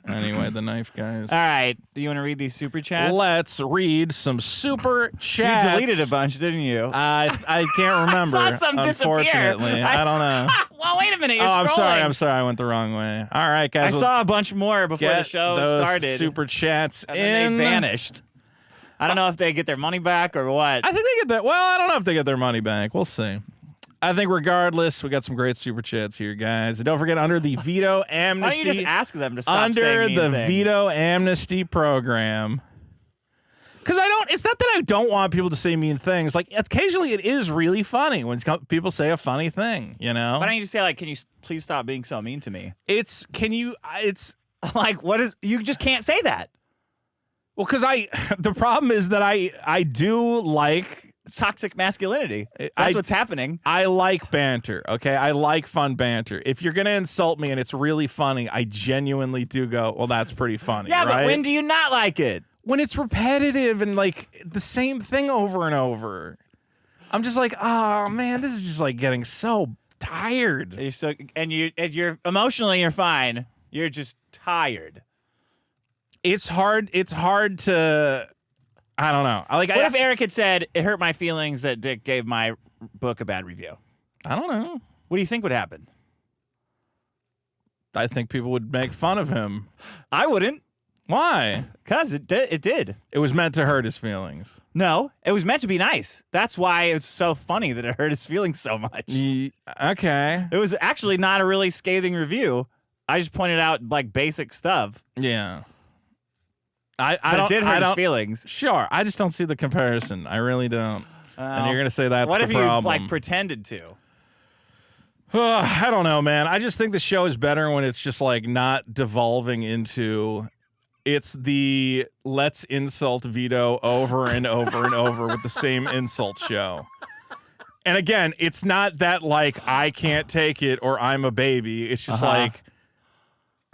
B: Anyway, the knife guys.
F: All right. Do you want to read these super chats?
B: Let's read some super chats.
F: You deleted a bunch, didn't you?
B: I can't remember.
F: I saw some disappear.
B: Unfortunately, I don't know.
F: Well, wait a minute. You're
B: I'm
F: scrolling.
B: sorry. I went the wrong way. All right, guys.
F: I saw a bunch more before the
B: get
F: show
B: those
F: started.
B: super chats
F: and then
B: in.
F: they vanished. I don't know if they get their money back or what.
B: I think they get that. Well, I don't know if they get their money back. We'll see. I think regardless, we got some great super chats here, guys. And don't forget, under the Vito Amnesty,
F: Why don't you just ask them to stop
B: under
F: saying mean
B: the
F: things?
B: Vito Amnesty program. Because it's not that I don't want people to say mean things. Like, occasionally it is really funny when people say a funny thing, you know?
F: Why don't you just say, like, can you please stop being so mean to me?
B: It's
F: like, what is, you just can't say that.
B: well, because the problem is that I do like,
F: It's toxic masculinity.
B: I-
F: That's what's happening.
B: I like banter, okay? I like fun banter. If you're going to insult me and it's really funny, I genuinely do go, well, that's pretty funny,
F: Yeah,
B: right?
F: but when do you not like it?
B: When it's repetitive and, like, the same thing over and over. I'm just like, oh, man, this is just, like, getting so tired.
F: You're so, and you're emotionally, you're fine. You're just tired.
B: It's hard to, I don't know.
F: What if Eric had said, it hurt my feelings that Dick gave my book a bad review?
B: I don't know.
F: What do you think would happen?
B: I think people would make fun of him.
F: I wouldn't.
B: Why?
F: Because it did.
B: It was meant to hurt his feelings.
F: No, it was meant to be nice. That's why it's so funny that it hurt his feelings so much.
B: Okay.
F: It was actually not a really scathing review. I just pointed out, like, basic stuff.
B: Yeah.
F: But it did hurt his feelings.
B: Sure. I just don't see the comparison. I really don't. And you're going to say that's
F: what
B: the
F: if
B: problem.
F: you, like, pretended to?
B: I don't know, man. I just think the show is better when it's just, like, not devolving into... It's the let's insult Vito over and over and over with the same insult show. And again, it's not that, like, I can't take it or I'm a baby. It's just like...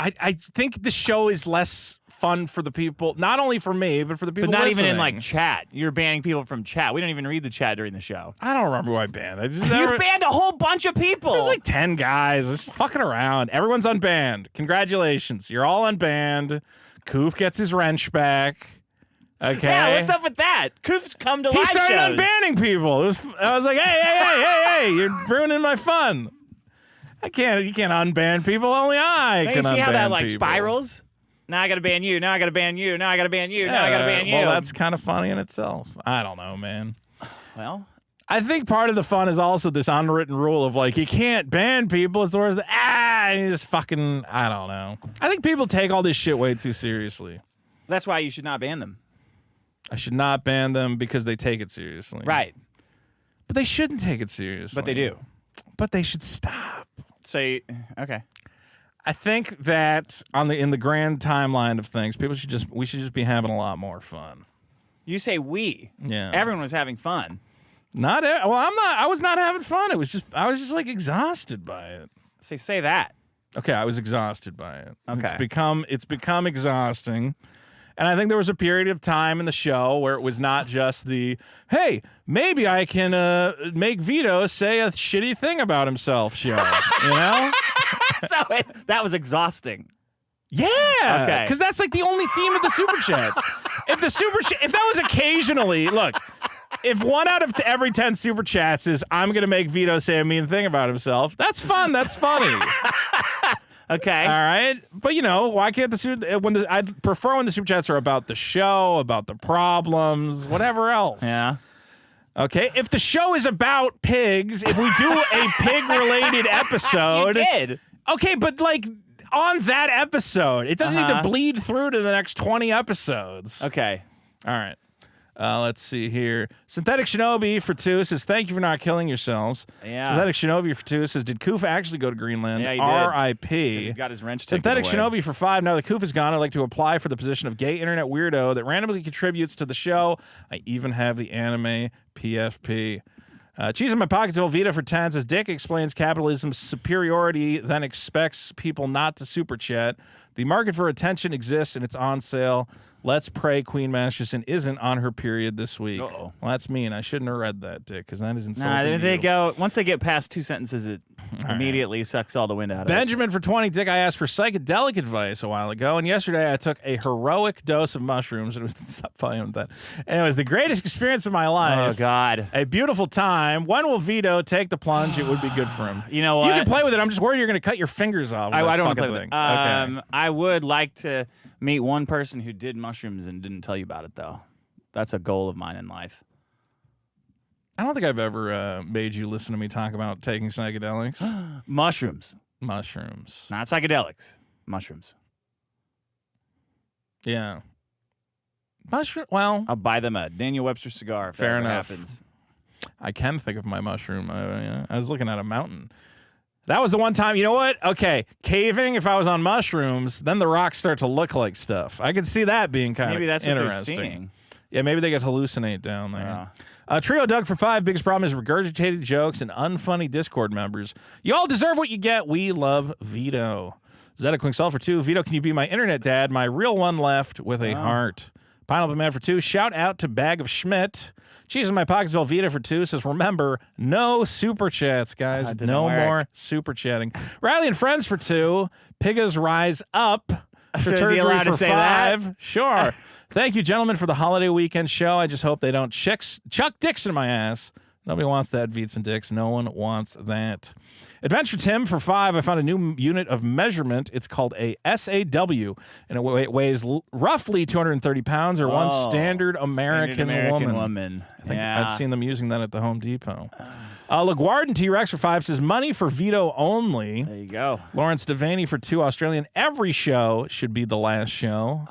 B: I think the show is less fun for the people, not only for me, but for the people
F: But not
B: listening.
F: even in, like, chat. You're banning people from chat. We don't even read the chat during the show.
B: I don't remember who I banned.
F: You banned a whole bunch of people.
B: There's like 10 guys. Just fucking around. Everyone's unbanned. Congratulations. You're all unbanned. Koof gets his wrench back. Okay.
F: Yeah, what's up with that? Koof's come to
B: He
F: live
B: started
F: shows.
B: unbanning people. I was like, hey, you're ruining my fun. You can't unban people. Only I
F: Don't
B: can
F: you see
B: unban
F: how that, like,
B: people.
F: spirals? Now I gotta ban you. Now I gotta ban you. Now I gotta ban you. Now I gotta ban you.
B: Well, that's kind of funny in itself. I don't know, man.
F: Well,
B: I think part of the fun is also this unwritten rule of, like, you can't ban people. It's the worst. And you just fucking, I don't know. I think people take all this shit way too seriously.
F: that's why you should not ban them.
B: I should not ban them because they take it seriously.
F: Right.
B: But they shouldn't take it seriously.
F: But they do.
B: But they should stop.
F: Say, okay.
B: I think that in the grand timeline of things, we should just be having a lot more fun.
F: You say we.
B: Yeah.
F: Everyone was having fun.
B: I was not having fun. I was just like exhausted by it.
F: Say that.
B: Okay, I was exhausted by it.
F: Okay.
B: It's become exhausting. And I think there was a period of time in the show where it was not just hey, maybe I can make Vito say a shitty thing about himself show, you know?
F: That was exhausting.
B: Yeah.
F: Okay.
B: Because that's like the only theme of the Super Chats. If that was occasionally, look, if 1 out of every 10 Super Chats is, I'm going to make Vito say a mean thing about himself, that's fun. That's funny.
F: Okay.
B: All right. But, why can't I'd prefer when the Super Chats are about the show, about the problems, whatever else.
F: Yeah.
B: Okay. If the show is about pigs, if we do a pig-related episode.
F: You did.
B: Okay, but on that episode, it doesn't need to bleed through to the next 20 episodes.
F: Okay.
B: All right. Let's see here. Synthetic Shinobi for 2 says, thank you for not killing yourselves.
F: Yeah.
B: Synthetic Shinobi for 2 says, did Koof actually go to Greenland?
F: Yeah, he did.
B: R.I.P.
F: He got his wrench taken
B: Synthetic
F: away.
B: Shinobi for 5. Now that Koof is gone, I'd like to apply for the position of gay internet weirdo that randomly contributes to the show. I even have the anime PFP. Cheese in my pockets, Vita for 10 says, Dick explains capitalism's superiority, then expects people not to super chat. The market for attention exists and it's on sale. Let's pray Queen Masterson isn't on her period this week.
F: Uh-oh.
B: Well, that's mean. I shouldn't have read that, Dick, because that is insulting.
F: Once they get past 2 sentences, it immediately sucks all the wind out of it.
B: Benjamin for 20. Dick, I asked for psychedelic advice a while ago, and yesterday I took a heroic dose of mushrooms. It was stop playing with that. And it was the greatest experience of my life.
F: Oh, God.
B: A beautiful time. When will Vito take the plunge? It would be good for him.
F: You know what?
B: You can play with it. I'm just worried you're going to cut your fingers off.
F: I don't want to play with
B: thing.
F: it.
B: Okay.
F: I would like to meet one person who did mushrooms and didn't tell you about it, though. That's a goal of mine in life.
B: I don't think I've ever made you listen to me talk about taking psychedelics.
F: Mushrooms.
B: Mushrooms.
F: Not psychedelics. Mushrooms.
B: Yeah. Well,
F: I'll buy them a Daniel Webster cigar if
B: Fair
F: that ever
B: enough.
F: happens.
B: I can think of my mushroom. I was looking at a mountain. That was the one time, you know what? Okay, caving, if I was on mushrooms, then the rocks start to look like stuff. I could see that being kind
F: Maybe
B: of
F: that's what they're
B: interesting.
F: seeing.
B: Yeah, maybe they get hallucinate down there. Trio Doug for 5. Biggest problem is regurgitated jokes and unfunny Discord members. You all deserve what you get. We love Vito. Zeta Quingsell for 2. Vito, can you be my internet dad? My real one left with a heart. Pineapple Man for 2. Shout out to Bag of Schmidt. Cheese in my pockets, Velveeta for 2 says, remember, no super chats, guys. No more super chatting. Riley and Friends for 2. Pigas Rise Up.
F: So is he allowed to
B: for
F: say
B: 5.
F: that?
B: Sure. Thank you, gentlemen, for the holiday weekend show. I just hope they don't chuck dicks in my ass. Nobody wants that, Veets and Dicks. No one wants that. Adventure Tim for 5. I found a new unit of measurement. It's called a SAW, and it weighs roughly 230 pounds, or one standard American woman. I think I've seen them using that at the Home Depot. LaGuardian T-Rex for 5 says, money for Vito only.
F: There you go.
B: Lawrence Devaney for 2. Australian, every show should be the last show.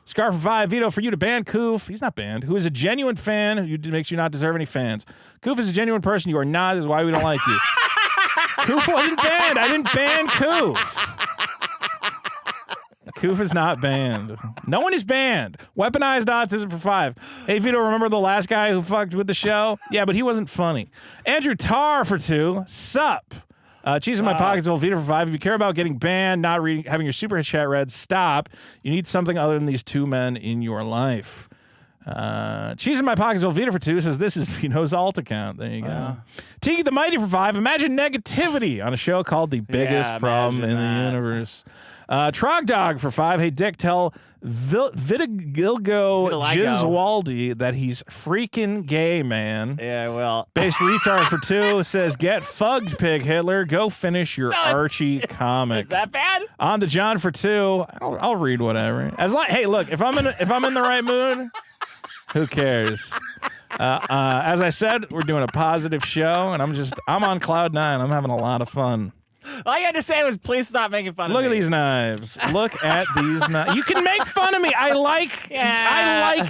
B: Scar for 5. Vito, for you to ban Koof. He's not banned. Who is a genuine fan who makes you not deserve any fans. Koof is a genuine person. You are not. This is why we don't like you. Koof wasn't banned. I didn't ban Koof. Koof is not banned. No one is banned. Weaponized autism for 5. Hey, Vito, remember the last guy who fucked with the show? Yeah, but he wasn't funny. Andrew Tarr for 2. Sup. Cheese in my pockets, Vito for 5. If you care about getting banned, not having your super chat read, stop. You need something other than these two men in your life. Cheese in my pockets, Vito for 2 says, this is Vito's alt account. There you go. Tiki the Mighty for 5. Imagine negativity on a show called The Biggest Problem in the Universe. Trog Dog for 5. Hey, Dick, tell Vitiligo Giswaldi that he's freaking gay, man.
F: Yeah, well.
B: Based Retard for 2 says, get fugged, Pig Hitler. Go finish your Archie comic.
F: Is that bad?
B: On to John for 2. I'll read whatever. Hey, look, if I'm in the right mood, who cares? As I said, we're doing a positive show, and I'm on cloud 9. I'm having a lot of fun.
F: All you had to say was, please stop making fun of me.
B: Look at these knives. Look at these knives. You can make fun of me. I like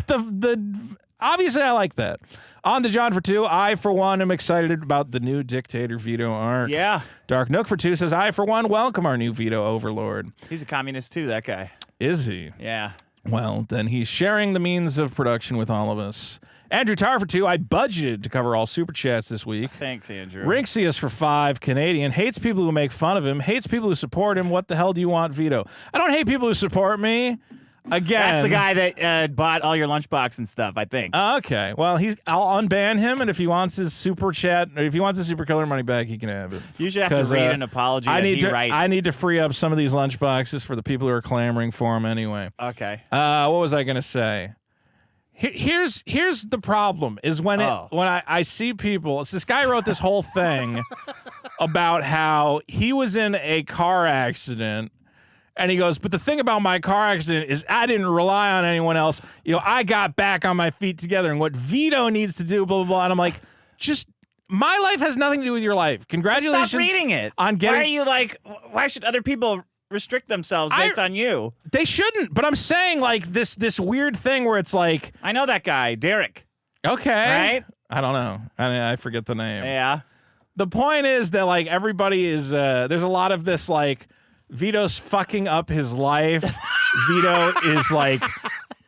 B: the obviously I like that. On to John for 2. I, for one, am excited about the new Dictator Vito arc.
F: Yeah.
B: Dark Nook for 2 says, I, for one, welcome our new Vito overlord.
F: He's a communist too, that guy.
B: Is he?
F: Yeah.
B: Well, then he's sharing the means of production with all of us. Andrew Tar for 2. I budgeted to cover all super chats this week.
F: Thanks, Andrew.
B: Rinxius for 5. Canadian. Hates people who make fun of him. Hates people who support him. What the hell do you want, Vito? I don't hate people who support me. Again.
F: That's the guy that bought all your lunchbox and stuff, I think.
B: Okay. Well, I'll unban him, and if he wants his super chat, or if he wants his super killer money back, he can have it.
F: You should have to read an apology that he writes.
B: I need to free up some of these lunchboxes for the people who are clamoring for him anyway.
F: Okay.
B: What was I going to say? Here's the problem is when I see people. This guy wrote this whole thing about how he was in a car accident. And he goes, but the thing about my car accident is I didn't rely on anyone else. I got back on my feet together. And what Vito needs to do, blah, blah, blah. And I'm like, just, my life has nothing to do with your life. Congratulations.
F: Stop reading it.
B: On getting,
F: why are you like, why should other people restrict themselves based on you?
B: They shouldn't. But I'm saying like this weird thing where it's like.
F: I know that guy, Derek.
B: Okay.
F: Right?
B: I don't know. I forget the name.
F: Yeah.
B: The point is that like everybody is, there's a lot of this like, Vito's fucking up his life. Vito is like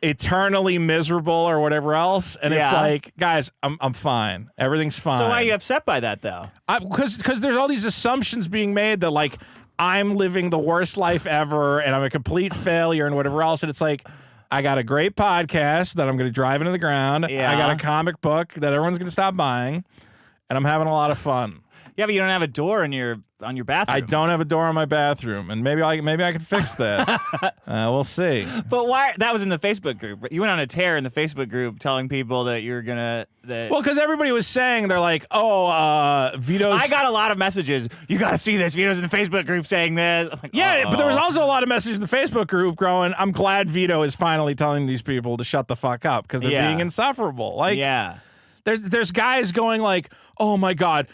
B: eternally miserable or whatever else, and it's like, guys, I'm fine. Everything's fine.
F: So why are you upset by that though?
B: Because there's all these assumptions being made that like I'm living the worst life ever and I'm a complete failure and whatever else, and it's like I got a great podcast that I'm going to drive into the ground.
F: Yeah.
B: I got a comic book that everyone's going to stop buying, and I'm having a lot of fun.
F: Yeah, but you don't have a door on your bathroom.
B: I don't have a door on my bathroom, and maybe I can fix that. We'll see.
F: But why? That was in the Facebook group. You went on a tear in the Facebook group telling people that you're gonna.
B: Well, because everybody was saying they're like, Vito's.
F: I got a lot of messages. You got to see this. Vito's in the Facebook group saying this. I'm like,
B: yeah, but there was also a lot of messages in the Facebook group growing. I'm glad Vito is finally telling these people to shut the fuck up because they're being insufferable. Like,
F: yeah.
B: There's guys going like, oh my God,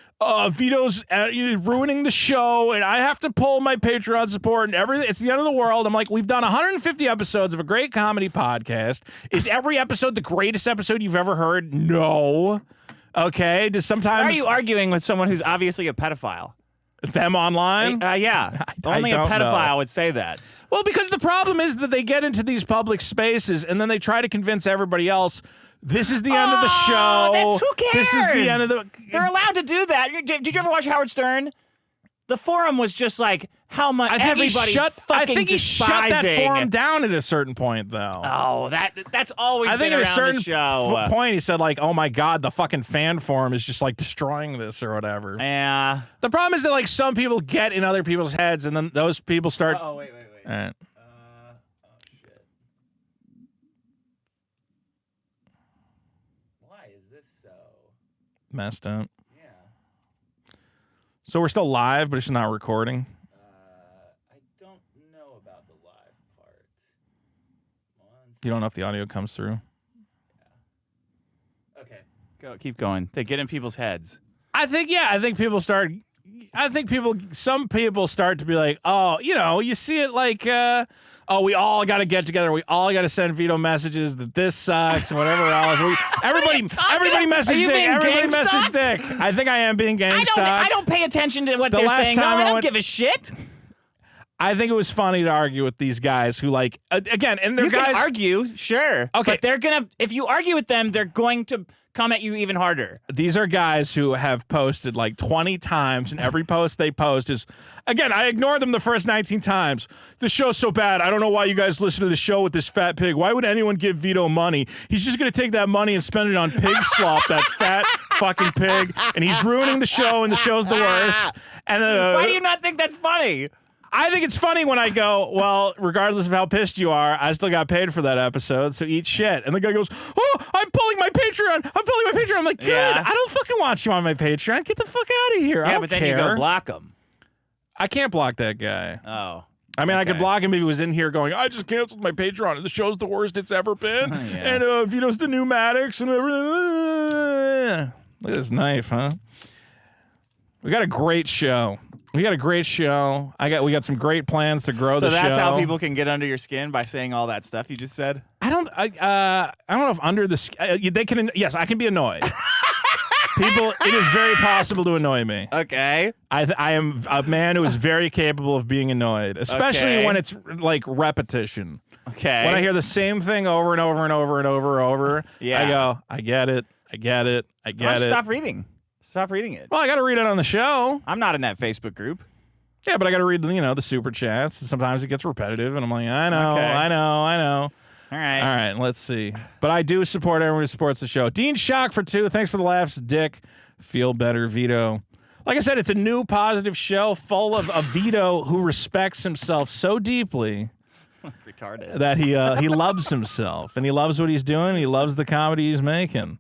B: Vito's ruining the show, and I have to pull my Patreon support and everything. It's the end of the world. I'm like, we've done 150 episodes of a great comedy podcast. Is every episode the greatest episode you've ever heard? No. Okay. Does sometimes?
F: Why are you arguing with someone who's obviously a pedophile?
B: Them online?
F: Yeah. Only a pedophile would say that.
B: Well, because the problem is that they get into these public spaces and then they try to convince everybody else. This is the end of the show.
F: Who cares?
B: This is the end of the.
F: They're allowed to do that. Did you ever watch Howard Stern? The forum was just like how much everybody
B: I think he shut that
F: despising.
B: forum down at a certain point, though.
F: Oh, that's always
B: I think
F: been
B: at a
F: around
B: certain
F: the show.
B: point he said like, "Oh my God, the fucking fan forum is just like destroying this or whatever."
F: Yeah.
B: The problem is that like some people get in other people's heads, and then those people start.
F: Oh wait.
B: All right.
F: Shit. Why is this so
B: Messed up.
F: Yeah.
B: So we're still live, but it's not recording.
F: I don't know about the live part.
B: You don't know if the audio comes through.
F: Okay. Keep going. They get in people's heads.
B: I think some people start to be like, oh, you see it like, we all got to get together. We all got to send Vito messages that this sucks and whatever else. Everybody message Dick. Everybody message Dick. I think I am being gang-stalked.
F: I don't pay attention to what they're saying. No, I don't give a shit.
B: I think it was funny to argue with these guys who like, again, and they're guys.
F: You can argue, sure.
B: Okay.
F: But if you argue with them, they're going to come at you even harder.
B: These are guys who have posted like 20 times, and every post they post is, again, I ignored them the first 19 times. The show's so bad. I don't know why you guys listen to the show with this fat pig. Why would anyone give Vito money? He's just going to take that money and spend it on pig slop, that fat fucking pig, and he's ruining the show, and the show's the worst. And
F: why do you not think that's funny?
B: I think it's funny when I go, well, regardless of how pissed you are, I still got paid for that episode, so eat shit. And the guy goes, oh, I'm pulling my Patreon. I'm like, good.
F: Yeah.
B: I don't fucking want you on my Patreon. Get the fuck out of here. I don't
F: then
B: care.
F: you go block him.
B: I can't block that guy.
F: Oh.
B: I mean, I could block him if he was in here going, I just canceled my Patreon, and the show's the worst it's ever been.
F: Yeah.
B: And Vito's the new Maddox. And look at this knife, huh? We got a great show. We got a great show. We got some great plans to grow the show.
F: So that's how people can get under your skin, by saying all that stuff you just said?
B: I don't know if under the they can. Yes, I can be annoyed. People, it is very possible to annoy me.
F: Okay.
B: I am a man who is very capable of being annoyed, especially when it's like repetition.
F: Okay.
B: When I hear the same thing over and over and over and over and over,
F: Yeah.
B: I go, I get it. I get it. I get it.
F: Stop reading. Stop reading it.
B: Well, I got to read it on the show.
F: I'm not in that Facebook group.
B: Yeah, but I got to read, the super chats. And sometimes it gets repetitive, and I'm like, I know.
F: All right.
B: All right, let's see. But I do support everyone who supports the show. Dean Shock for 2. Thanks for the laughs, Dick. Feel better, Vito. Like I said, it's a new positive show full of a Vito who respects himself so deeply
F: Retarded.
B: that he loves himself, and he loves what he's doing. He loves the comedy he's making.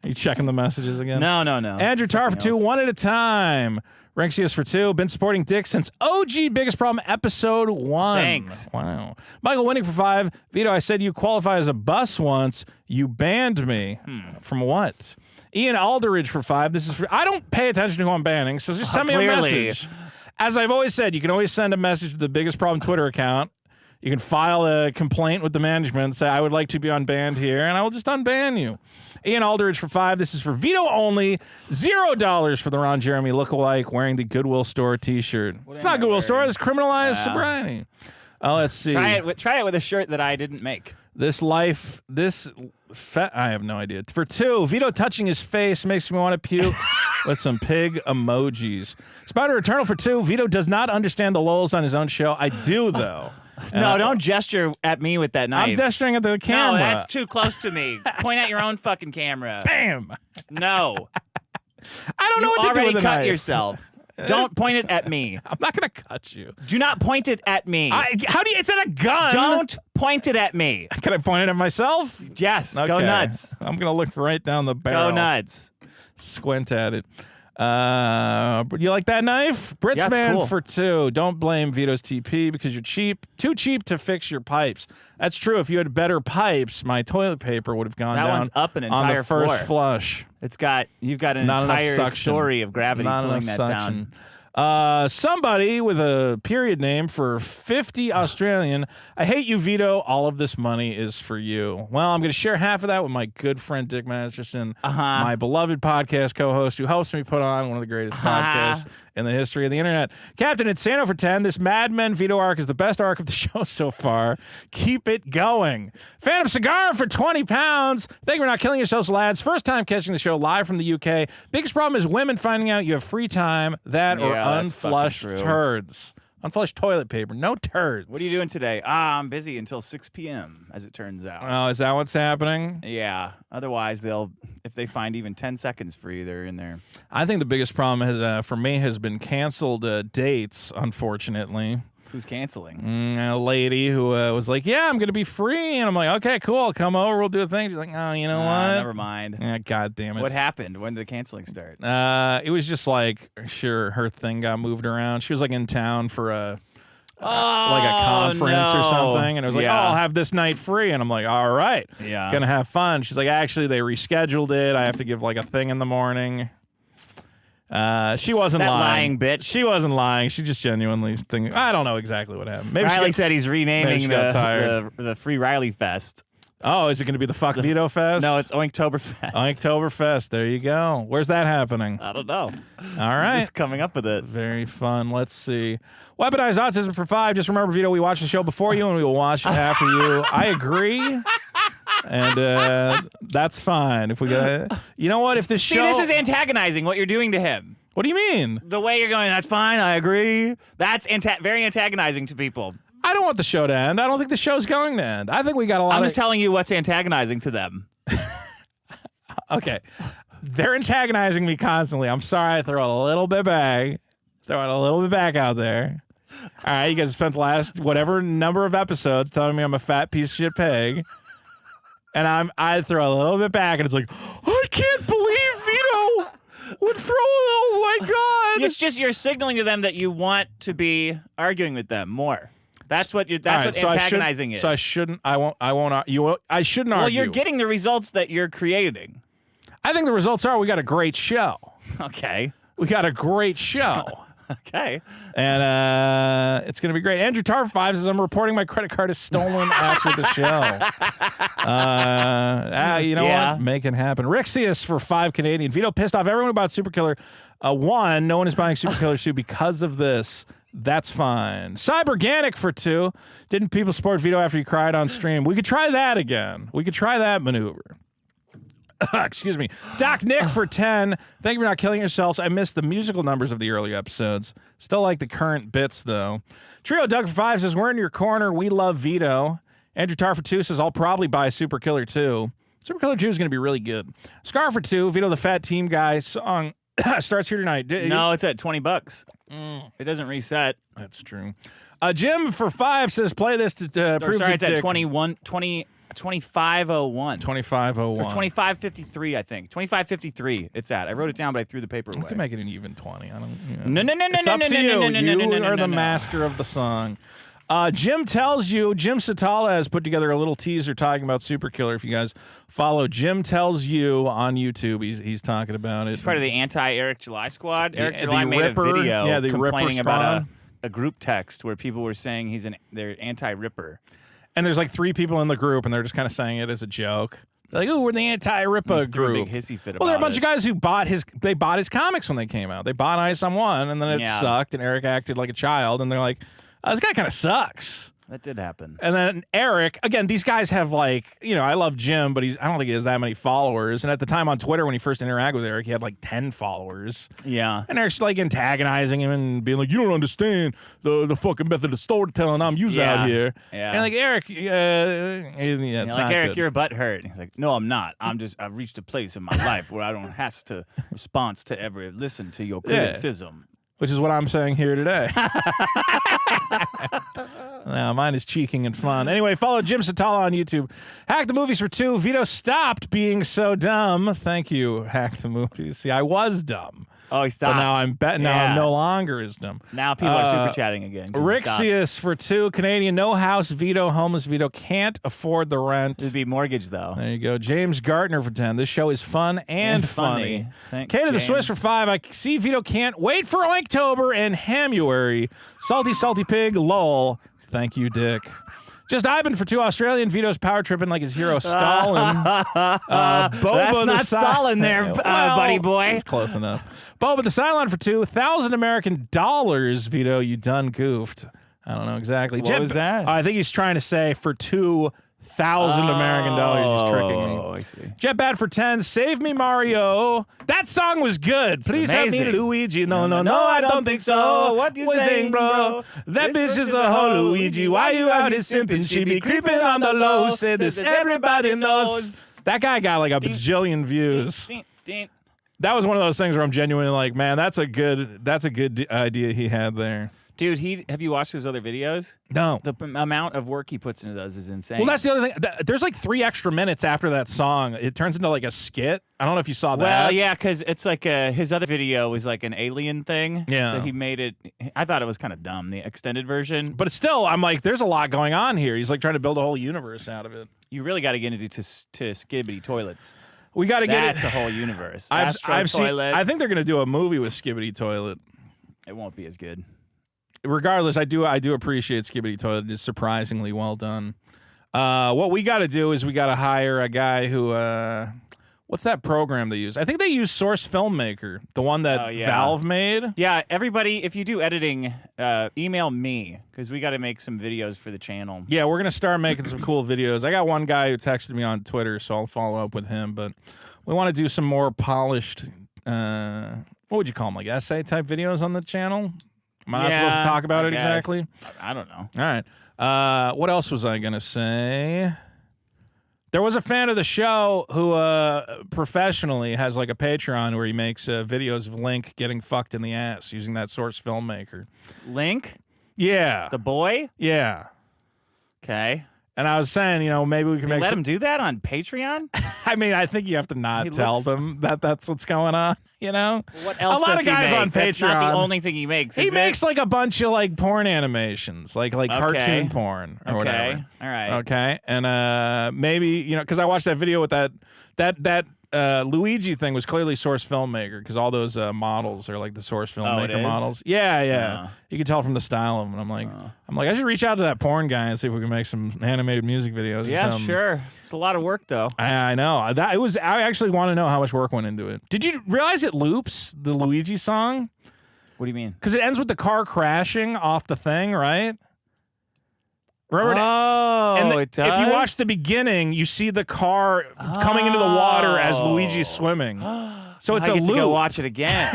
B: Are you checking the messages again?
F: No.
B: Andrew Tar for 2, one at a time. Ranksius for 2, been supporting Dick since OG Biggest Problem episode 1.
F: Thanks.
B: Wow. Michael Winning for 5. Vito, I said you qualify as a bus once. You banned me. From what? Ian Alderidge for 5. This is for, I don't pay attention to who I'm banning, so just send me a message. As I've always said, you can always send a message to the Biggest Problem Twitter account. You can file a complaint with the management and say, I would like to be unbanned here, and I will just unban you. Ian Alderidge for 5. This is for Vito only. $0 for the Ron Jeremy lookalike wearing the Goodwill Store t-shirt. It's not Goodwill Store. It's criminalized sobriety. Let's see.
F: Try it with a shirt that I didn't make.
B: I have no idea. For 2, Vito touching his face makes me want to puke with some pig emojis. Spider Eternal for 2. Vito does not understand the lols on his own show. I do, though.
F: No, don't gesture at me with that knife.
B: I'm gesturing at the camera.
F: No, that's too close to me. Point at your own fucking camera.
B: Bam.
F: No.
B: I don't know what to do with
F: already
B: the
F: cut
B: knife.
F: yourself. Don't point it at me.
B: I'm not going to cut you.
F: Do not point it at me.
B: How do you? It's in a gun.
F: Don't point it at me.
B: Can I point it at myself?
F: Yes.
B: Okay.
F: Go nuts.
B: I'm going to look right down the barrel.
F: Go nuts.
B: Squint at it. You like that knife? Britsman
F: Yeah, it's cool.
B: for 2. Don't blame Vito's TP because you're cheap. Too cheap to fix your pipes. That's true. If you had better pipes, my toilet paper would have gone
F: That
B: down
F: one's up an
B: on
F: entire
B: the first
F: floor.
B: flush.
F: You've got an
B: Not enough
F: entire
B: suction.
F: story of gravity
B: Not
F: pulling
B: enough
F: that
B: suction.
F: down.
B: Somebody with a period name for 50 Australian. I hate you, Vito. All of this money is for you. Well, I'm going to share half of that with my good friend Dick Masterson, my beloved podcast co-host who helps me put on one of the greatest podcasts in the history of the internet. Captain Insano for 10. This Mad Men Vito arc is the best arc of the show so far. Keep it going. Phantom Cigar for 20 pounds. Thank you for not killing yourselves, lads. First time catching the show live from the UK. Biggest problem is women finding out you have free time. Or
F: that's
B: unflushed
F: fucking true.
B: turds. Unflushed toilet paper. No turds.
F: What are you doing today? I'm busy until 6 p.m., as it turns out.
B: Oh, is that what's happening?
F: Yeah. Otherwise, if they find even 10 seconds free, they're in there.
B: I think the biggest problem for me has been canceled dates, unfortunately.
F: Who's canceling?
B: A lady who was like, yeah, I'm going to be free. And I'm like, okay, cool. I'll come over. We'll do a thing. She's like, oh, you know what?
F: Never mind.
B: Yeah, God damn it.
F: What happened? When did the canceling start?
B: It was just like, sure, her thing got moved around. She was like in town for like a conference or something. And it was like, I'll have this night free. And I'm like, all right.
F: Yeah.
B: Gonna have fun. She's like, actually, they rescheduled it. I have to give like a thing in the morning. She wasn't lying.
F: bitch.
B: She wasn't lying. She just genuinely thinking. I don't know exactly what happened. Maybe
F: Riley
B: she
F: said he's renaming
B: she got tired.
F: the Free Riley Fest.
B: Oh, is it going to be the Fuck Vito Fest?
F: No, it's Oinktoberfest.
B: Oinktoberfest. There you go. Where's that happening?
F: I don't know.
B: All right.
F: Just coming up with it.
B: Very fun. Let's see. Weaponized Autism for 5. Just remember, Vito, we watched the show before you and we will watch it after you. I agree. And that's fine. If we get, you know what? If this show,
F: See, this is antagonizing what you're doing to him.
B: What do you mean?
F: The way you're going, that's fine, I agree. That's very antagonizing to people.
B: I don't want the show to end. I don't think the show's going to end. I think we got a lot
F: I'm
B: of...
F: just telling you what's antagonizing to them.
B: Okay. They're antagonizing me constantly. I'm sorry I throw a little bit back. Throwing a little bit back out there. All right, you guys spent the last whatever number of episodes telling me I'm a fat piece of shit pig. And I throw a little bit back, and it's like, I can't believe Vito would throw. Oh my god!
F: It's just you're signaling to them that you want to be arguing with them more. That's what antagonizing is.
B: So I shouldn't. I won't. I shouldn't argue.
F: Well, you're getting the results that you're creating.
B: I think the results are we got a great show.
F: Okay.
B: We got a great show.
F: Okay.
B: And it's going to be great. Andrew Tar 5 says, I'm reporting my credit card is stolen after the show. You know what? Make it happen. Rixius for 5 Canadian. Vito pissed off everyone about Superkiller 1. No one is buying Superkiller 2 because of this. That's fine. Cyberganic for 2. Didn't people support Vito after he cried on stream? We could try that again. We could try that maneuver. Excuse me. Doc Nick for 10. Thank you for not killing yourselves. I missed the musical numbers of the early episodes. Still like the current bits, though. Trio Doug for 5 says, we're in your corner. We love Vito. Andrew Tar for 2 says, I'll probably buy Superkiller 2. Superkiller 2 is going to be really good. Scar for 2. Vito the Fat Team Guy song starts here tonight.
F: No, it's at $20. It doesn't reset.
B: That's true. Jim for 5 says, play this to prove
F: Sorry, it's
B: Dick.
F: at 2501.
B: 2501.
F: Or 2553, I think. 2553 it's at. I wrote it down, but I threw the paper away.
B: We can make it an even 20. I don't.
F: No.
B: It's up to you. You are the master of the song. Jim Tells You. Jim Satala has put together a little teaser talking about Superkiller. If you guys follow Jim Tells You on YouTube, he's talking about it.
F: He's part of the anti-Eric July squad. Eric
B: The
F: July made
B: Ripper,
F: a video
B: the
F: complaining
B: Ripper
F: about
B: squad.
F: a group text where people were saying they're anti-Ripper.
B: And there's like 3 people in the group, and they're just kind of saying it as a joke. They're like, "Oh, we're the anti-Ripper group."
F: A big hissy fit
B: Well, there are a
F: about
B: bunch of guys who bought his comics when they came out. They bought Ice on 1, and then it sucked, and Eric acted like a child, and they're like, this guy kind of sucks.
F: That did happen.
B: And then Eric, again, these guys have like, I love Jim, but I don't think he has that many followers. And at the time on Twitter, when he first interacted with Eric, he had like 10 followers.
F: Yeah.
B: And Eric's like antagonizing him and being like, you don't understand the fucking method of storytelling I'm using out here.
F: Yeah.
B: And like, Eric, it's not
F: Eric,
B: good.
F: you're butt hurt. He's like, no, I'm not. I've reached a place in my life where I don't have to respond to ever listen to your criticism.
B: Which is what I'm saying here today. Now, mine is cheeking and fun. Anyway, follow Jim Satala on YouTube. Hack the Movies for 2. Vito stopped being so dumb. Thank you, Hack the Movies. See, I was dumb.
F: Oh, he stopped.
B: But now I'm no longer as dumb.
F: Now people are super chatting again.
B: Rixius for 2. Canadian, no house, Vito, homeless Vito, can't afford the rent.
F: It'd be mortgage, though.
B: There you go. James Gardner for 10. This show is fun and funny.
F: Thanks,
B: K to the
F: James.
B: Swiss for 5. I see Vito can't wait for Inktober and Hamuary. Salty, salty pig, lol. Thank you, Dick. Just Ivan for 2. Australian. Vito's power tripping like his hero Stalin. Boba
F: That's
B: the
F: not Stalin there, buddy boy.
B: It's close enough. Boba the Cylon for 2. $1,000 American dollars. Vito, you done goofed. I don't know exactly.
F: What was that?
B: I think he's trying to say for 2,000 American dollars. He's tricking me.
F: Oh, I see.
B: Jet Bad for 10. Save me, Mario. That song was good. Please help me,
F: amazing.
B: Luigi. No, I don't think so.
F: What you
B: What's
F: saying, bro?
B: That
F: This
B: bitch is
F: bitch
B: a hoe, Luigi. Why you out here simping? She be creeping on the low. Said this everybody knows. That guy got like a bajillion views. That was one of those things where I'm genuinely like, man, that's a good idea he had there.
F: Dude, have you watched his other videos?
B: No.
F: The amount of work he puts into those is insane.
B: Well, that's the other thing. There's like 3 extra minutes after that song. It turns into like a skit. I don't know if you saw that.
F: Well, yeah, because it's like his other video was like an alien thing.
B: Yeah.
F: So he made it. I thought it was kind of dumb, the extended version.
B: But still, I'm like, there's a lot going on here. He's like trying to build a whole universe out of it.
F: You really got to get into to Skibbity Toilets.
B: We got to get
F: That's
B: it.
F: a whole universe.
B: I've seen.
F: Toilets.
B: I think they're going to do a movie with Skibbity Toilet.
F: It won't be as good.
B: Regardless, I do appreciate Skibbity Toilet. It's surprisingly well done. What we got to do is we got to hire a guy who. What's that program they use? I think they use Source Filmmaker, the one that Valve made.
F: Yeah, everybody, if you do editing, email me because we got to make some videos for the channel.
B: Yeah, we're gonna start making some cool videos. I got one guy who texted me on Twitter, so I'll follow up with him. But we want to do some more polished. What would you call them? Like essay type videos on the channel? Am I not supposed to talk about it
F: guess.
B: exactly?
F: I don't know.
B: All right. What else was I gonna say? There was a fan of the show who professionally has like a Patreon where he makes videos of Link getting fucked in the ass using that Source Filmmaker.
F: Link?
B: Yeah.
F: The boy?
B: Yeah.
F: Okay.
B: And I was saying, maybe we can make
F: Let
B: some...
F: him do that on Patreon?
B: I mean, I think you have to not tell them that that's what's going on,
F: What else
B: A lot
F: does
B: of guys
F: he make?
B: on
F: That's
B: Patreon.
F: not the only thing he makes,
B: He
F: is
B: makes
F: it?
B: like a bunch of like porn animations, like cartoon porn or whatever.
F: All right.
B: Okay. And maybe, because I watched that video with that Luigi thing was clearly source filmmaker because all those models are like the source filmmaker
F: is?
B: models. Yeah. You can tell from the style of them. I'm like, I should reach out to that porn guy and see if we can make some animated music videos. Or
F: Yeah,
B: something.
F: sure. It's a lot of work, though.
B: I know. I actually want to know how much work went into it. Did you realize it loops the Luigi song?
F: What do you mean?
B: Because it ends with the car crashing off the thing, right? Remember?
F: Oh, it does?
B: If you watch the beginning, you see the car coming into the water as Luigi's swimming. So it's
F: I
B: a
F: get
B: loop.
F: to go watch it again.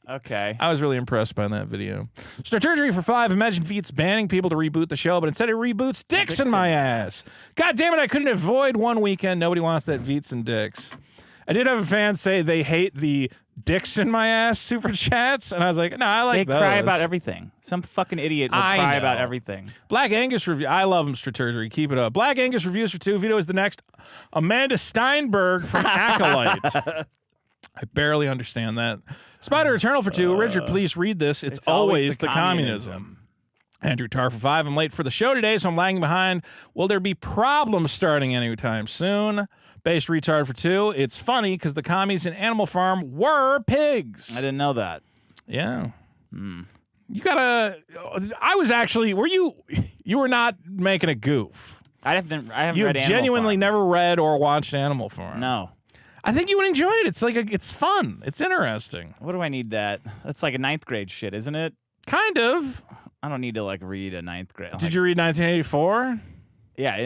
F: Okay.
B: I was really impressed by that video. Strategy for 5. Imagine Feats banning people to reboot the show, but instead it reboots Dicks in my ass. God damn it, I couldn't avoid one weekend. Nobody wants that Feats and Dicks. I did have a fan say they hate the Dicks in my ass super chats, and I was like, no, I like
F: They
B: those.
F: cry about everything. Some fucking idiot will
B: I
F: cry
B: know.
F: about everything.
B: Black Angus review. I love him, Strategy. Keep it up. Black Angus reviews for 2. Vito is the next Amanda Steinberg from Acolyte. I barely understand that. Spider Eternal for 2. Richard, please read this. It's always the communism. Andrew Tar for 5. I'm late for the show today, so I'm lagging behind. Will there be problems starting anytime soon? Based Retard for 2. It's funny because the commies in Animal Farm were pigs.
F: I didn't know that.
B: Yeah. You gotta. I was actually. Were you? You were not making a goof.
F: I haven't
B: You
F: read Animal
B: genuinely
F: Farm.
B: never read or watched Animal Farm.
F: No.
B: I think you would enjoy it. It's like it's fun. It's interesting.
F: What do I need that? That's like a 9th grade shit, isn't it?
B: Kind of.
F: I don't need to like read a 9th grade.
B: Did you read 1984?
F: Yeah,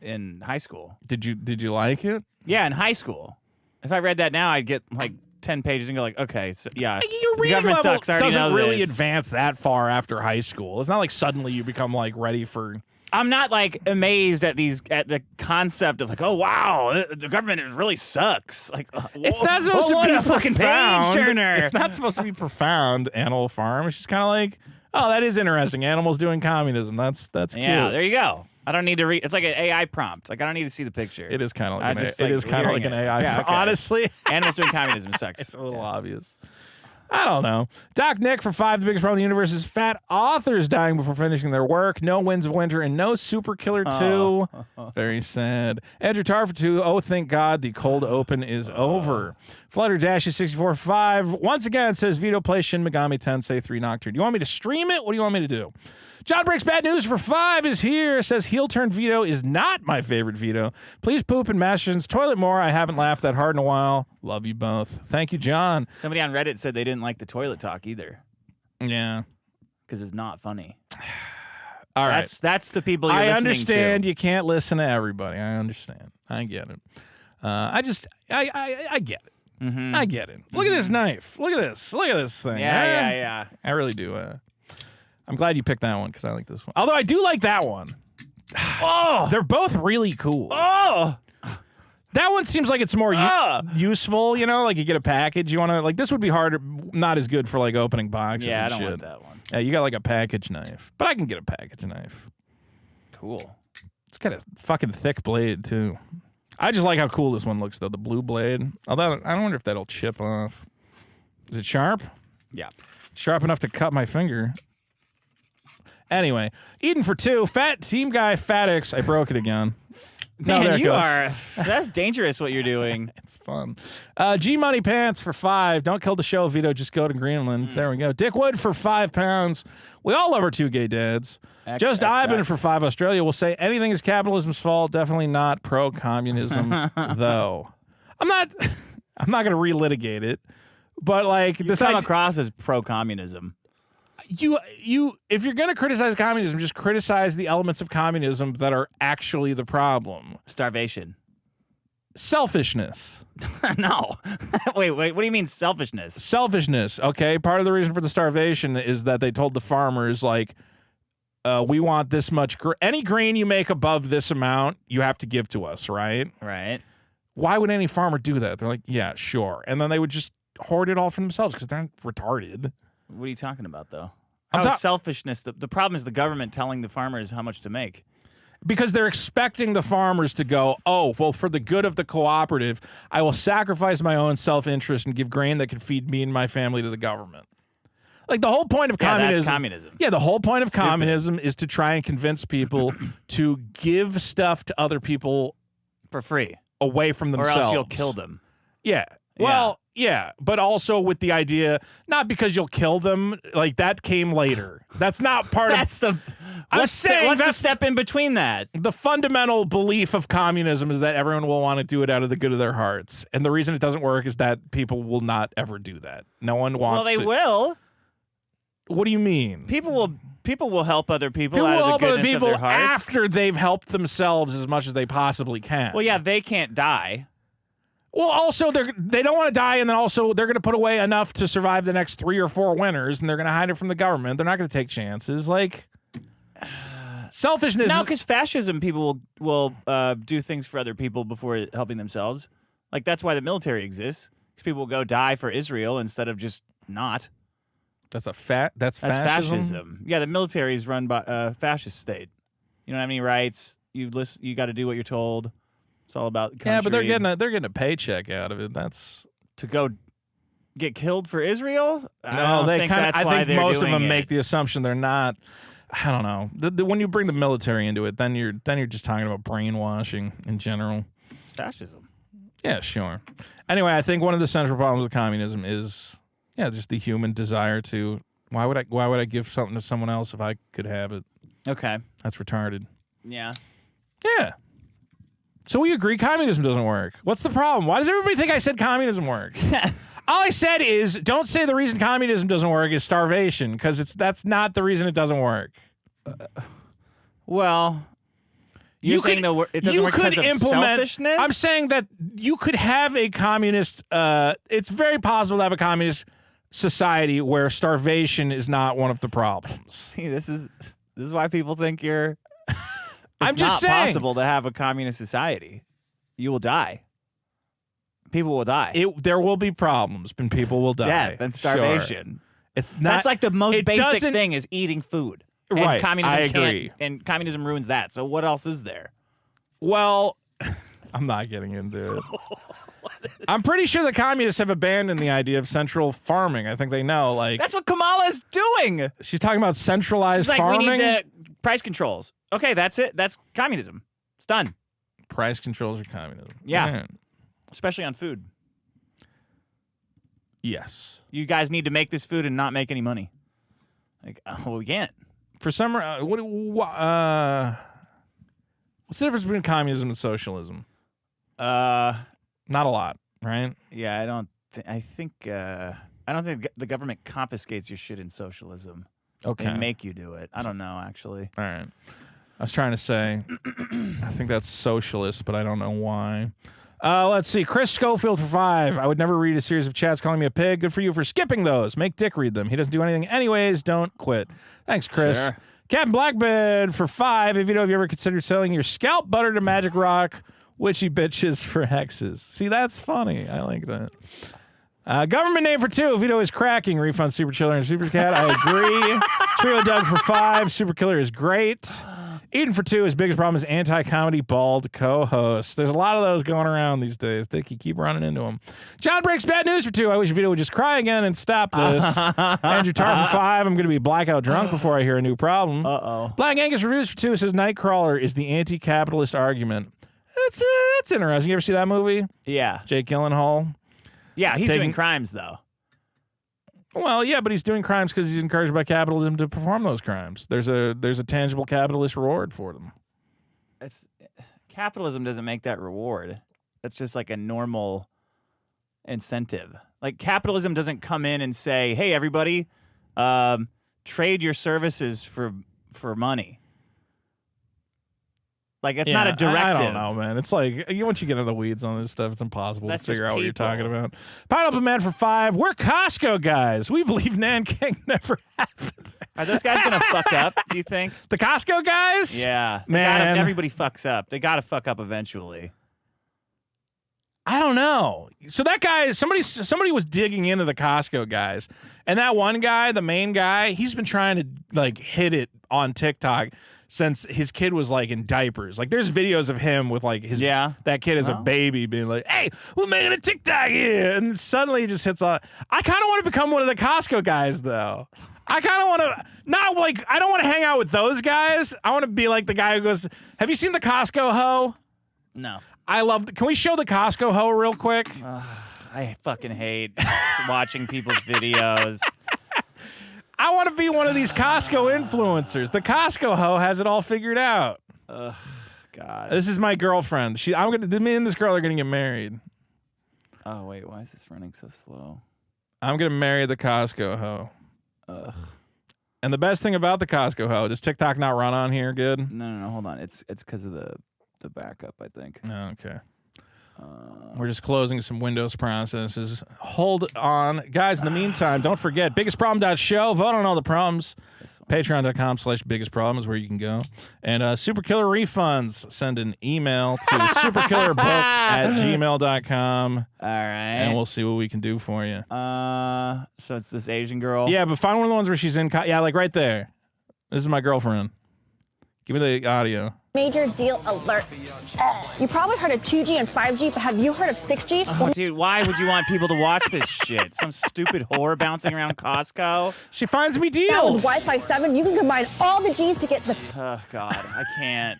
F: in high school.
B: Did you like it?
F: Yeah, in high school. If I read that now, I'd get like 10 pages and go like, okay, so yeah,
B: Your
F: the
B: reading
F: government
B: level
F: sucks. I already
B: doesn't
F: know
B: really
F: this.
B: advance that far after high school. It's not like suddenly you become like ready for.
F: I'm not like amazed at the concept of like, oh wow, the government really sucks. Like,
B: It's not supposed to
F: what
B: be
F: a fucking
B: profound.
F: page turner.
B: It's not supposed to be profound. Animal Farm. It's just kind of like, oh, that is interesting. Animals doing communism. That's cute.
F: Yeah, there you go. I don't need to read. It's like an AI prompt. Like I don't need to see the picture.
B: It is kind of
F: I
B: like
F: just,
B: it
F: like,
B: is kind of like
F: hearing
B: an
F: it.
B: AI.
F: Yeah, okay.
B: Honestly,
F: Animals doing communism sucks.
B: it's a little obvious. I don't know. Doc Nick for 5. The biggest problem in the universe is fat authors dying before finishing their work. No Winds of Winter and no Super Killer 2. Very sad. Andrew Tar for 2. Oh, thank God the cold open is over. Flutter Dash is 64 for 5. Once again, it says Vito play Shin Megami Tensei 3 Nocturne. You want me to stream it? What do you want me to do? John Breaks Bad News for 5 is here. Says heel turn Vito is not my favorite Vito. Please poop in Masterton's toilet more. I haven't laughed that hard in a while. Love you both. Thank you, John.
F: Somebody on Reddit said they didn't like the toilet talk either
B: Yeah.
F: because it's not funny.
B: All right.
F: That's the people you're
B: I
F: listening
B: understand
F: to.
B: you can't listen to everybody. I understand. I get it. I get it. I get it. Look at this knife. Look at this. Look at this thing.
F: Yeah.
B: I really do. I'm glad you picked that one because I like this one. Although I do like that one. Oh, they're both really cool.
F: Oh,
B: That one seems like it's more useful, you know, like you get a package. You want to, like, this would be harder, not as good for, like, opening boxes
F: yeah. I
B: and
F: don't
B: shit.
F: want that one.
B: Yeah, you got, like, a package knife. But I can get a package knife.
F: Cool.
B: It's got a fucking thick blade, too. I just like how cool this one looks, though, the blue blade. Although, I wonder if that'll chip off. Is it sharp?
F: Yeah.
B: Sharp enough to cut my finger. Anyway, Eden for 2. Fat Team Guy Fatix. I broke it again. No, there
F: Man,
B: it
F: you
B: goes.
F: are. That's dangerous what you're doing.
B: It's fun. G Money Pants for 5. Don't kill the show, Vito. Just go to Greenland. There we go. Dick Wood for £5. We all love our 2 gay dads. Just Ivan for 5. Australia will say anything is capitalism's fault. Definitely not pro-communism, though. I'm not going to relitigate it, but like this
F: Come across as pro-communism.
B: you if you're going to criticize communism, just criticize the elements of communism that are actually the problem.
F: Starvation.
B: Selfishness.
F: No. Wait. What do you mean selfishness?
B: Selfishness. Okay, part of the reason for the starvation is that they told the farmers like, we want this much. Any grain you make above this amount, you have to give to us, right?
F: Right.
B: Why would any farmer do that? They're like, yeah, sure, and then they would just hoard it all for themselves because they're retarded.
F: What are you talking about, though?
B: I'm
F: How is selfishness? The problem is the government telling the farmers how much to make.
B: Because they're expecting the farmers to go, oh, well, for the good of the cooperative, I will sacrifice my own self-interest and give grain that can feed me and my family to the government. Like, the whole point of communism...
F: That's communism.
B: Yeah, the whole point of communism is to try and convince people to give stuff to other people
F: For free.
B: away from themselves.
F: Or else you'll kill them.
B: Yeah. Well, yeah, but also with the idea, not because you'll kill them, like that came later. That's not part
F: That's
B: of.
F: the.
B: I'm saying
F: what's the
B: that's
F: step in between that?
B: the fundamental belief of communism is that everyone will want to do it out of the good of their hearts, and the reason it doesn't work is that people will not ever do that. No one wants.
F: Well, they
B: to.
F: will.
B: What do you mean?
F: People will help other people
B: People
F: out
B: will
F: of
B: help
F: the
B: other
F: goodness
B: people
F: of their hearts.
B: after they've helped themselves as much as they possibly can.
F: Well, yeah, they can't die.
B: Well, also they don't want to die, and then also they're going to put away enough to survive the next 3 or 4 winters, and they're going to hide it from the government. They're not going to take chances. Like selfishness.
F: No, because fascism, people will do things for other people before helping themselves. Like that's why the military exists. Because people will go die for Israel instead of just not.
B: That's
F: That's
B: fascism.
F: fascism. Yeah, the military is run by a fascist state. You don't have any rights. You got to do what you're told. It's all about the country.
B: Yeah, but they're getting a paycheck out of it. That's
F: to go get killed for Israel.
B: no, they
F: think
B: kind of.
F: that's
B: I
F: why
B: think
F: they're
B: most of
F: doing
B: them
F: it.
B: make the assumption they're not. I don't know. When you bring the military into it, then you're just talking about brainwashing in general.
F: It's fascism.
B: Yeah, sure. Anyway, I think one of the central problems with communism is, just the human desire to. Why would I give something to someone else if I could have it?
F: Okay.
B: That's retarded.
F: Yeah.
B: Yeah. So we agree communism doesn't work. What's the problem? Why does everybody think I said communism works? All I said is don't say the reason communism doesn't work is starvation, because that's not the reason it doesn't work.
F: Well, you're saying it doesn't work because of selfishness?
B: I'm saying that you could have a communist. It's very possible to have a communist society where starvation is not one of the problems.
F: See, this is why people think you're.
B: I'm just
F: not
B: saying.
F: possible to have a communist society. You will die. People will die.
B: There will be problems, and people will die.
F: Death and starvation.
B: Sure. It's not.
F: That's like the most basic
B: doesn't-
F: thing is eating food. And
B: Right,
F: communism
B: I
F: can't-
B: agree.
F: And communism ruins that. So what else is there?
B: Well, I'm not getting into it. I'm pretty sure the communists have abandoned the idea of central farming. I think they know. Like
F: That's what Kamala's doing.
B: she's talking about centralized
F: She's like,
B: farming.
F: we need price controls. Okay, that's it. That's communism. It's done.
B: Price controls are communism.
F: Yeah. Especially on food.
B: Yes.
F: You guys need to make this food and not make any money. Like, well, we can't.
B: For some, what's the difference between communism and socialism? Not a lot, right?
F: Yeah, I don't think the government confiscates your shit in socialism.
B: Okay.
F: They make you do it. I don't know, actually.
B: All right. I was trying to say, I think that's socialist, but I don't know why. Let's see. Chris Schofield for 5. I would never read a series of chats calling me a pig. Good for you for skipping those. Make Dick read them. He doesn't do anything anyways. Don't quit. Thanks, Chris.
F: Sure.
B: Captain Blackbird for 5. If you know, have you ever considered selling your scalp butter to Magic Rock? Witchy bitches for hexes. See, that's funny. I like that. Government name for 2. Vito is cracking. Refund Super Chiller and Super Cat. I agree. Trio Doug for 5. Super Killer is great. Eden for 2. His biggest problem is anti-comedy bald co-host. There's a lot of those going around these days. They keep running into them. John Breaks bad news for 2. I wish Vito would just cry again and stop this. Andrew Tar for 5. I'm going to be blackout drunk before I hear a new problem.
F: Uh-oh.
B: Black Angus Reviews for 2 says Nightcrawler is the anti-capitalist argument. That's interesting. You ever see that movie?
F: Yeah.
B: Jake Gyllenhaal?
F: Yeah, he's
B: Taking-
F: doing crimes, though.
B: Well, yeah, but he's doing crimes because he's encouraged by capitalism to perform those crimes. There's a tangible capitalist reward for them.
F: Capitalism doesn't make that reward. That's just like a normal incentive. Like capitalism doesn't come in and say, "Hey, everybody, trade your services for money." Like it's not a directive.
B: I don't know, man. It's like once you get into the weeds on this stuff, it's impossible
F: That's
B: to figure
F: just
B: out what you're
F: people.
B: talking about. Pineapple Man for 5. We're Costco guys. We believe Nanking never happened.
F: Are those guys gonna fuck up? Do you think?
B: The Costco guys?
F: Yeah,
B: Man.
F: everybody fucks up. They gotta fuck up eventually.
B: I don't know. So that guy, somebody was digging into the Costco guys, and that one guy, the main guy, he's been trying to like hit it on TikTok since his kid was like in diapers. Like there's videos of him with like that kid as a baby being like, "Hey, we're making a TikTok here," and suddenly he just hits on. I kind of want to become one of the Costco guys though. I kind of want to not like I don't want to hang out with those guys. I want to be like the guy who goes, "Have you seen the Costco hoe?"
F: No.
B: I love. Can we show the Costco hoe real quick?
F: I fucking hate watching people's videos.
B: I want to be one of these Costco influencers. The Costco hoe has it all figured out.
F: Ugh, God.
B: This is my girlfriend. Me and this girl are gonna get married.
F: Oh wait, why is this running so slow?
B: I'm gonna marry the Costco hoe.
F: Ugh.
B: And the best thing about the Costco hoe, does TikTok not run on here good?
F: No, hold on. It's because of the backup, I think.
B: Oh, okay. We're just closing some Windows processes. Hold on. Guys, in the meantime, don't forget, biggestproblem.show. Vote on all the problems. Patreon.com/biggestproblem is where you can go. And Superkiller refunds. Send an email to superkillerbook@gmail.com.
F: All right.
B: And we'll see what we can do for you.
F: So it's this Asian girl.
B: Yeah, but find one of the ones where she's in. Yeah, like right there. This is my girlfriend. Give me the audio.
I: Major deal alert. You probably heard of 2G and 5G, but have you heard of 6G?
F: Oh, dude, why would you want people to watch this shit? Some stupid whore bouncing around Costco.
B: She finds me
I: Now
B: deals.
I: with Wi-Fi 7, you can combine all the Gs to get the
F: Oh, God, I can't.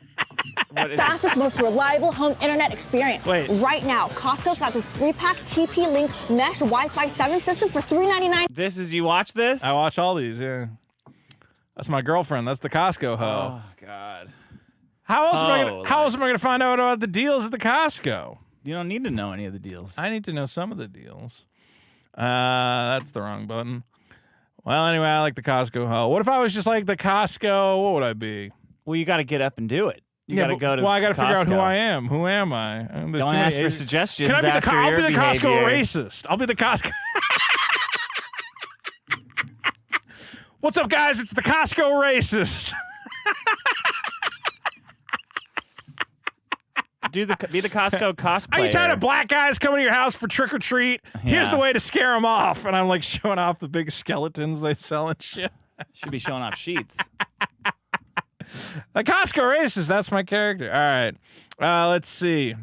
F: What is
I: fastest, most reliable home internet experience.
B: Wait.
I: Right now, Costco's got this 3-pack TP Link Mesh Wi-Fi 7 system for $3.99.
F: This is, you watch this?
B: I watch all these, yeah. That's my girlfriend. That's the Costco hoe.
F: Oh, God.
B: How else am I gonna find out about the deals at the Costco?
F: You don't need to know any of the deals.
B: I need to know some of the deals. That's the wrong button. Well, anyway, I like the Costco hoe. What if I was just like the Costco? What would I be?
F: Well, you got to get up and do it. You got to go to
B: Well, I got to figure out who
F: Costco.
B: I am. Who am I?
F: Don't ask for suggestions.
B: Can I be
F: after
B: I'll
F: your
B: be the Costco
F: behavior.
B: racist. I'll be the Costco. What's up, guys? It's the Costco racist.
F: Be the Costco cosplayer.
B: Are you tired of black guys coming to your house for trick or treat? Here's
F: Yeah.
B: the way to scare them off. And I'm like showing off the big skeletons they sell and shit.
F: Should be showing off sheets.
B: The Costco racist. That's my character. All right. Let's see.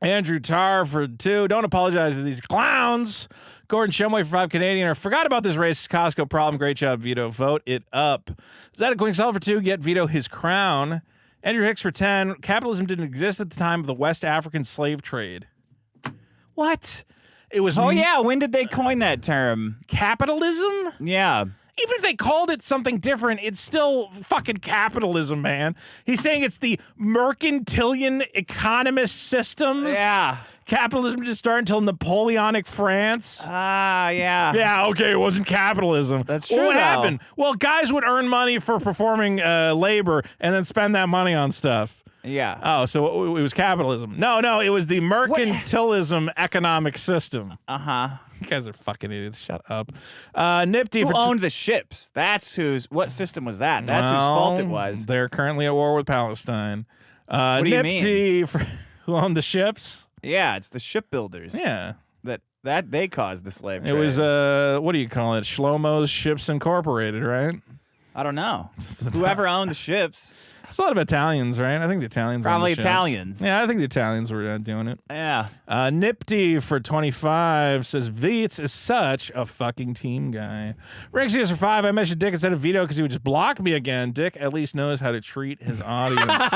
B: Andrew Tarr for 2. Don't apologize to these clowns. Gordon Shumway for 5 Canadian. I forgot about this racist Costco problem. Great job, Vito. Vote it up. Zedek Quingsell for 2. Get Vito his crown. Andrew Hicks for 10. Capitalism didn't exist at the time of the West African slave trade. What? It was.
F: Oh, yeah. When did they coin that term?
B: Capitalism?
F: Yeah.
B: Even if they called it something different, it's still fucking capitalism, man. He's saying it's the mercantilian economist systems.
F: Yeah.
B: Capitalism didn't start until Napoleonic France.
F: Ah, yeah.
B: Yeah, okay, it wasn't capitalism.
F: That's
B: Well,
F: true,
B: what
F: though.
B: happened? Well, guys would earn money for performing labor and then spend that money on stuff.
F: Yeah.
B: Oh, so it was capitalism. No, it was the mercantilism economic system.
F: Uh-huh.
B: You guys are fucking idiots. Shut up. Nifty
F: Who
B: for
F: owned the ships? What system was that? That's whose fault it was.
B: They're currently at war with Palestine.
F: What do you
B: Nifty for who owned the ships?
F: Yeah, it's the shipbuilders.
B: Yeah.
F: That they caused the slave trade.
B: It was what do you call it? Shlomo's Ships Incorporated, right?
F: I don't know. Whoever owned the ships.
B: There's a lot of Italians, right? I think the Italians owned
F: Probably
B: the ships.
F: Italians.
B: Yeah, I think the Italians were doing it.
F: Yeah.
B: Nipty for 25 says Veets is such a fucking team guy. Rexius for 5. I mentioned Dick instead of Vito because he would just block me again. Dick at least knows how to treat his audience.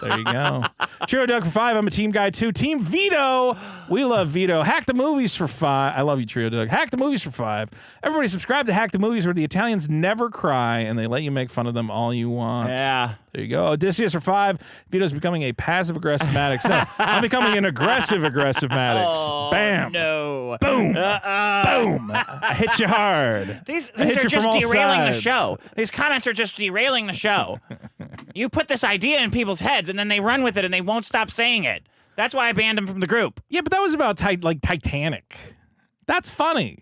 B: There you go. Trio Doug for 5. I'm a team guy too. Team Vito. We love Vito. Hack the Movies for 5. I love you, Trio Doug. Hack the Movies for 5. Everybody subscribe to Hack the Movies where the Italians never cry and they let you make fun of them all you want.
F: Yeah.
B: There you go. Odysseus for 5. Vito's becoming a passive-aggressive Maddox. No, I'm becoming an aggressive Maddox. Bam.
F: No.
B: Boom. Boom. I hit you hard.
F: These
B: I hit
F: are
B: you
F: just
B: from all
F: derailing the
B: sides.
F: show. These comments are just derailing the show. You put this idea in people's heads and then they run with it and they won't stop saying it. That's why I banned them from the group.
B: Yeah, but that was about Titanic. That's funny.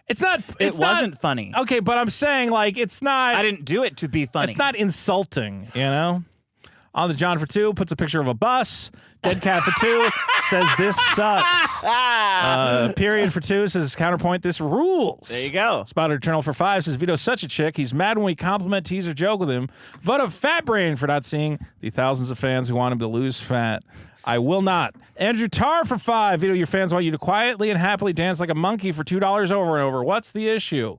B: It's not.
F: It wasn't funny.
B: Okay, but I'm saying it's not.
F: I didn't do it to be funny.
B: It's not insulting, you know? On the John for 2 puts a picture of a bus. Dead Cat for 2 says this sucks. Period for 2 says counterpoint this rules.
F: There you go.
B: Spotted Eternal for 5 says Vito's such a chick. He's mad when we compliment, tease, or joke with him. Vote of Fat Brain for not seeing the thousands of fans who want him to lose fat. I will not. Andrew Tarr for 5. Vito, your fans want you to quietly and happily dance like a monkey for $2 over and over. What's the issue?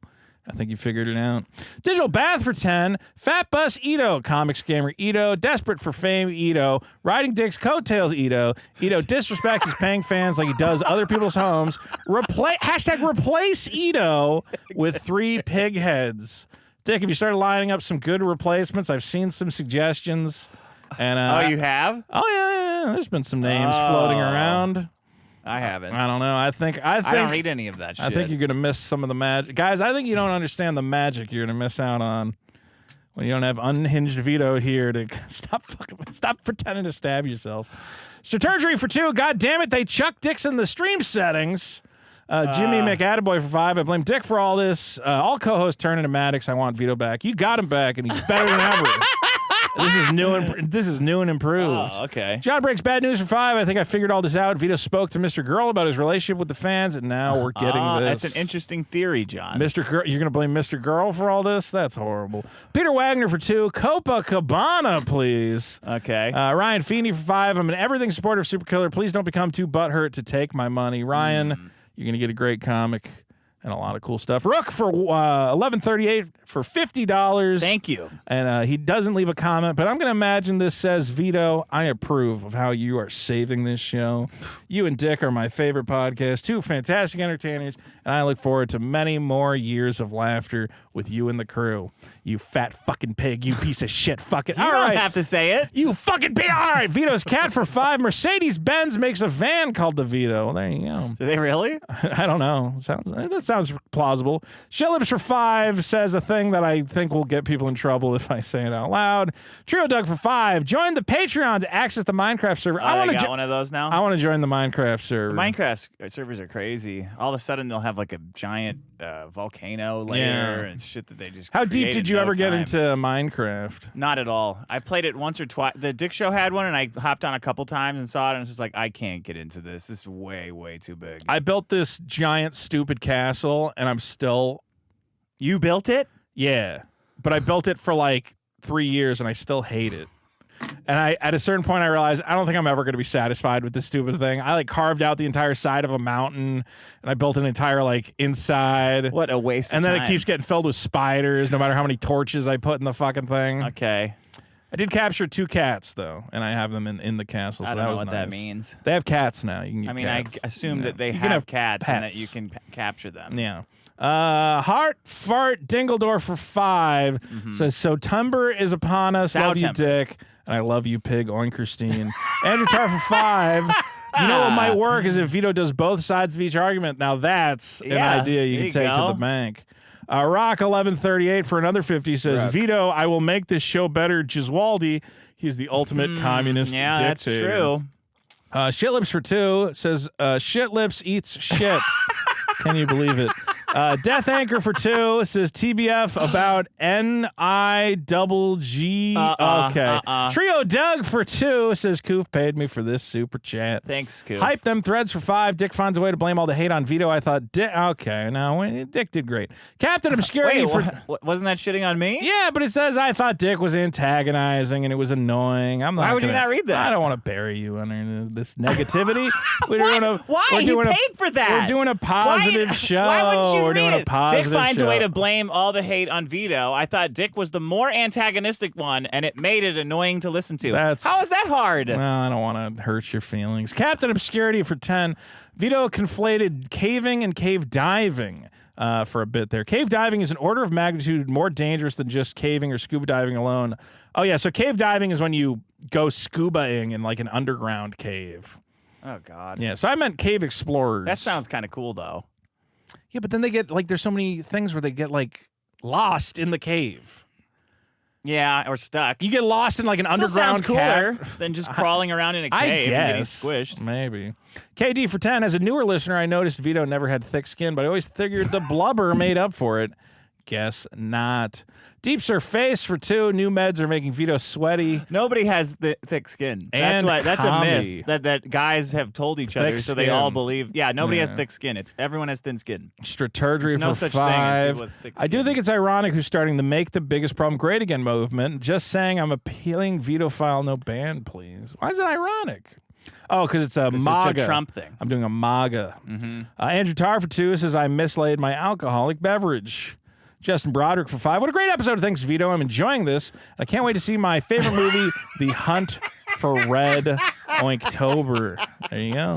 B: I think you figured it out. Digital Bath for 10. Fat Bus Ito. Comic Scammer Ito. Desperate for Fame Ito. Riding Dick's Coattails Ito. Ito disrespects his paying fans like he does other people's homes. Replace Ito with 3 pig heads. Dick, have you started lining up some good replacements? I've seen some suggestions. And
F: you have?
B: Oh, yeah. There's been some names floating around.
F: I haven't.
B: I don't know. I think
F: I don't read any of that shit.
B: I think you're gonna miss some of the magic, guys. I think you don't understand the magic you're gonna miss out on when you don't have unhinged Vito here to stop pretending to stab yourself. Strategy for 2. God damn it, they chucked Dicks in the stream settings. Jimmy McAttaboy for 5. I blame Dick for all this. All co-hosts turn into Maddox. I want Vito back. You got him back, and he's better than ever. This is new and improved.
F: Oh, okay.
B: John breaks bad news for 5. I think I figured all this out. Vito spoke to Mr. Girl about his relationship with the fans, and now we're getting this.
F: That's an interesting theory, John.
B: Mr. Girl, you're going to blame Mr. Girl for all this? That's horrible. Peter Wagner for 2. Copacabana, please.
F: Okay.
B: Ryan Feeney for 5. I'm an everything supporter of Super Killer. Please don't become too butthurt to take my money. Ryan, you're going to get a great comic. And a lot of cool stuff. Rook for $11.38 for $50.
F: Thank you.
B: And he doesn't leave a comment, but I'm going to imagine this says, Vito, I approve of how you are saving this show. You and Dick are my favorite podcast, 2 fantastic entertainers, and I look forward to many more years of laughter with you and the crew. You fat fucking pig, you piece of shit. Fucking.
F: You don't have to say it.
B: You fucking pig. All right, Vito's cat for 5. Mercedes-Benz makes a van called the Vito. Well, there you go.
F: Do they really?
B: I don't know. That sounds plausible. Shitlips for 5 says a thing that I think will get people in trouble if I say it out loud. Trio Doug for 5. Join the Patreon to access the Minecraft server.
F: I want to got one of those now.
B: I want to join the Minecraft server.
F: The Minecraft servers are crazy. All of a sudden, they'll have like a giant volcano layer and shit that they just.
B: How deep did you ever get
F: time.
B: into Minecraft?
F: Not at all. I played it once or twice. The Dick Show had one, and I hopped on a couple times and saw it, and it's just like, I can't get into this. This is way, way too big.
B: I built this giant, stupid castle, and I'm still.
F: You built it?
B: Yeah, but I built it for like 3 years, and I still hate it. And at a certain point, I realized I don't think I'm ever going to be satisfied with this stupid thing. I like carved out the entire side of a mountain, and I built an entire like inside.
F: What a waste!
B: And
F: of
B: then
F: time.
B: it keeps getting filled with spiders, no matter how many torches I put in the fucking thing.
F: Okay.
B: I did capture 2 cats though, and I have them in the castle. So
F: I don't know
B: was
F: what
B: nice.
F: that means.
B: They have cats now. You can get cats.
F: I assume that they
B: You can
F: have cats
B: pets.
F: and that you can capture them.
B: Yeah. Heart Fart Dingledor for 5 says, so Tumber is upon us. Love you, Dick. And I love you, Pig Oinkerstein. Andrew Tar for 5. You know what might work is if Vito does both sides of each argument. Now that's an idea you can take to the bank. Rock 1138 for another 50 says, Vito, I will make this show better. Giswaldi, he's the ultimate communist dictator.
F: That's true.
B: Shitlips for 2 says, Shitlips eats shit. Can you believe it? Death Anchor for 2 says TBF about NIGG. Okay. Trio Doug for 2 says Koof paid me for this super chat.
F: Thanks, Koof.
B: Hype them threads for 5. Dick finds a way to blame all the hate on Vito. I thought, okay, no, Dick did great. Captain Obscurity
F: wasn't that shitting on me?
B: Yeah, but it says I thought Dick was antagonizing and it was annoying.
F: Why would you not read that?
B: I don't want to bury you under this negativity.
F: Why? He paid for that.
B: We're doing a positive show.
F: Why wouldn't you
B: We're
F: read
B: doing
F: it?
B: a positive
F: Dick finds
B: show.
F: a way to blame all the hate on Vito. I thought Dick was the more antagonistic one, and it made it annoying to listen to. How is that hard?
B: Well, I don't want to hurt your feelings. Captain Obscurity for 10. Vito conflated caving and cave diving for a bit there. Cave diving is an order of magnitude more dangerous than just caving or scuba diving alone. Oh, yeah, so cave diving is when you go scuba-ing in like an underground cave.
F: Oh, God.
B: Yeah, so I meant cave explorers.
F: That sounds kind of cool, though.
B: Yeah, but then they get, like, there's so many things where they get, like, lost in the cave.
F: Yeah, or stuck.
B: You get lost in, like, an underground
F: sounds cooler than just crawling around in a cave and getting squished.
B: Maybe. KD for 10. As a newer listener, I noticed Vito never had thick skin, but I always figured the blubber made up for it. Guess not. Deep Surface for 2. New meds are making Vito sweaty.
F: Nobody has thick skin. That's a myth that guys have told each other, so they all believe. Yeah, nobody has thick skin. Everyone has thin skin.
B: Strategy for
F: no such
B: 5.
F: thing as people with thick skin.
B: I do think it's ironic who's starting the Make the Biggest Problem Great Again movement. Just saying I'm appealing Vito-phile, no ban, please. Why is it ironic? Oh, because it's a MAGA.
F: It's a Trump thing.
B: I'm doing a MAGA. Andrew Tar for 2 says I mislaid my alcoholic beverage. Justin Broderick for 5. What a great episode. Thanks, Vito. I'm enjoying this. I can't wait to see my favorite movie, The Hunt for Red Oinktober. There you go.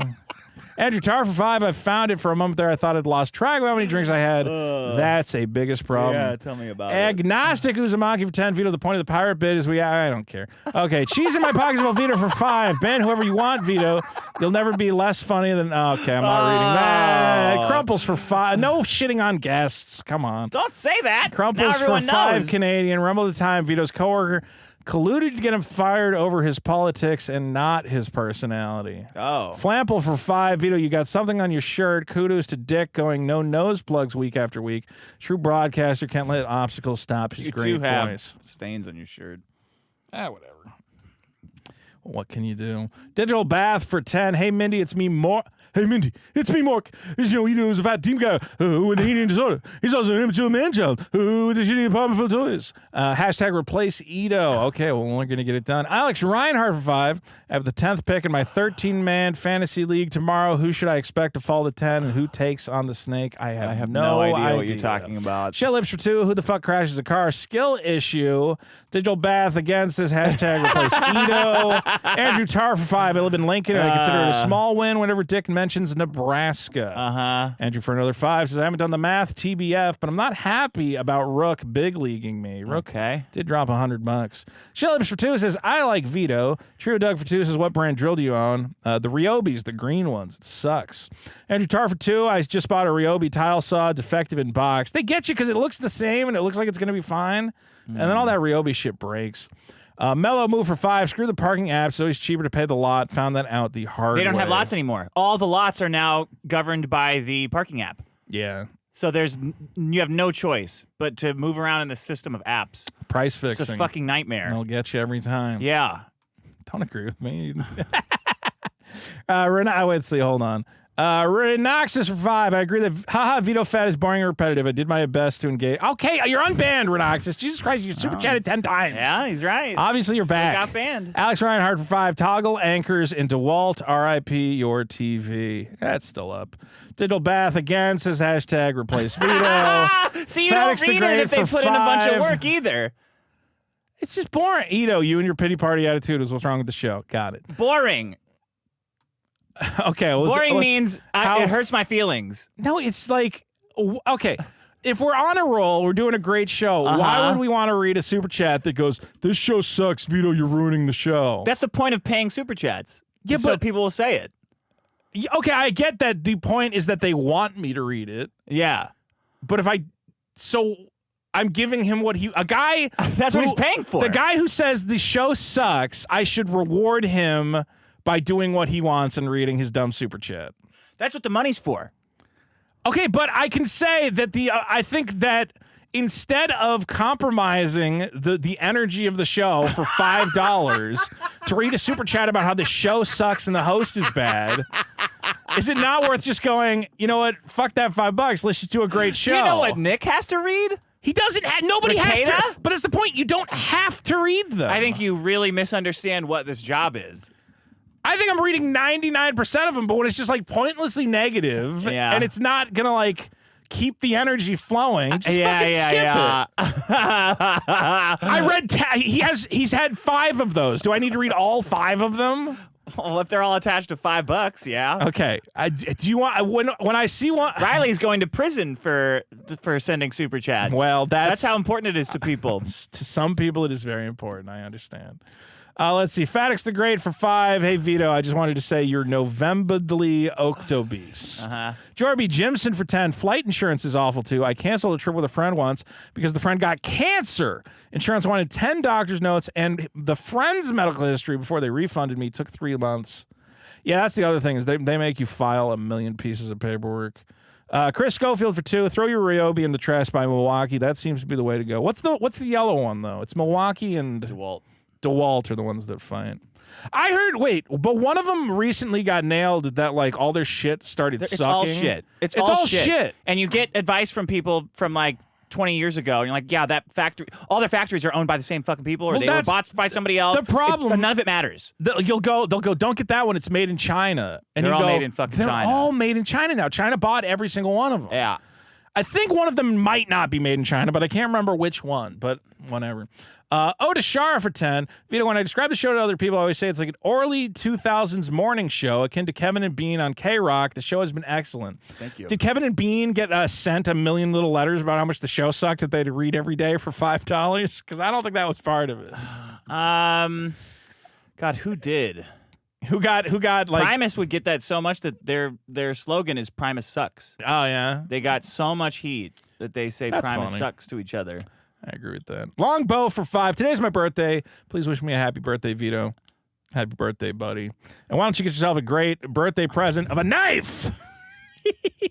B: Andrew Tarr for 5. I found it for a moment there. I thought I'd lost track of how many drinks I had. That's a biggest problem.
F: Yeah, tell me about it.
B: Agnostic Uzumaki for 10. Vito, the point of the pirate bit is I don't care. Okay, cheese in my pockets about Vito for 5. Ben, whoever you want, Vito. You'll never be less funny than... Okay, I'm not reading that. Crumples for 5. No shitting on guests. Come on.
F: Don't say that.
B: Crumples for 5 Canadian. Rumble of the Time. Vito's coworker colluded to get him fired over his politics and not his personality.
F: Oh.
B: Flample for 5. Vito, you got something on your shirt. Kudos to Dick going no nose plugs week after week. True broadcaster can't let obstacles stop his great voice.
F: Stains on your shirt.
B: Whatever. What can you do? Digital Bath for 10. Hey, Mindy, it's me, Mark. Hey, Mindy, it's me, Mark. He's a fat team guy with an eating disorder. He's also an immature man-child with a shitty apartment full of toys. Hashtag replace Ito. Okay, well, we're going to get it done. Alex Reinhardt for 5. I have the 10th pick in my 13-man fantasy league tomorrow. Who should I expect to fall to 10, and who takes on the snake? I have no idea
F: what you're talking about.
B: Shell Lips for 2. Who the fuck crashes a car? Skill issue. Digital Bath again says hashtag replace Ito. Andrew Tarr for 5. I live in Lincoln, and I consider it a small win whenever Dick mentions Nebraska. Andrew for another 5 says I haven't done the math TBF, but I'm not happy about Rook big leaguing me. Rook did drop $100. Shell Lips for 2 says I like Vito. Trio Doug for 2 says what brand drill do you own? The Ryobis, the green ones. It sucks. Andrew Tarr for 2. I just bought a Ryobi tile saw, defective in box. They get you because it looks the same and it looks like it's going to be fine. And then all that Ryobi shit breaks. Mellow Move for 5. Screw the parking app. It's always cheaper to pay the lot. Found that out the hard way.
F: They don't have lots anymore. All the lots are now governed by the parking app.
B: Yeah.
F: So you have no choice but to move around in the system of apps.
B: Price fixing.
F: It's a fucking nightmare.
B: They'll get you every time.
F: Yeah.
B: Don't agree with me. Let's see. Hold on. Renoxus for 5. I agree that haha Vito Fat is boring and repetitive. I did my best to engage. Okay, you're unbanned, Renoxus. Jesus Christ, you super chatted 10 times.
F: Yeah, he's right.
B: Obviously, you're back.
F: Got banned.
B: Alex Reinhardt for 5. Toggle anchors in DeWalt. R.I.P. your TV. That's still up. Digital Bath again says hashtag replace Vito.
F: See, you don't read it if they put in a bunch of work either.
B: It's just boring. Ito, you and your pity party attitude is what's wrong with the show. Got it.
F: Boring.
B: Okay. Well,
F: boring means it hurts my feelings.
B: No, it's like, okay, if we're on a roll, we're doing a great show, why would we want to read a super chat that goes, this show sucks, Vito, you're ruining the show?
F: That's the point of paying super chats.
B: Yeah,
F: so
B: but
F: people will say it.
B: Okay, I get that. The point is that they want me to read it.
F: Yeah.
B: But I'm giving him what a guy.
F: That's what he's paying for.
B: The guy who says the show sucks, I should reward him by doing what he wants and reading his dumb super chat.
F: That's what the money's for.
B: Okay, but I can say that I think that instead of compromising the energy of the show for $5 to read a super chat about how the show sucks and the host is bad, is it not worth just going, you know what, fuck that $5, let's just do a great show.
F: You know what Nick has to read?
B: He doesn't have, nobody has to, but that's the point, you don't have to read them.
F: I think you really misunderstand what this job is.
B: I think I'm reading 99% of them, but when it's just like pointlessly negative and it's not gonna like keep the energy flowing, just fucking skip it. I read he's had 5 of those. Do I need to read all 5 of them?
F: Well, if they're all attached to $5, yeah.
B: Okay. Do you want when I see one?
F: Riley's going to prison for sending super chats.
B: Well, that's
F: how important it is to people.
B: To some people, it is very important. I understand. Let's see. Fatix the Great for 5. Hey, Vito, I just wanted to say you're Novemberly Octobese. Jorby Jimson for 10. Flight insurance is awful, too. I canceled a trip with a friend once because the friend got cancer. Insurance wanted 10 doctor's notes, and the friend's medical history before they refunded me took 3 months. Yeah, that's the other thing is they make you file a million pieces of paperwork. Chris Schofield for 2. Throw your Ryobi in the trash by Milwaukee. That seems to be the way to go. What's the yellow one, though? It's Milwaukee and DeWalt are the ones that fight. I heard, but one of them recently got nailed that like all their shit started sucking.
F: It's all shit. It's all shit. And you get advice from people from like 20 years ago, and you're like, yeah, that factory, all their factories are owned by the same fucking people, or they were bought by somebody else.
B: The problem,
F: none of it matters.
B: They'll go, don't get that one. It's made in China, and
F: they're all made in fucking China.
B: They're all made in China now. China bought every single one of them.
F: Yeah.
B: I think one of them might not be made in China, but I can't remember which one, but whatever. Odashara for 10. Vito, when I describe the show to other people, I always say it's like an early 2000s morning show akin to Kevin and Bean on K-Rock. The show has been excellent.
F: Thank you.
B: Did Kevin and Bean get sent a million little letters about how much the show sucked that they had to read every day for $5? Because I don't think that was part of it.
F: God, who did?
B: Who got like
F: Primus would get that so much that their slogan is Primus sucks.
B: Oh yeah.
F: They got so much heat that they say
B: That's
F: Primus
B: funny.
F: sucks to each other.
B: I agree with that. Longbow for 5. Today's my birthday. Please wish me a happy birthday, Vito. Happy birthday, buddy. And why don't you get yourself a great birthday present of a knife?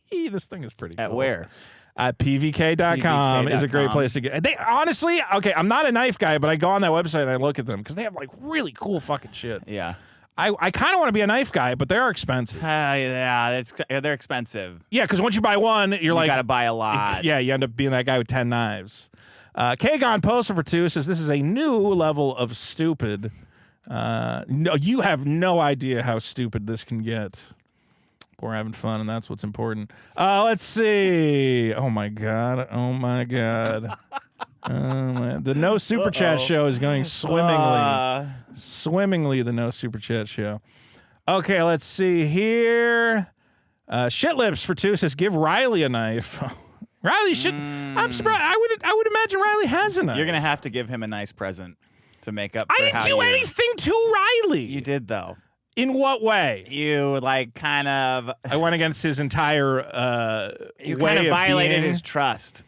B: This thing is pretty cool.
F: At where?
B: At pvk.com is a great place to get. They honestly, okay, I'm not a knife guy, but I go on that website and I look at them because they have like really cool fucking shit.
F: Yeah.
B: I kind of want to be a knife guy, but they are expensive.
F: Yeah, they're expensive.
B: Yeah, because once you buy one, you're like,
F: you gotta buy a lot.
B: Yeah, you end up being that guy with 10 knives. Kagon Poster for 2 says this is a new level of stupid. No, you have no idea how stupid this can get. We're having fun, and that's what's important. Let's see. Oh my god. The no super chat show is going swimmingly. Swimmingly, the no super chat show. Okay, let's see here. Shitlips for 2 says give Riley a knife. Riley should. I'm surprised. I would imagine Riley has a knife.
F: You're gonna have to give him a nice present to make up. For
B: I didn't
F: how
B: do
F: you,
B: anything to Riley.
F: You did though.
B: In what way?
F: You like kind of.
B: I went against his entire
F: You
B: way
F: kind of violated
B: being.
F: his trust.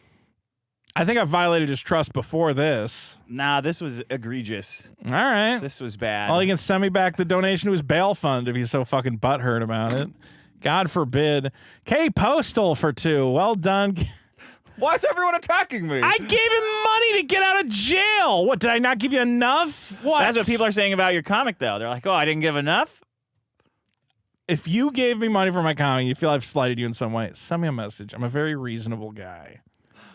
B: I think I violated his trust before this.
F: Nah, this was egregious.
B: All right.
F: This was bad.
B: Well, he can send me back the donation to his bail fund if he's so fucking butthurt about it. God forbid. K Postal for 2. Well done.
F: Why is everyone attacking me?
B: I gave him money to get out of jail. What, did I not give you enough? What?
F: That's what people are saying about your comic, though. They're like, oh, I didn't give enough?
B: If you gave me money for my comic, you feel I've slighted you in some way, send me a message. I'm a very reasonable guy.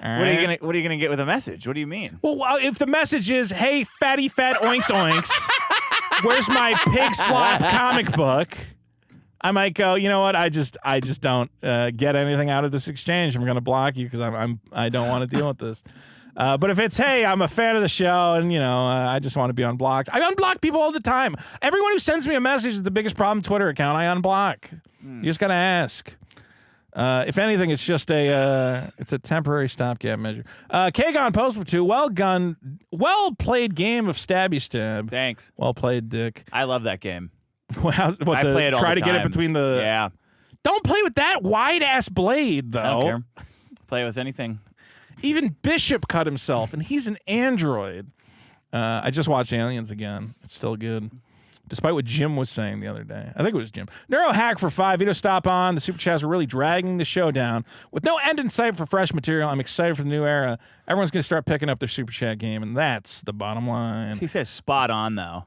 B: All
F: What
B: right?
F: are you gonna get with a message? What do you mean?
B: Well, if the message is, hey, fatty fat oinks oinks, where's my pig slop comic book? I might go, you know what? I just don't get anything out of this exchange. I'm gonna block you because I don't want to deal with this. But if it's, hey, I'm a fan of the show and, you know, I just want to be unblocked. I unblock people all the time. Everyone who sends me a message is the biggest problem Twitter account. I unblock. You just got to ask. If anything, it's just it's a temporary stopgap measure. Kagon Post for 2. Well played game of stabby stab.
F: Thanks.
B: Well played, Dick.
F: I love that game.
B: I
F: play it all
B: try
F: the
B: to get it
F: time.
B: between the.
F: Yeah.
B: Don't play with that wide ass blade, though.
F: I don't care. Play with anything.
B: Even Bishop cut himself, and he's an android. I just watched Aliens again. It's still good. Despite what Jim was saying the other day. I think it was Jim. Neurohack for 5. Vito, stop on. The Super Chats are really dragging the show down. With no end in sight for fresh material, I'm excited for the new era. Everyone's going to start picking up their Super Chat game, and that's the bottom line.
F: He says spot on, though.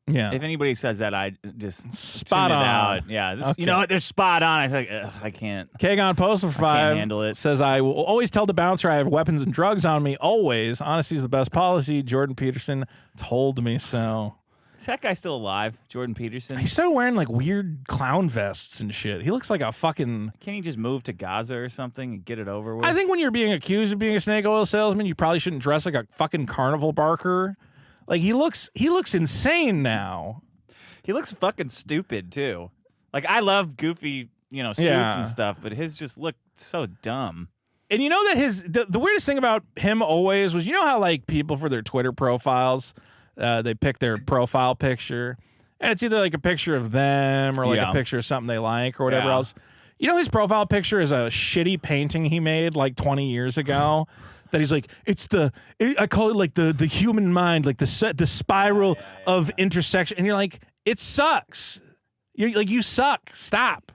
B: Yeah.
F: If anybody says that, I just
B: Spot
F: tune it
B: on.
F: out. Yeah. This,
B: Okay.
F: You know what? They're spot on. I think I can't.
B: Kagon Postal for 5
F: handle it.
B: says, I will always tell the bouncer I have weapons and drugs on me, always. Honesty is the best policy. Jordan Peterson told me so.
F: Is that guy still alive? Jordan Peterson?
B: He started wearing like weird clown vests and shit. He looks like a fucking...
F: Can't he just move to Gaza or something and get it over with?
B: I think when you're being accused of being a snake oil salesman, you probably shouldn't dress like a fucking carnival barker. Like he looks insane now.
F: He looks fucking stupid, too. Like, I love goofy, suits and stuff, but his just look so dumb.
B: And you know that the weirdest thing about him always was, you know how like people for their Twitter profiles, they pick their profile picture, and it's either like a picture of them or like a picture of something they like or whatever else. You know his profile picture is a shitty painting he made like 20 years ago. That he's like, I call it like the human mind, like the spiral of intersection, and you're like, it sucks. You're like, you suck. Stop.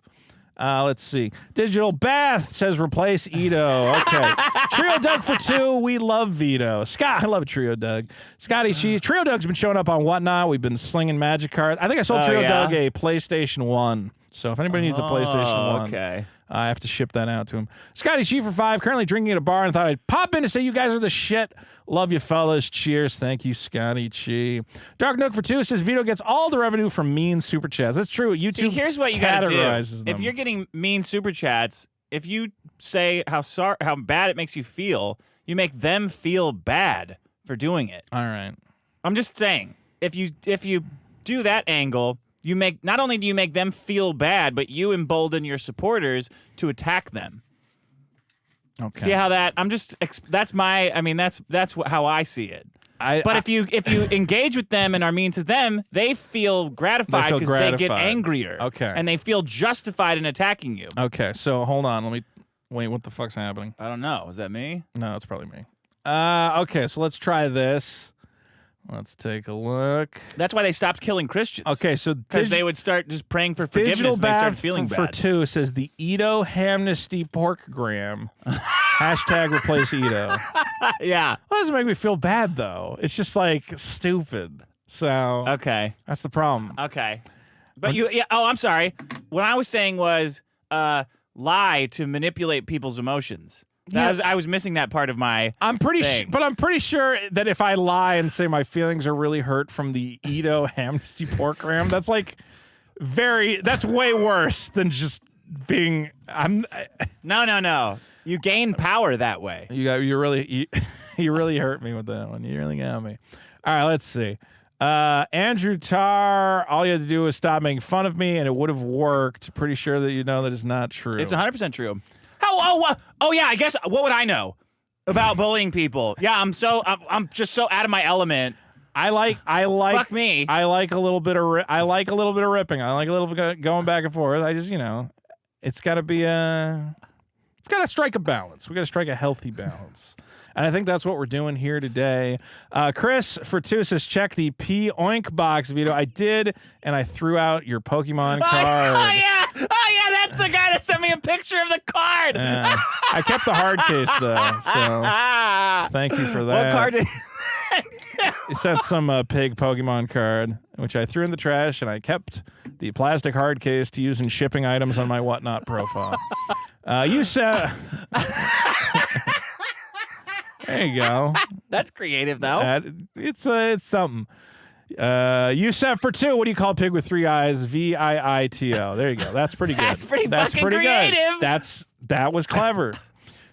B: Let's see. Digital Bath says replace Ito. Okay. Trio Doug for 2. We love Vito. Scott, I love Trio Doug. Scotty Cheese. Trio Doug's been showing up on Whatnot. We've been slinging magic cards. I think I sold Trio Doug a PlayStation 1. So if anybody needs a PlayStation 1,
F: okay.
B: I have to ship that out to him. Scotty G for 5. Currently drinking at a bar and thought I'd pop in to say you guys are the shit. Love you, fellas. Cheers. Thank you, Scotty G. Dark Nook for 2 says Vito gets all the revenue from mean super chats. That's true. YouTube
F: See, here's what you got to do.
B: categorizes them.
F: If you're getting mean super chats, if you say how bad it makes you feel, you make them feel bad for doing it.
B: All right.
F: I'm just saying, if you do that angle, not only do you make them feel bad, but you embolden your supporters to attack them.
B: Okay.
F: See how that? That's how I see it. But if you engage with them and are mean to them, they feel gratified because they get angrier.
B: Okay.
F: And they feel justified in attacking you.
B: Okay, so hold on. Wait, what the fuck's happening?
F: I don't know. Is that me?
B: No, it's probably me. Okay, so let's try this. Let's take a look.
F: That's why they stopped killing Christians.
B: Okay, so
F: because they would start just praying for forgiveness
B: Digital
F: and they started
B: Bath
F: feeling
B: for
F: bad.
B: 2 says the Edo Hamnesty Porkgram. Hashtag replace Edo.
F: Yeah.
B: That doesn't make me feel bad, though. It's just, like, stupid. So
F: Okay.
B: that's the problem.
F: Okay. But I'm sorry. What I was saying was lie to manipulate people's emotions. I was missing that part of my
B: I'm pretty sure that if I lie and say my feelings are really hurt from the Edo Amnesty Porkgram, that's like that's way worse than just being
F: No. You gain power that way.
B: You really hurt me with that one. You really got me. All right, let's see. Andrew Tarr, all you had to do was stop making fun of me and it would have worked. Pretty sure that you know that is not true.
F: It's 100% true. Oh yeah, I guess what would I know about bullying people? Yeah, I'm just so out of my element.
B: I like
F: Fuck me.
B: I like a little bit of ripping. I like a little bit of going back and forth. I just, it's got to be it's got to strike a balance. We got to strike a healthy balance. And I think that's what we're doing here today. Chris for 2 says, check the P-Oink box, Vito. I did, and I threw out your Pokemon card.
F: Oh, yeah, that's the guy that sent me a picture of the card.
B: I kept the hard case, though, so thank you for that.
F: What card did
B: He sent some pig Pokemon card, which I threw in the trash, and I kept the plastic hard case to use in shipping items on my Whatnot profile. You said... There you go.
F: That's creative, though.
B: It's something. You said for 2. What do you call a pig with 3 eyes? VIITO. There you go. That's pretty good.
F: That's pretty creative.
B: Good. That was clever.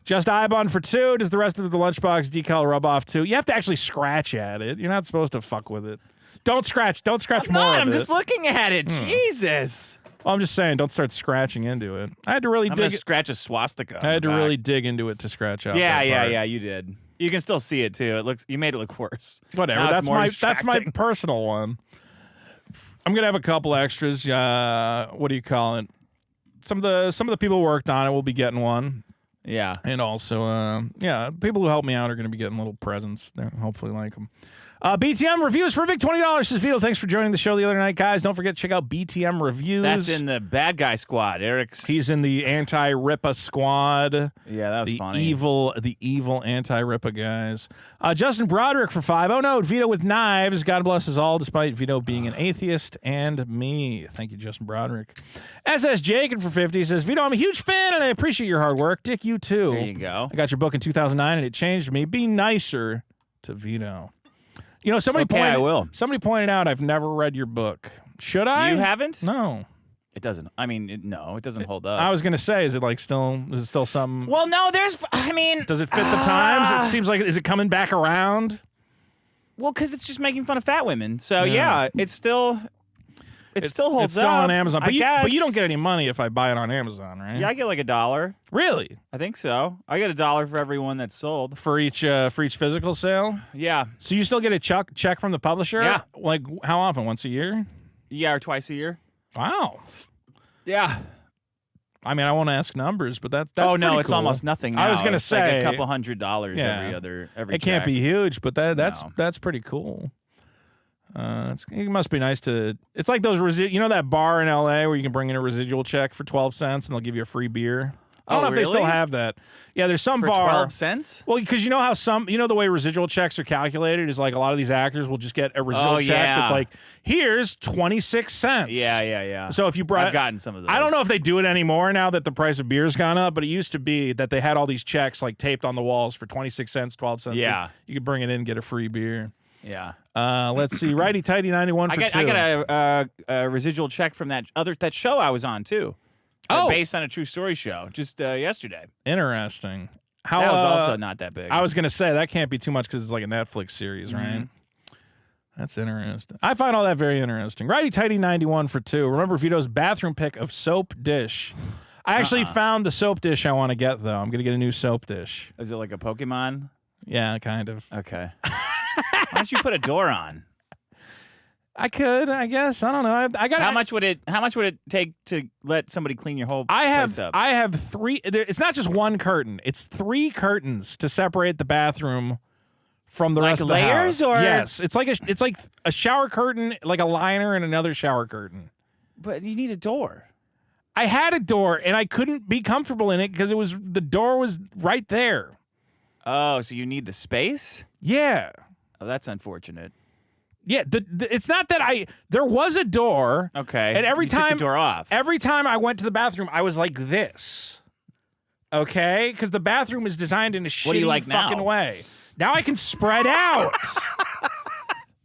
B: Just Ibon for 2. Does the rest of the lunchbox decal rub off too? You have to actually scratch at it. You're not supposed to fuck with it. Don't scratch more of it.
F: I'm just looking at it. Jesus.
B: Well, I'm just saying, don't start scratching into it. I had to really
F: I'm gonna scratch a swastika.
B: I had to really dig into it to scratch out.
F: Yeah, you did. You can still see it too. You made it look worse.
B: Whatever. That's my personal one. I'm gonna have a couple extras. What do you call it? Some of the people who worked on it will be getting one.
F: Yeah.
B: And also, people who help me out are gonna be getting little presents. They hopefully like them. BTM Reviews for a big $20, says Vito. Thanks for joining the show the other night, guys. Don't forget to check out BTM Reviews.
F: That's in the bad guy squad.
B: He's in the anti-Rippa squad.
F: Yeah, that was funny.
B: The evil anti-Rippa guys. Justin Broderick for 5. Oh no, Vito with knives. God bless us all, despite Vito being an atheist and me. Thank you, Justin Broderick. SS Jacob for 50 says, Vito, I'm a huge fan and I appreciate your hard work. Dick, you too.
F: There you go.
B: I got your book in 2009 and it changed me. Be nicer to Vito. Somebody pointed out I've never read your book. Should I?
F: You haven't?
B: No.
F: It doesn't. I mean, it doesn't hold up.
B: I was gonna say, is it still something?
F: Well, no. Does
B: it fit the times? It seems like, is it coming back around?
F: Well, because it's just making fun of fat women. So yeah, it still holds up.
B: It's still on Amazon, but you don't get any money if I buy it on Amazon, right?
F: Yeah, I get like $1.
B: Really?
F: I think so. I get $1 for every one that's sold
B: for each physical sale.
F: Yeah.
B: So you still get a check from the publisher?
F: Yeah.
B: Like how often? Once a year?
F: Yeah, or twice a year.
B: Wow.
F: Yeah.
B: I mean, I won't ask numbers, but that's
F: oh no,
B: pretty
F: it's
B: cool.
F: almost nothing now.
B: I was gonna say
F: like a couple $100 every.
B: It can't be huge, but that's pretty cool. It must be nice to. It's like those that bar in LA where you can bring in a residual check for 12 cents and they'll give you a free beer. I don't know if they still have that. Yeah, there's some
F: for
B: bar.
F: 12 cents?
B: Well, because you know how the way residual checks are calculated is like a lot of these actors will just get a residual check that's like, here's 26 cents.
F: Yeah.
B: So if you
F: I've gotten some of those.
B: I don't know if they do it anymore now that the price of beer's gone up, but it used to be that they had all these checks like taped on the walls for 26 cents, 12 cents.
F: Yeah.
B: So you could bring it in and get a free beer.
F: Yeah.
B: Let's see. Righty Tighty 91 for 2.
F: I got a residual check from that show I was on too.
B: Oh.
F: based on a true story show just yesterday.
B: Interesting. How
F: That was also not that big.
B: I was gonna say that can't be too much because it's like a Netflix series, right? That's interesting. I find all that very interesting. Righty Tighty 91 for 2. Remember Vito's bathroom pick of soap dish. I actually found the soap dish I want to get though. I'm gonna get a new soap dish.
F: Is it like a Pokemon?
B: Yeah, kind of.
F: Okay. Why don't you put a door on?
B: I could, I guess. I don't know. I got.
F: How much would it take to let somebody clean your whole place up?
B: I have 3. It's not just one curtain. It's 3 curtains to separate the bathroom from the rest of the
F: layers,
B: house.
F: or
B: yes, it's like a shower curtain, like a liner, and another shower curtain.
F: But you need a door.
B: I had a door, and I couldn't be comfortable in it because the door was right there.
F: Oh, so you need the space?
B: Yeah.
F: Oh, that's unfortunate.
B: Yeah, it's not that there was a door.
F: Okay.
B: And every
F: you
B: time
F: took the door off.
B: Every time I went to the bathroom, I was like this. Okay? Because the bathroom is designed in a
F: What do you
B: shitty
F: like now?
B: fucking way. Now I can spread out.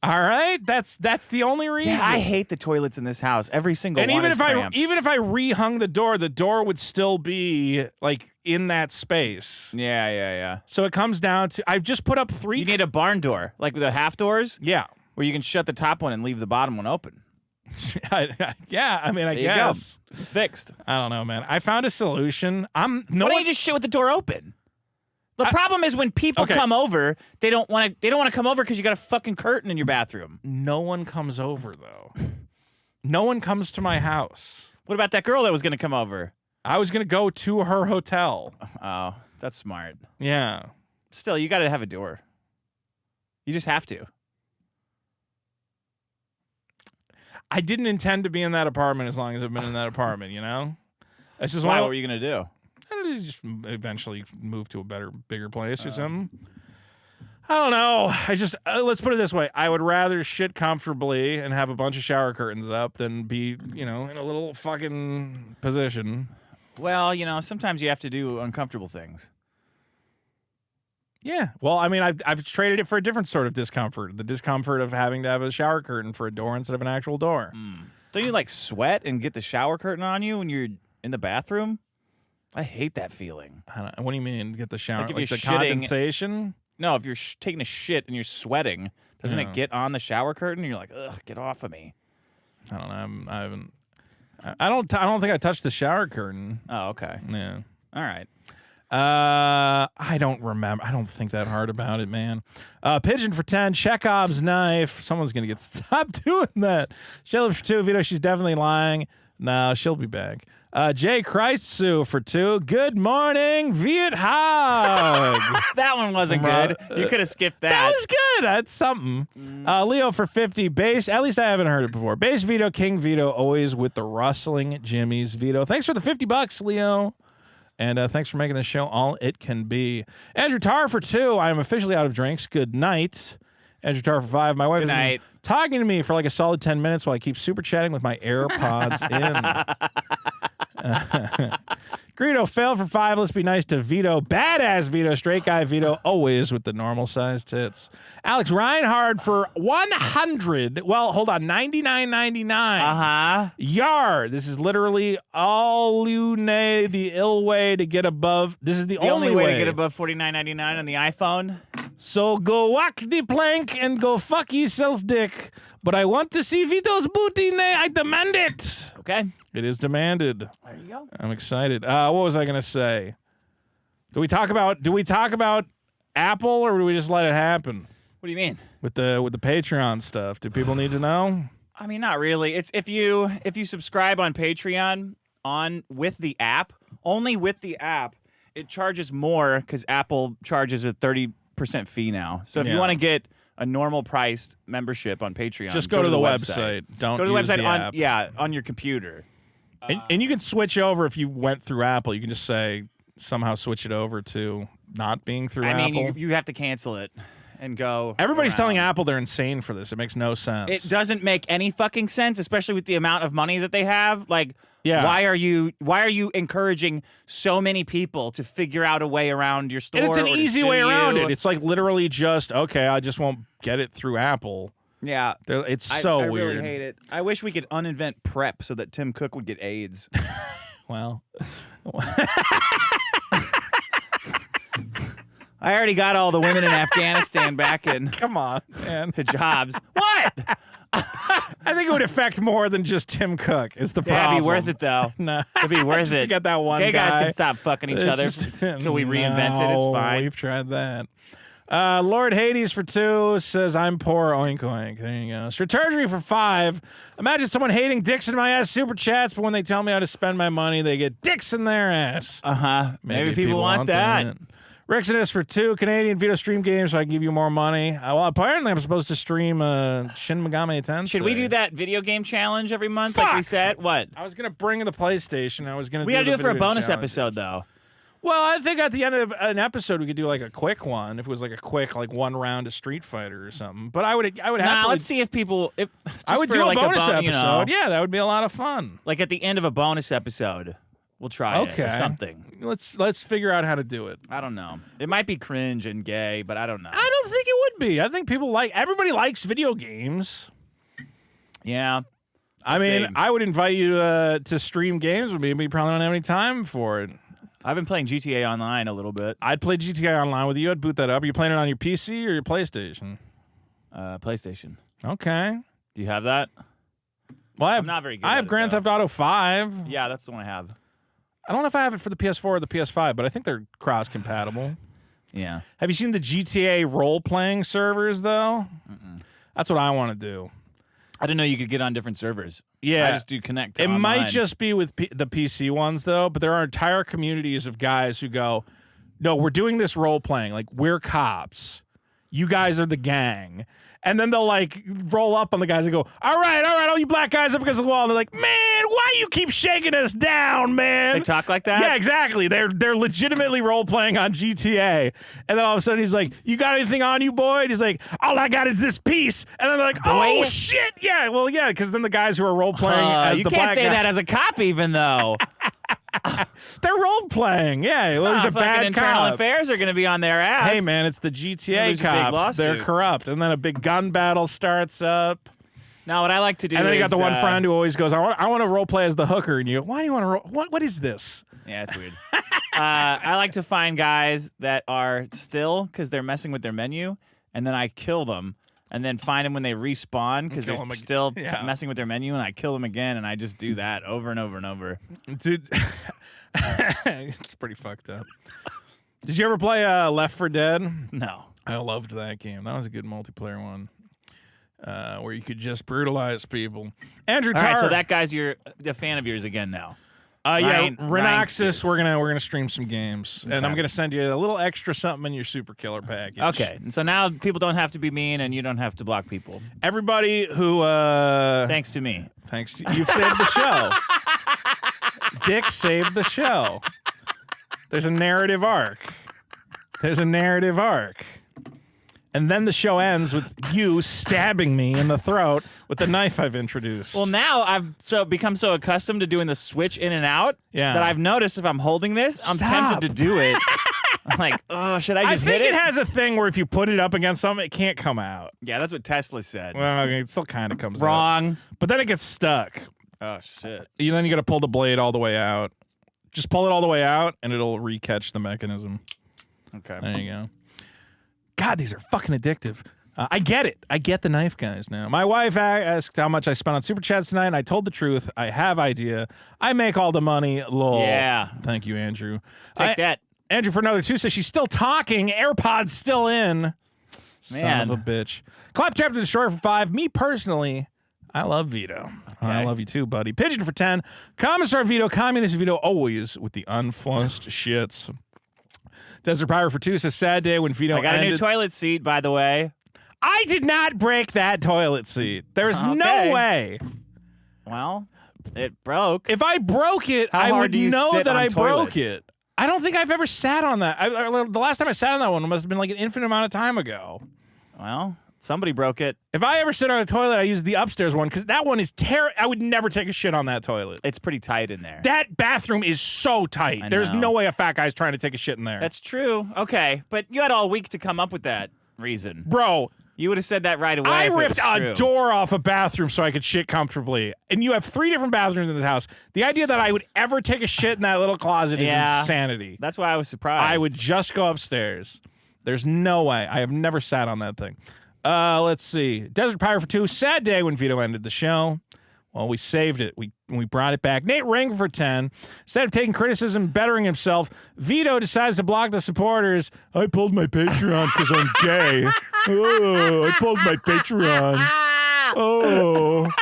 B: All right? That's the only reason.
F: Yeah, I hate the toilets in this house. Every single
B: and
F: one
B: even
F: is
B: if
F: cramped.
B: even if I rehung the door would still be like in that space.
F: Yeah.
B: So it comes down to I've just put up 3.
F: You need a barn door, like with the half doors.
B: Yeah.
F: Where you can shut the top one and leave the bottom one open.
B: Yeah, I mean, I
F: There
B: guess.
F: you go. Fixed.
B: I don't know, man. I found a solution.
F: Why don't you just shit with the door open? The problem is when people come over, they don't want to come over because you got a fucking curtain in your bathroom.
B: No one comes over though. No one comes to my house.
F: What about that girl that was going to come over?
B: I was going to go to her hotel.
F: Oh, that's smart.
B: Yeah.
F: Still, you got to have a door. You just have to.
B: I didn't intend to be in that apartment as long as I've been in that apartment, you know? That's just
F: Why? What were you going to do?
B: I just eventually move to a bigger place or something. I don't know. I just let's put it this way: I would rather shit comfortably and have a bunch of shower curtains up than be, in a little fucking position.
F: Well, sometimes you have to do uncomfortable things.
B: Yeah. Well, I mean, I've traded it for a different sort of discomfort. The discomfort of having to have a shower curtain for a door instead of an actual door.
F: Don't you sweat and get the shower curtain on you when you're in the bathroom? I hate that feeling.
B: What do you mean? Get the shower?
F: Like if
B: Like the
F: you're shitting-
B: condensation?
F: No, if you're taking a shit and you're sweating, doesn't it get on the shower curtain? And you're like, ugh, get off of me.
B: I don't know. I haven't. I don't think I touched the shower curtain.
F: Oh, okay.
B: Yeah.
F: All right.
B: I don't remember. I don't think that hard about it, man. Pigeon for 10. Chekhov's knife. Someone's gonna get stopped doing that. Sheila for 2. Vito, she's definitely lying. No, she'll be back. Jay Christsu for 2. Good morning, Viet Hog.
F: That one wasn't good. You could have skipped that.
B: That was good. That's something. Leo for 50. Bass. At least I haven't heard it before. Bass Vito, King Vito, always with the rustling Jimmy's Vito. Thanks for the $50, Leo. And thanks for making the show all it can be. Andrew Tar for 2. I am officially out of drinks. Good night. Andrew Tar for 5. My wife is talking to me for like a solid 10 minutes while I keep super chatting with my AirPods in. Greedo failed for 5. Let's be nice to Vito. Badass Vito. Straight guy Vito. Always with the normal sized tits. Alex Reinhard for 100. Well, hold on. 99.99.
F: Uh-huh.
B: Yar. This is literally all you need. The ill way to get above. This is the
F: only way to get above $49.99 on the iPhone.
B: So go walk the plank and go fuck yourself, dick. But I want to see Vito's booty. Nay, I demand it.
F: Okay.
B: It is demanded.
F: There you go.
B: I'm excited. What was I gonna say? Do we talk about Apple or do we just let it happen?
F: What do you mean?
B: With the Patreon stuff? Do people need to know?
F: I mean, not really. It's if you subscribe on Patreon with the app, only with the app, it charges more because Apple charges a 30% fee now. So if you want to get a normal priced membership on Patreon,
B: just go to the website. Don't
F: go to the
B: use
F: website
B: the app.
F: on your computer.
B: And you can switch over if you went through Apple. You can just say somehow switch it over to not being through Apple.
F: I mean, you have to cancel it and go.
B: Everybody's
F: around.
B: telling Apple they're insane for this. It makes no sense.
F: It doesn't make any fucking sense, especially with the amount of money that they have. Like,
B: Yeah.
F: why are you encouraging so many people to figure out a way around your store?
B: And it's an
F: or to
B: easy
F: sue
B: way around
F: you?
B: it. It's like literally just, okay, I just won't get it through Apple.
F: Yeah.
B: It's so
F: I
B: weird.
F: really hate it. I wish we could uninvent PrEP so that Tim Cook would get AIDS.
B: Well,
F: I already got all the women in Afghanistan back in
B: come on, man.
F: hijabs. What?
B: I think it would affect more than just Tim Cook. Is the problem?
F: That'd be worth it, though.
B: No,
F: It'd be worth
B: just to
F: it.
B: get that one
F: Gay guys
B: guy.
F: can stop fucking each other until we reinvent it. It's
B: No,
F: fine.
B: We've tried that. Lord Hades for 2 says, I'm poor, oink oink. There you go. Strategy for 5. Imagine someone hating dicks in my ass super chats, but when they tell me how to spend my money, they get dicks in their ass.
F: Maybe people want that.
B: Rixinus for 2. Canadian Vito stream games so I can give you more money. Well, apparently I'm supposed to stream Shin Megami Tensei.
F: Should we do that video game challenge every month like we said? What?
B: I was going to bring the PlayStation. I was going to
F: We
B: got
F: got to do it for a bonus episode, though.
B: Well, I think at the end of an episode we could do like a quick one if it was like a quick one round of Street Fighter or something. But I would
F: Nah, let's see if people.
B: I would do a bonus episode. Yeah, that would be a lot of fun.
F: Like at the end of a bonus episode, we'll try it or something.
B: Let's figure out how to do it.
F: I don't know. It might be cringe and gay, but I don't know.
B: I don't think it would be. I think everybody likes video games.
F: Yeah.
B: I mean, I would invite you to stream games with me, but you probably don't have any time for it.
F: I've been playing GTA Online a little bit.
B: I'd play GTA Online with you. I'd boot that up. Are you playing it on your PC or your PlayStation?
F: PlayStation.
B: Okay.
F: Do you have that?
B: Well,
F: I'm not very good
B: I
F: at
B: have
F: it,
B: Grand
F: though.
B: Theft Auto 5.
F: Yeah, that's the one I have.
B: I don't know if I have it for the PS4 or the PS5, but I think they're cross-compatible.
F: Yeah.
B: Have you seen the GTA role-playing servers, though? That's what I want to do.
F: I didn't know you could get on different servers.
B: Yeah.
F: I just do connect to
B: It
F: online.
B: might just be with the PC ones, though, but there are entire communities of guys who go, no, we're doing this role-playing. Like, we're cops. You guys are the gang. And then they'll, roll up on the guys and go, all right, all you black guys up against the wall. And they're like, man, why you keep shaking us down, man?
F: They talk like that?
B: Yeah, exactly. They're legitimately role-playing on GTA. And then all of a sudden he's like, you got anything on you, boy? And he's like, all I got is this piece. And then they're like, oh, shit. Yeah, well, yeah, because then the guys who are role-playing as
F: you
B: the
F: can't
B: black
F: say
B: guy.
F: that as a cop, even though.
B: They're role-playing. Yeah, well, he's a bad
F: internal
B: cop.
F: affairs are going to be on their ass.
B: Hey, man, it's the
F: Lose
B: GTA
F: a big
B: cops.
F: lawsuit.
B: They're corrupt. And then a big gun battle starts up.
F: Now, what I like to do
B: And then
F: is,
B: you got the one friend who always goes, I want to role play as the hooker. And you go, why do you want to role? What is this?
F: Yeah, it's weird. I like to find guys that are still because they're messing with their menu, and then I kill them, and then find them when they respawn because
B: Kill
F: they're
B: 'em again.
F: still
B: Yeah.
F: messing with their menu, and I kill them again, and I just do that over and over and over.
B: Dude, it's pretty fucked up. Did you ever play Left 4 Dead?
F: No.
B: I loved that game. That was a good multiplayer one. Where you could just brutalize people. Andrew
F: All
B: Tar.
F: right, so that guy's a fan of yours again now.
B: Yeah,
F: Ryan-
B: Rhinoxis,
F: Ryan-
B: we're gonna stream some games, and I'm gonna send you a little extra something in your Super Killer package.
F: Okay, and so now people don't have to be mean, and you don't have to block people.
B: Everybody who
F: Thanks to me.
B: thanks to, you've saved the show. Dick saved the show. There's a narrative arc. And then the show ends with you stabbing me in the throat with the knife I've introduced.
F: Well, now I've become so accustomed to doing the switch in and out that I've noticed if I'm holding this, I'm tempted to do it. I'm like, oh, should I just
B: think
F: hit it?
B: it has a thing where if you put it up against something, it can't come out.
F: Yeah, that's what Tesla said.
B: Well, it still kind of comes out.
F: Wrong.
B: But then it gets stuck.
F: Oh, shit.
B: Then you got to pull the blade all the way out. Just pull it all the way out, and it'll re-catch the mechanism.
F: Okay.
B: There you go. God, these are fucking addictive. I get it. I get the knife guys now. My wife asked how much I spent on Super Chats tonight, and I told the truth. I have idea. I make all the money. Lol.
F: Yeah.
B: Thank you, Andrew.
F: Take that.
B: Andrew for another 2 says she's still talking. AirPods still in. Son
F: Man.
B: of a bitch. Claptrap the Destroyer for 5. Me personally, I love Vito. I love you too, buddy. Pigeon for 10. Commissar Vito, Communist Vito, always with the unflunced shits. Desert Power for 2 says sad day when Vito
F: I got a new
B: ended.
F: toilet seat, by the way.
B: I did not break that toilet seat. There's no
F: Okay.
B: way.
F: Well, it broke.
B: If I broke it,
F: How
B: I
F: hard
B: would
F: do you
B: know
F: sit
B: that
F: on
B: I
F: toilets?
B: broke it. I don't think I've ever sat on that. The last time I sat on that one must have been like an infinite amount of time ago.
F: Well, somebody broke it.
B: If I ever sit on a toilet, I use the upstairs one because that one is I would never take a shit on that toilet.
F: It's pretty tight in there.
B: That bathroom is so tight.
F: I
B: There's
F: know.
B: no way a fat guy's trying to take a shit in there.
F: That's true. Okay, but you had all week to come up with that reason.
B: Bro,
F: You would have said that right away.
B: I
F: if it
B: ripped
F: was
B: a
F: true.
B: door off a bathroom so I could shit comfortably. And you have 3 different bathrooms in this house. The idea that I would ever take a shit in that little closet is insanity.
F: That's why I was surprised.
B: I would just go upstairs. There's no way. I have never sat on that thing. Let's see. Desert Pirate for 2. Sad day when Vito ended the show. Well, we saved it. We brought it back. Nate Ring for 10. Instead of taking criticism, bettering himself, Vito decides to block the supporters. I pulled my Patreon because I'm gay. Oh, I pulled my Patreon. Oh.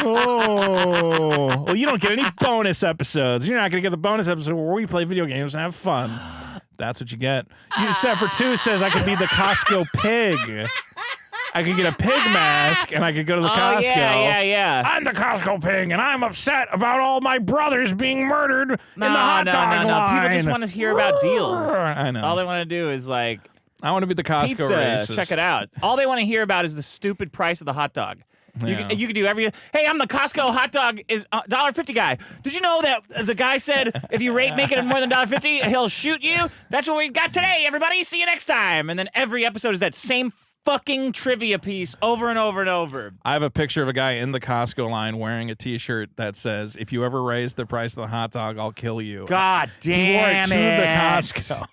B: Oh. Well, you don't get any bonus episodes. You're not going to get the bonus episode where we play video games and have fun. That's what you get. You set for 2 says I could be the Costco pig. I could get a pig mask, and I could go to the Costco.
F: Yeah.
B: I'm the Costco pig, and I'm upset about all my brothers being murdered in the hot dog line.
F: People just want to hear about deals.
B: I know.
F: All they want to do is like
B: I want to be the Costco
F: pizza.
B: racist.
F: Check it out. All they want to hear about is the stupid price of the hot dog.
B: Yeah.
F: You could do hey, I'm the Costco hot dog is $1.50 guy. Did you know that the guy said if you make it more than $1.50, he'll shoot you? That's what we got today, everybody. See you next time. And then every episode is that same fucking trivia piece over and over and over.
B: I have a picture of a guy in the Costco line wearing a T-shirt that says, "If you ever raise the price of the hot dog, I'll kill you."
F: God damn
B: he wore
F: it.
B: to the Costco.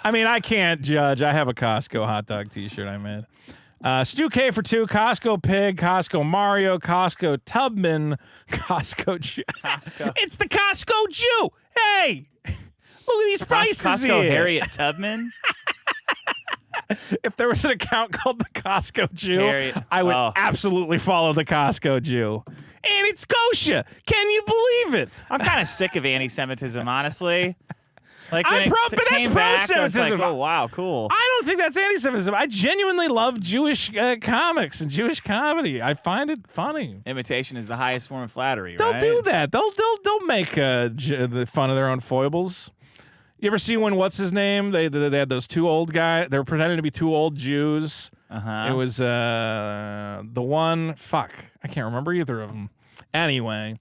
B: I mean, I can't judge. I have a Costco hot dog T-shirt I made. Stu K for 2, Costco Pig, Costco Mario, Costco Tubman, Costco Jew. It's the Costco Jew. Hey, look at these prices
F: Costco
B: here.
F: Harriet Tubman.
B: If there was an account called the Costco Jew, I would absolutely follow the Costco Jew. And it's kosher. Can you believe it?
F: I'm kind of sick of anti-Semitism, honestly. Like
B: But that's pro-Semitism.
F: Like, oh wow, cool.
B: I don't think that's anti-Semitism. I genuinely love Jewish comics and Jewish comedy. I find it funny.
F: Imitation is the highest form of flattery,
B: They'll
F: right?
B: do that. They'll make the fun of their own foibles. You ever see when what's his name? They had those 2 old guys. They were pretending to be 2 old Jews. It was the one. Fuck, I can't remember either of them. Anyway,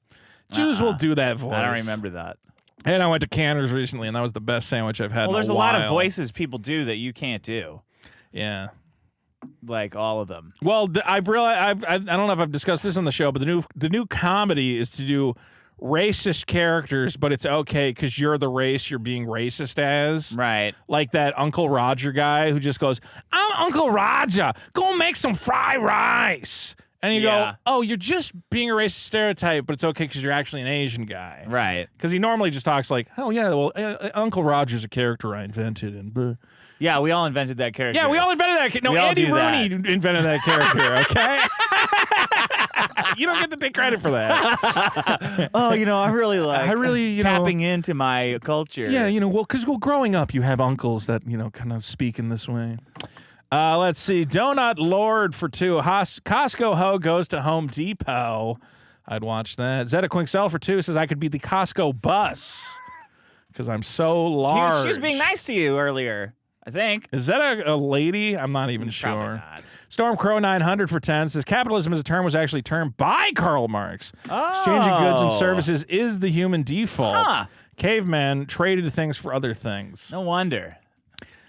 B: Jews will do that voice.
F: I don't remember that.
B: And I went to Canner's recently, and that was the best sandwich I've had.
F: Well,
B: in
F: there's
B: a
F: a lot
B: while.
F: of voices people do that you can't do.
B: Yeah.
F: Like all of them.
B: Well, I've realized I don't know if I've discussed this on the show, but the new comedy is to do racist characters, but it's okay because you're the race you're being racist as.
F: Right.
B: Like that Uncle Roger guy who just goes, "I'm Uncle Roger. Go make some fried rice." And you go, "Oh, you're just being a racist stereotype, but it's okay because you're actually an Asian guy."
F: Right.
B: Because he normally just talks like, "Oh, yeah, well, Uncle Roger's a character I invented." And blah.
F: Yeah, we all invented that character.
B: Yeah, we all invented that. No,
F: We all
B: Andy
F: do
B: Rooney
F: that.
B: invented that character, okay? You don't get to take credit for that.
F: Oh, I'm really
B: you know,
F: tapping into my culture.
B: Yeah, well, because growing up, you have uncles that, kind of speak in this way. Let's see. Donut Lord for 2. Costco Ho goes to Home Depot. I'd watch that. Zeta Quinkcell for 2 says I could be the Costco bus because I'm so large.
F: She was being nice to you earlier, I think.
B: Is that a lady? I'm not even
F: Probably
B: sure.
F: not.
B: Stormcrow 900 for 10 says capitalism as a term was actually termed by Karl Marx. Exchanging goods and services is the human default.
F: Huh.
B: Caveman traded things for other things.
F: No wonder.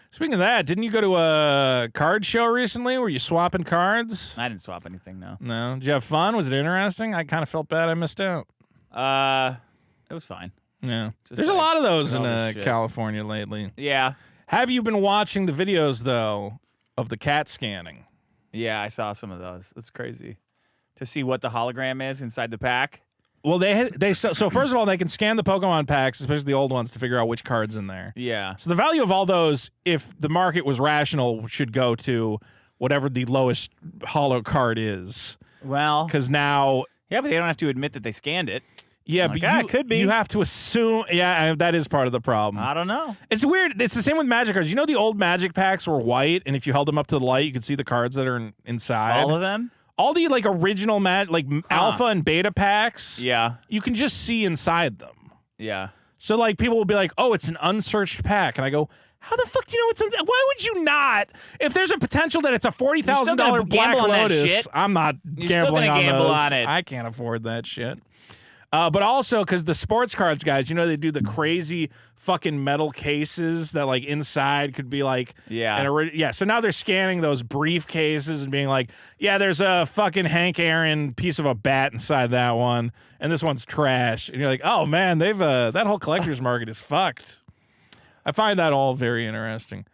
B: Speaking of that, didn't you go to a card show recently? Were you swapping cards?
F: I didn't swap anything, no.
B: No. Did you have fun? Was it interesting? I kind of felt bad I missed out.
F: It was fine.
B: Yeah.
F: Just
B: There's a
F: like,
B: lot of those in
F: all this shit.
B: California lately.
F: Yeah.
B: Have you been watching the videos, though, of the cat scanning?
F: Yeah, I saw some of those. That's crazy. To see what the hologram is inside the pack.
B: Well, so first of all, they can scan the Pokemon packs, especially the old ones, to figure out which card's in there.
F: Yeah.
B: So the value of all those, if the market was rational, should go to whatever the lowest holo card is.
F: Well.
B: Because now...
F: Yeah, but they don't have to admit that they scanned it.
B: Yeah,
F: Like,
B: but
F: it could be.
B: You have to assume... Yeah, that is part of the problem.
F: I don't know.
B: It's weird. It's the same with Magic cards. You know the old Magic packs were white, and if you held them up to the light, you could see the cards that are inside?
F: All of them?
B: All the original alpha and beta packs.
F: Yeah.
B: You can just see inside them.
F: Yeah.
B: So people will be like, "Oh, it's an unsearched pack," and I go, "How the fuck do you know it's? Why would you not? If there's a potential that it's a $40,000 Black
F: gamble on that
B: Lotus,
F: shit.
B: I'm not
F: You're still
B: gambling
F: gonna
B: on
F: gamble
B: those.
F: on it.
B: I can't afford that shit." But also because the sports cards guys, they do the crazy fucking metal cases that like inside could be like So now they're scanning those briefcases and being like, yeah, there's a fucking Hank Aaron piece of a bat inside that one, and this one's trash. And you're like, oh man, they've that whole collector's market is fucked. I find that all very interesting.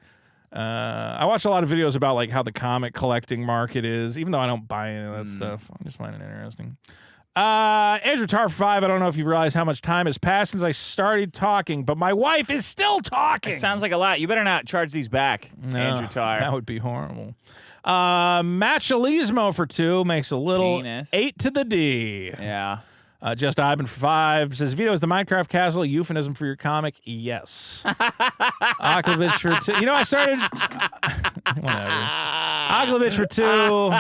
B: I watch a lot of videos about like how the comic collecting market is, even though I don't buy any of that stuff. I just find it interesting. Andrew Tar 5, I don't know if you realize how much time has passed since I started talking, but my wife is still talking.
F: It sounds like a lot. You better not charge these back, Andrew Tar.
B: That would be horrible. Machilismo for 2 makes a little
F: Penis.
B: 8 to the D.
F: Yeah.
B: Just Ivan for 5 says, Vito, is the Minecraft castle a euphemism for your comic? Yes. Aklovich for 2. I started... Whatever. Aklovich for 2.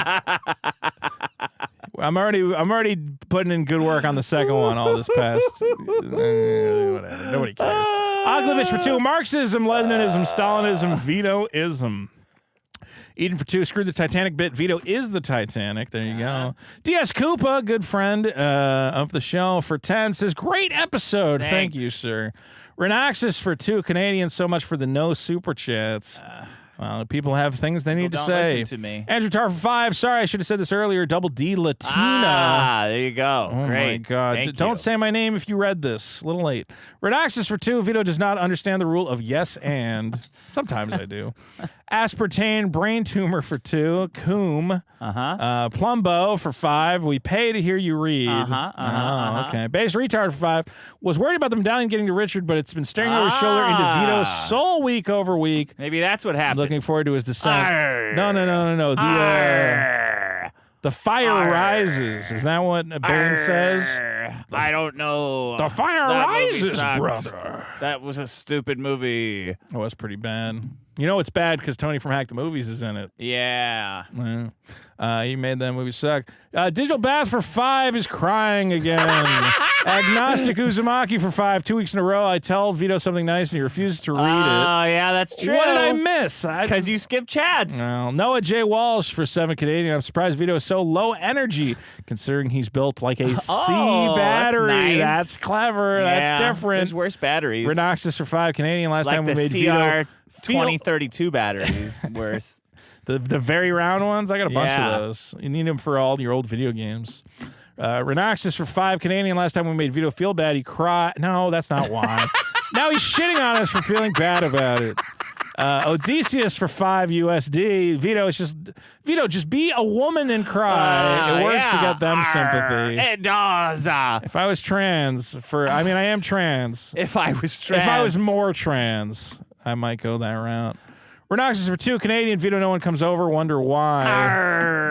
B: I'm already putting in good work on the second one all this past... whatever. Nobody cares. Aklovich for 2. Marxism, Leninism, Stalinism, Vito-ism. Eden for 2, screw the Titanic bit. Vito is the Titanic. There you go. DS Koopa, good friend of the show, for 10 says, great episode.
F: Thanks.
B: Thank you, sir. Renaxis for 2, Canadian, so much for the no super chats. Well, people have things they need to say.
F: Listen to me.
B: Andrew Tar for 5. Sorry, I should have said this earlier. Double D Latina.
F: There you go.
B: Oh
F: Great.
B: my God. Don't say my name if you read this. A little late. Redaxis for 2. Vito does not understand the rule of yes and. Sometimes I do. Aspartame brain tumor for 2. Coom. Plumbo for 5. We pay to hear you read. Okay. Base retard for 5. Was worried about the medallion getting to Richard, but it's been staring over his shoulder into Vito's soul week over week.
F: Maybe that's what happened.
B: Looking forward to his descent. No. The fire rises. Is that what Bane says?
F: I don't know.
B: The fire rises, brother.
F: That was a stupid movie.
B: It was pretty bad. It's bad because Tony from Hack the Movies is in it.
F: Yeah.
B: He made that movie suck. Digital Bath for 5 is crying again. Agnostic Uzumaki for 5. 2 weeks in a row, I tell Vito something nice and he refuses to read it.
F: Oh, yeah, that's true.
B: What did I miss?
F: Because you skipped chats.
B: Well, Noah J. Walsh for 7 Canadian. I'm surprised Vito is so low energy, considering he's built like a C battery.
F: That's nice.
B: That's clever. That's different.
F: There's worse batteries.
B: Rhinoxus for 5 Canadian. Last time we made
F: the
B: Vito.
F: 2032 batteries. Worse.
B: The very round ones? I got a bunch of those. You need them for all your old video games. Rhinoxus for 5 Canadian. Last time we made Vito feel bad, he cried. No, that's not why. Now he's shitting on us for feeling bad about it. Odysseus for 5 USD. Vito, just be a woman and cry. It works to get them sympathy.
F: It does.
B: If I was trans, I am trans.
F: If I was trans.
B: If I was more trans, I might go that route. Rhinoxus for 2 Canadian. Vito, no one comes over. Wonder why.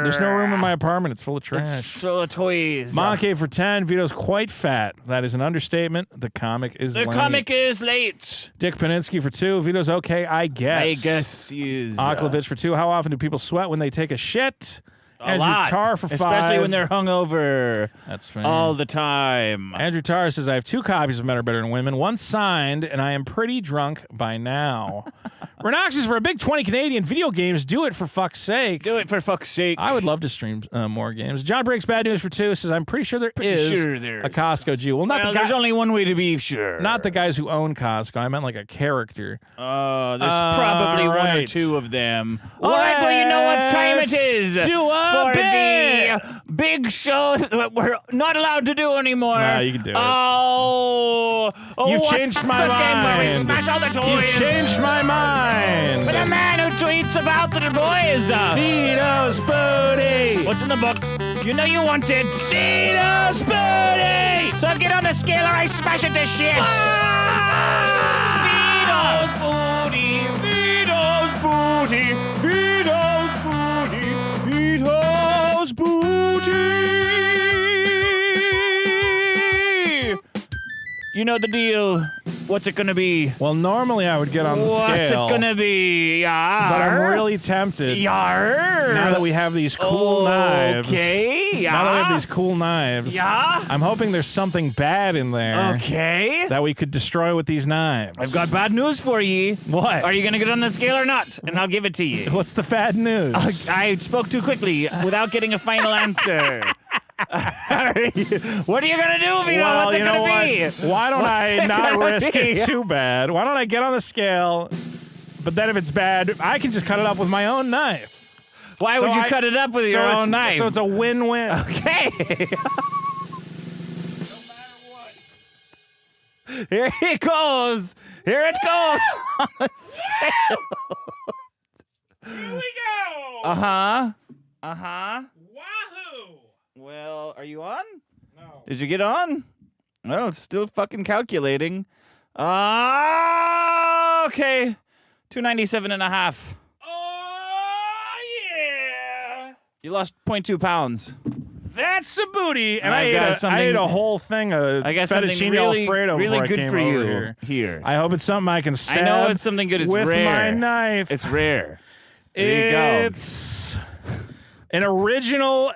B: There's no room in my apartment. It's full of trash.
F: It's full of toys.
B: Monkey for 10. Vito's quite fat. That is an understatement. The comic is late.
F: The comic is late.
B: Dick Paninsky for 2. Vito's okay, I guess.
F: I guess he is.
B: Aklovich for 2. How often do people sweat when they take a shit?
F: A lot.
B: Tar for 5.
F: Especially when they're hungover.
B: That's fair.
F: All the time.
B: Andrew Tar says, I have 2 copies of Men Are Better Than Women. One signed, and I am pretty drunk by now. Rhinoxus for a big 20 Canadian. Video games, do it for fuck's sake.
F: Do it for fuck's sake.
B: I would love to stream more games. John Breaks Bad News for 2 says, I'm pretty sure there is a Costco Jew. Well,
F: there's only one way to be sure.
B: Not the guys who own Costco. I meant like a character.
F: There's probably one or two of them. All right, well, you know what time it is.
B: Do a
F: the big show that we're not allowed to do anymore.
B: Nah, you can do it.
F: You
B: changed my mind.
F: We smash all the toys.
B: You changed my mind.
F: With a man who tweets about the boys.
B: Vito's booty.
F: What's in the books? You know you want it. Vito's booty. So get on the scale or I smash it to shit. Vito's booty. Vito's booty. Vito's booty. Vito's booty. You know the deal. What's it gonna be?
B: Well, normally I would get on the scale.
F: What's it gonna be? Yar.
B: But I'm really tempted.
F: Yar.
B: Now that we have these cool knives.
F: Okay. Yeah.
B: Now that we have these cool knives.
F: Yeah.
B: I'm hoping there's something bad in there.
F: Okay.
B: That we could destroy with these knives.
F: I've got bad news for ye.
B: What?
F: Are you gonna get on the scale or not? And I'll give it to you.
B: What's the bad news?
F: I spoke too quickly without getting a final answer. What are you gonna do, Vito?
B: Well,
F: What's it
B: you know
F: gonna be?
B: what? Why don't I not
F: gonna
B: risk
F: be?
B: it too bad? Why don't I get on the scale? But then if it's bad, I can just cut it up with my own knife.
F: Why would you cut it up with your own knife?
B: So it's a win-win.
F: Okay. Here it goes. Here it goes. On the scale.
B: Here we go.
F: Uh-huh.
B: Wahoo!
F: Well, are you on?
B: No.
F: Did you get on? Well, it's still fucking calculating. Okay. 297.5.
B: Oh, yeah.
F: You lost 0.2 pounds.
B: That's a booty. And
F: I got
B: I
F: something-
B: ate a whole thing of
F: I got something
B: fettuccine
F: really,
B: Alfredo
F: really
B: before I
F: good
B: came
F: for
B: over
F: you here.
B: I hope it's something I can stab
F: I know it's something good. It's
B: with
F: rare.
B: my knife.
F: It's rare. There you go.
B: It's an original.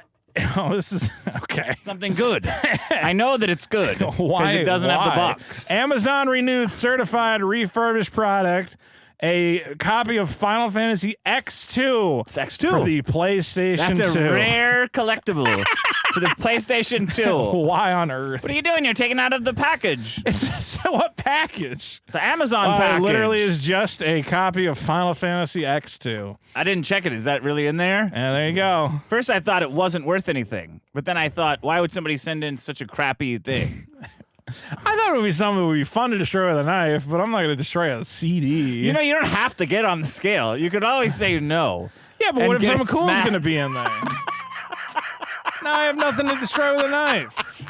B: Oh, this is okay.
F: Something good. I know that it's good.
B: Why?
F: Because it doesn't have the
B: Why?
F: box.
B: Amazon renewed certified refurbished product. A copy of Final Fantasy X2.
F: It's X2.
B: For the PlayStation
F: That's a
B: 2.
F: rare collectible for the PlayStation 2.
B: Why on earth?
F: What are you doing? You're taking out of the package.
B: So what package?
F: The Amazon
B: It
F: package.
B: literally is just a copy of Final Fantasy X2.
F: I didn't check it. Is that really in there?
B: And there you go.
F: First, I thought it wasn't worth anything. But then I thought, why would somebody send in such a crappy thing?
B: I thought it would be something that would be fun to destroy with a knife, but I'm not going to destroy a CD.
F: You know, you don't have to get on the scale. You could always say no.
B: Yeah, but
F: and
B: what if
F: get
B: something cool is
F: smacked.
B: going to be in there? Now I have nothing to destroy with a knife.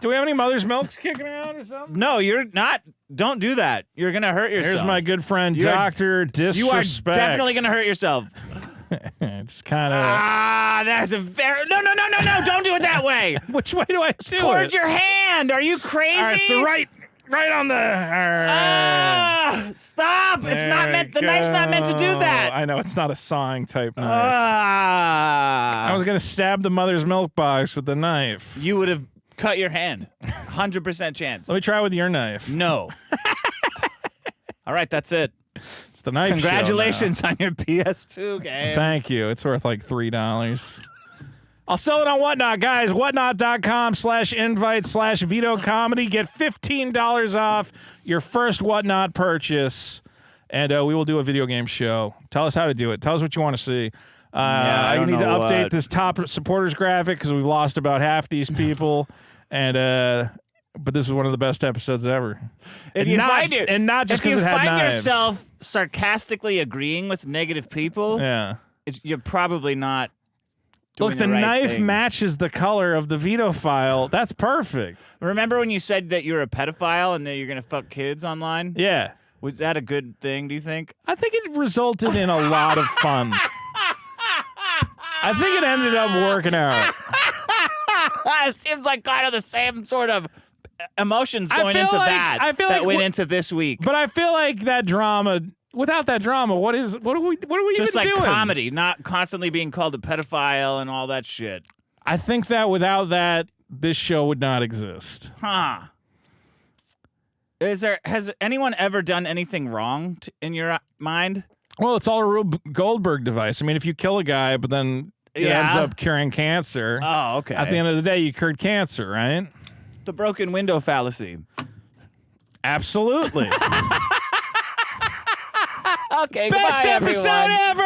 B: Do we have any mother's milks kicking around or something?
F: No, you're not. Don't do that. You're going to hurt yourself.
B: Here's my good friend,
F: You are-
B: Dr. Disrespect.
F: You are definitely going to hurt yourself.
B: Just kind of.
F: That's a very... No, don't do it that way.
B: Which way do I do
F: Towards
B: it?
F: your hand. Are you crazy?
B: All right, so right on the.
F: Stop. It's not meant... The knife's not meant to do that.
B: I know, it's not a sawing type knife.
F: Ah.
B: I was going to stab the mother's milk box with the knife.
F: You would have cut your hand. 100% chance.
B: Let me try with your knife.
F: No. All right, that's it.
B: It's the knife show
F: Congratulations on your PS2 game.
B: Thank you. It's worth like $3. I'll sell it on Whatnot, guys. Whatnot.com/invite/Vito Comedy. Get $15 off your first Whatnot purchase. And we will do a video game show. Tell us how to do it. Tell us what you want to see.
F: I
B: I
F: don't
B: need to
F: know
B: update
F: what.
B: this top supporters graphic because we've lost about half these people. But this is one of the best episodes ever.
F: If
B: and,
F: you
B: not,
F: find it,
B: and not just
F: if you
B: because it had
F: find
B: knives.
F: yourself sarcastically agreeing with negative people,
B: Yeah.
F: you're probably not doing
B: Look, the
F: right
B: knife
F: thing.
B: matches the color of the Vito file. That's perfect.
F: Remember when you said that you're a pedophile and that you're going to fuck kids online?
B: Yeah.
F: Was that a good thing, do you think?
B: I think it resulted in a lot of fun. I think it ended up working out.
F: It seems like kind of the same sort of emotions
B: I
F: going
B: feel
F: into
B: like-
F: that
B: I feel
F: that
B: like
F: went
B: what-
F: into this week.
B: But I feel like that drama, without that drama, what are we
F: Just
B: even
F: like
B: doing?
F: comedy, not constantly being called a pedophile and all that shit.
B: I think that without that, this show would not exist.
F: Huh. Has anyone ever done anything wrong in your mind?
B: Well, it's all a Rube Goldberg device. I mean, if you kill a guy, but then it
F: Yeah.
B: ends up curing cancer.
F: Oh, okay.
B: At the end of the day, you cured cancer, right?
F: The broken window fallacy.
B: Absolutely.
F: Okay,
B: Best
F: goodbye,
B: episode
F: everyone.
B: ever!